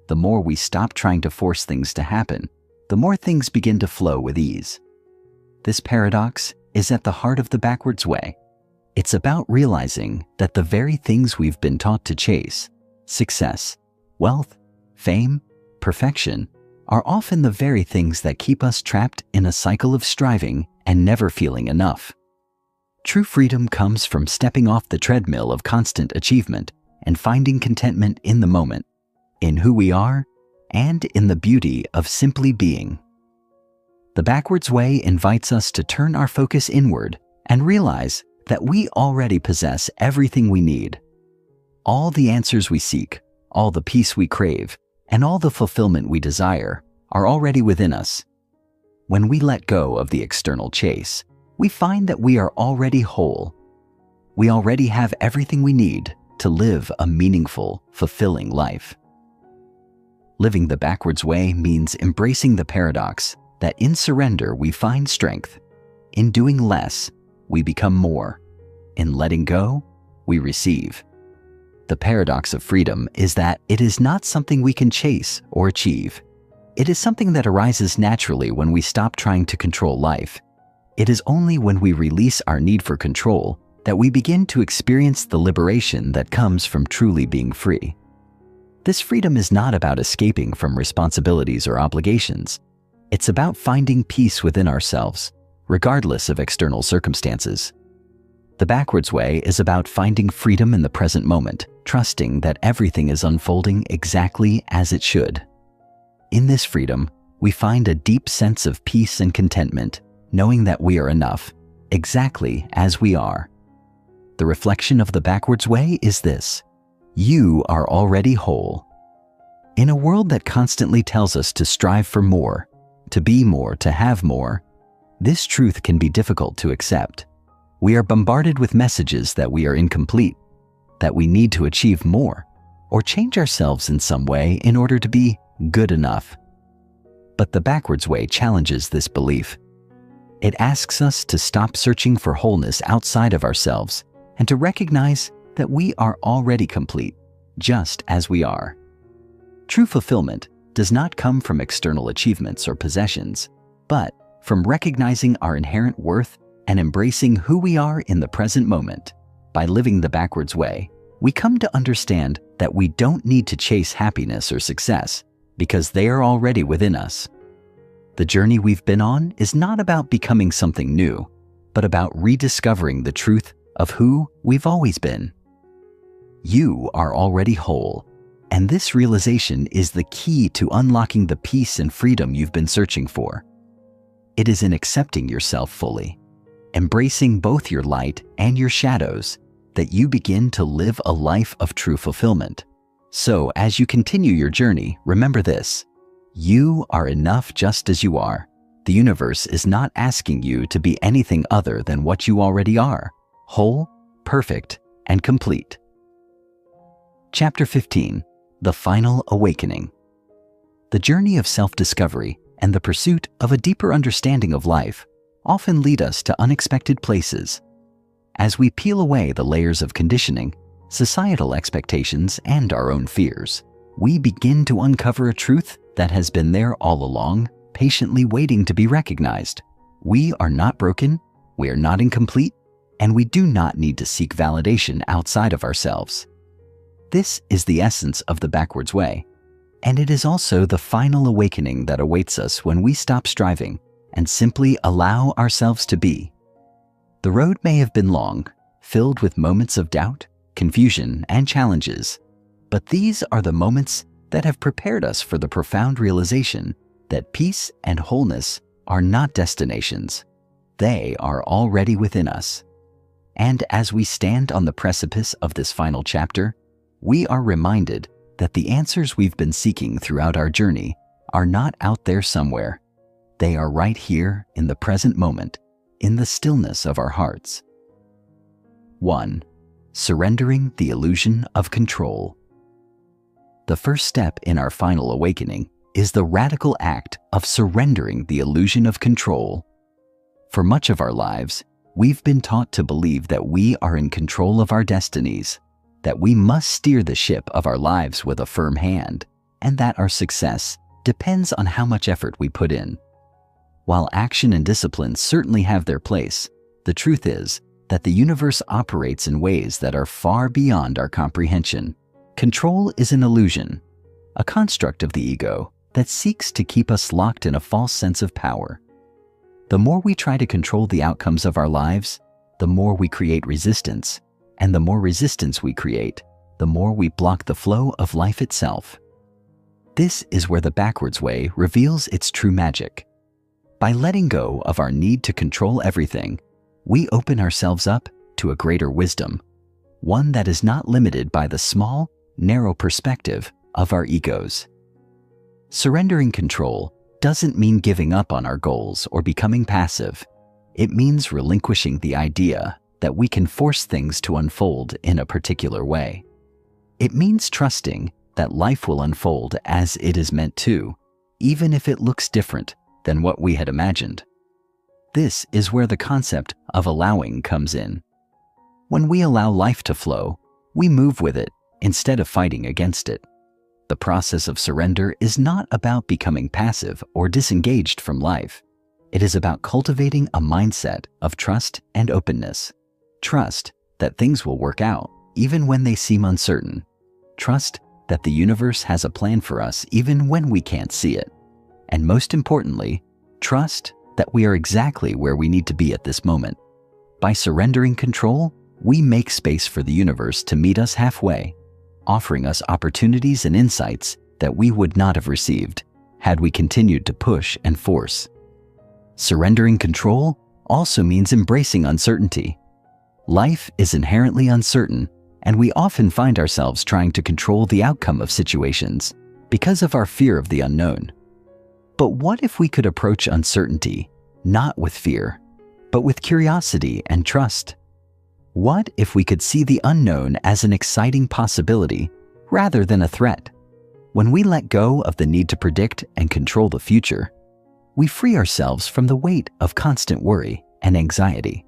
The more we stop trying to force things to happen, the more things begin to flow with ease. This paradox is at the heart of the backwards way. It's about realizing that the very things we've been taught to chase, success, wealth, fame, perfection, are often the very things that keep us trapped in a cycle of striving and never feeling enough. True freedom comes from stepping off the treadmill of constant achievement and finding contentment in the moment, in who we are, and in the beauty of simply being. The backwards way invites us to turn our focus inward and realize that we already possess everything we need. All the answers we seek, all the peace we crave, and all the fulfillment we desire are already within us. When we let go of the external chase, we find that we are already whole. We already have everything we need to live a meaningful, fulfilling life. Living the backwards way means embracing the paradox that in surrender we find strength. In doing less, we become more. In letting go, we receive. The paradox of freedom is that it is not something we can chase or achieve. It is something that arises naturally when we stop trying to control life. It is only when we release our need for control that we begin to experience the liberation that comes from truly being free. This freedom is not about escaping from responsibilities or obligations. It's about finding peace within ourselves, regardless of external circumstances. The backwards way is about finding freedom in the present moment, trusting that everything is unfolding exactly as it should. In this freedom, we find a deep sense of peace and contentment, knowing that we are enough, exactly as we are. The reflection of the backwards way is this: you are already whole. In a world that constantly tells us to strive for more, to be more, to have more, this truth can be difficult to accept. we are bombarded with messages that we are incomplete, that we need to achieve more, or change ourselves in some way in order to be good enough. But the backwards way challenges this belief. It asks us to stop searching for wholeness outside of ourselves and to recognize that we are already complete, just as we are. True fulfillment does not come from external achievements or possessions, but from recognizing our inherent worth and embracing who we are in the present moment. By living the backwards way, we come to understand that we don't need to chase happiness or success because they are already within us. The journey we've been on is not about becoming something new, but about rediscovering the truth of who we've always been. You are already whole, and this realization is the key to unlocking the peace and freedom you've been searching for. It is in accepting yourself fully, embracing both your light and your shadows, that you begin to live a life of true fulfillment. So, as you continue your journey, remember this: you are enough just as you are. The universe is not asking you to be anything other than what you already are: whole, perfect, and complete. Chapter 15: The Final Awakening. The journey of self-discovery and the pursuit of a deeper understanding of life often lead us to unexpected places. As we peel away the layers of conditioning, societal expectations, and our own fears, we begin to uncover a truth that has been there all along, patiently waiting to be recognized. We are not broken, we are not incomplete, and we do not need to seek validation outside of ourselves. This is the essence of the backwards way, and it is also the final awakening that awaits us when we stop striving and simply allow ourselves to be. The road may have been long, filled with moments of doubt, confusion, and challenges, but these are the moments that have prepared us for the profound realization that peace and wholeness are not destinations. They are already within us. And as we stand on the precipice of this final chapter, we are reminded that the answers we've been seeking throughout our journey are not out there somewhere. They are right here in the present moment, in the stillness of our hearts. 1. Surrendering the illusion of control. The first step in our final awakening is the radical act of surrendering the illusion of control. For much of our lives, we've been taught to believe that we are in control of our destinies, that we must steer the ship of our lives with a firm hand, and that our success depends on how much effort we put in. While action and discipline certainly have their place, the truth is that the universe operates in ways that are far beyond our comprehension. Control is an illusion, a construct of the ego that seeks to keep us locked in a false sense of power. The more we try to control the outcomes of our lives, the more we create resistance, and the more resistance we create, the more we block the flow of life itself. This is where the backwards way reveals its true magic. By letting go of our need to control everything, we open ourselves up to a greater wisdom, one that is not limited by the small, narrow perspective of our egos. Surrendering control doesn't mean giving up on our goals or becoming passive. It means relinquishing the idea that we can force things to unfold in a particular way. It means trusting that life will unfold as it is meant to, even if it looks different than what we had imagined. This is where the concept of allowing comes in. When we allow life to flow, we move with it instead of fighting against it. The process of surrender is not about becoming passive or disengaged from life. It is about cultivating a mindset of trust and openness. Trust that things will work out even when they seem uncertain. Trust that the universe has a plan for us even when we can't see it. And most importantly, trust that we are exactly where we need to be at this moment. By surrendering control, we make space for the universe to meet us halfway, offering us opportunities and insights that we would not have received had we continued to push and force. Surrendering control also means embracing uncertainty. Life is inherently uncertain, and we often find ourselves trying to control the outcome of situations because of our fear of the unknown. But what if we could approach uncertainty not with fear, but with curiosity and trust. What if we could see the unknown as an exciting possibility rather than a threat? When we let go of the need to predict and control the future, we free ourselves from the weight of constant worry and anxiety.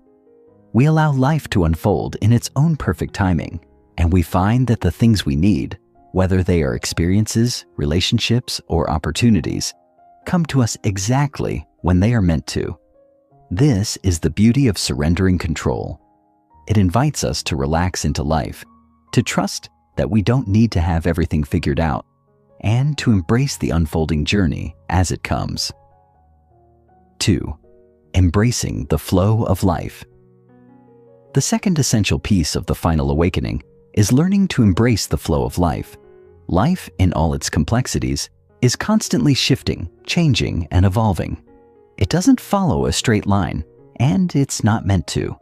We allow life to unfold in its own perfect timing, and we find that the things we need, whether they are experiences, relationships, or opportunities, come to us exactly when they are meant to. This is the beauty of surrendering control. It invites us to relax into life, to trust that we don't need to have everything figured out, and to embrace the unfolding journey as it comes. 2. Embracing the flow of life. The second essential piece of the final awakening is learning to embrace the flow of life. Life, in all its complexities, is constantly shifting, changing, and evolving. It doesn't follow a straight line, and it's not meant to.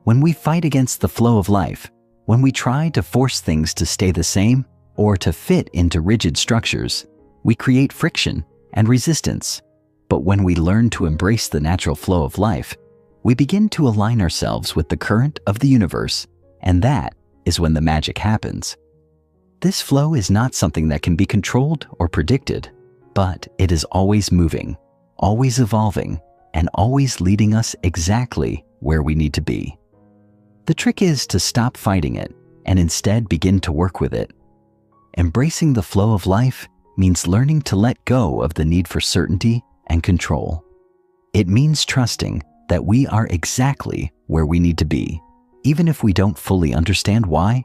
When we fight against the flow of life, when we try to force things to stay the same or to fit into rigid structures, we create friction and resistance. But when we learn to embrace the natural flow of life, we begin to align ourselves with the current of the universe, and that is when the magic happens. This flow is not something that can be controlled or predicted, but it is always moving, always evolving, and always leading us exactly where we need to be. The trick is to stop fighting it and instead begin to work with it. Embracing the flow of life means learning to let go of the need for certainty and control. It means trusting that we are exactly where we need to be, even if we don't fully understand why.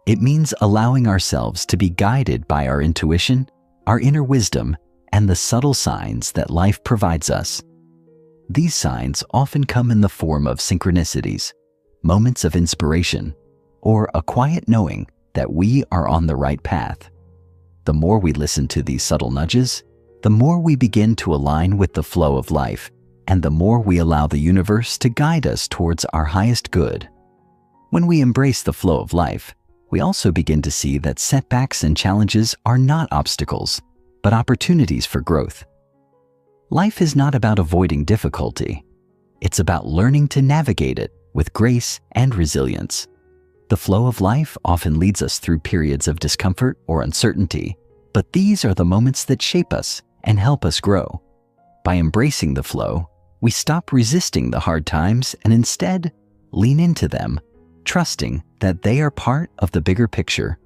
It means allowing ourselves to be guided by our intuition, our inner wisdom, and the subtle signs that life provides us. These signs often come in the form of synchronicities, moments of inspiration, or a quiet knowing that we are on the right path. The more we listen to these subtle nudges, the more we begin to align with the flow of life, and the more we allow the universe to guide us towards our highest good. When we embrace the flow of life, we also begin to see that setbacks and challenges are not obstacles, but opportunities for growth. Life is not about avoiding difficulty. It's about learning to navigate it with grace and resilience. The flow of life often leads us through periods of discomfort or uncertainty, but these are the moments that shape us and help us grow. By embracing the flow, we stop resisting the hard times and instead lean into them, trusting that they are part of the bigger picture.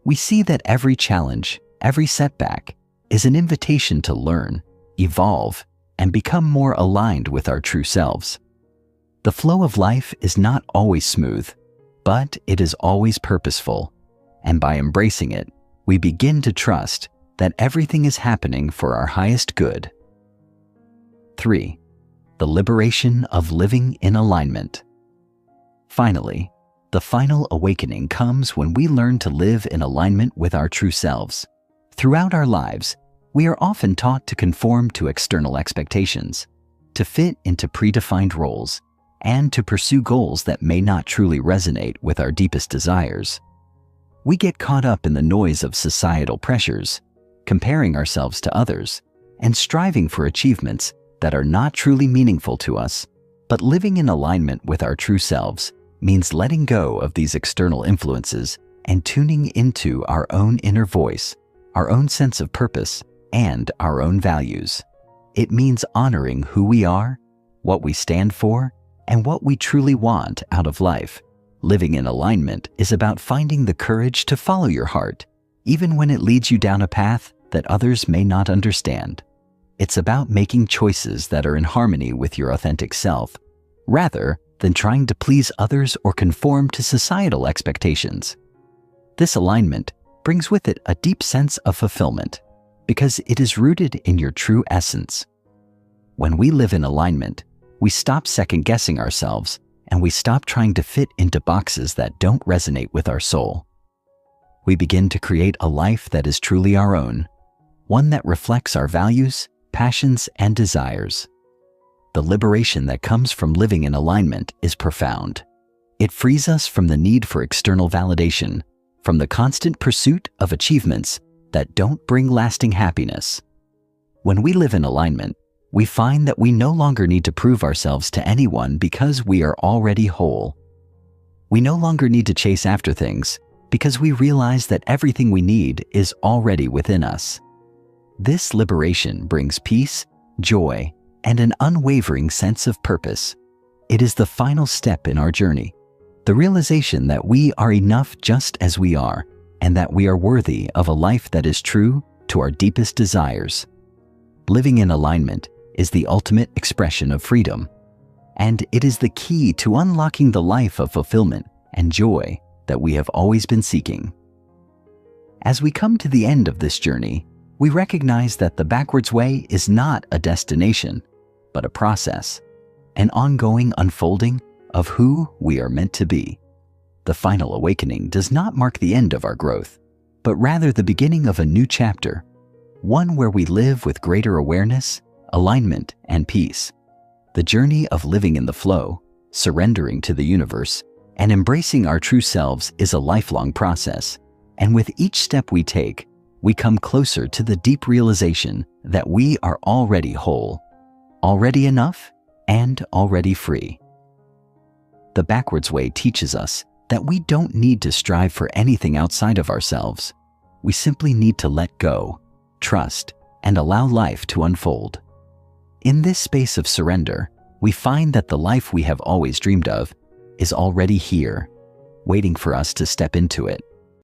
We see that every challenge, every setback, is an invitation to learn, evolve, and become more aligned with our true selves. The flow of life is not always smooth, but it is always purposeful, and by embracing it, we begin to trust that everything is happening for our highest good. 3. The liberation of living in alignment. Finally, the final awakening comes when we learn to live in alignment with our true selves. Throughout our lives, we are often taught to conform to external expectations, to fit into predefined roles, and to pursue goals that may not truly resonate with our deepest desires. We get caught up in the noise of societal pressures, comparing ourselves to others, and striving for achievements that are not truly meaningful to us. But living in alignment with our true selves means letting go of these external influences and tuning into our own inner voice, our own sense of purpose, and our own values. It means honoring who we are, what we stand for, and what we truly want out of life. Living in alignment is about finding the courage to follow your heart, even when it leads you down a path that others may not understand. It's about making choices that are in harmony with your authentic self, rather than trying to please others or conform to societal expectations. This alignment brings with it a deep sense of fulfillment, because it is rooted in your true essence. When we live in alignment, we stop second-guessing ourselves, and we stop trying to fit into boxes that don't resonate with our soul. We begin to create a life that is truly our own, one that reflects our values, passions, and desires. The liberation that comes from living in alignment is profound. It frees us from the need for external validation, from the constant pursuit of achievements that don't bring lasting happiness. When we live in alignment, we find that we no longer need to prove ourselves to anyone because we are already whole. We no longer need to chase after things because we realize that everything we need is already within us. This liberation brings peace, joy, and an unwavering sense of purpose. It is the final step in our journey, the realization that we are enough just as we are, and that we are worthy of a life that is true to our deepest desires. Living in alignment is the ultimate expression of freedom, and it is the key to unlocking the life of fulfillment and joy that we have always been seeking. As we come to the end of this journey, we recognize that the backwards way is not a destination, but a process, an ongoing unfolding of who we are meant to be. The final awakening does not mark the end of our growth, but rather the beginning of a new chapter, one where we live with greater awareness, alignment, and peace. The journey of living in the flow, surrendering to the universe, and embracing our true selves is a lifelong process, and with each step we take, we come closer to the deep realization that we are already whole, already enough, and already free. The backwards way teaches us that we don't need to strive for anything outside of ourselves. We simply need to let go, trust, and allow life to unfold. In this space of surrender, we find that the life we have always dreamed of is already here, waiting for us to step into it.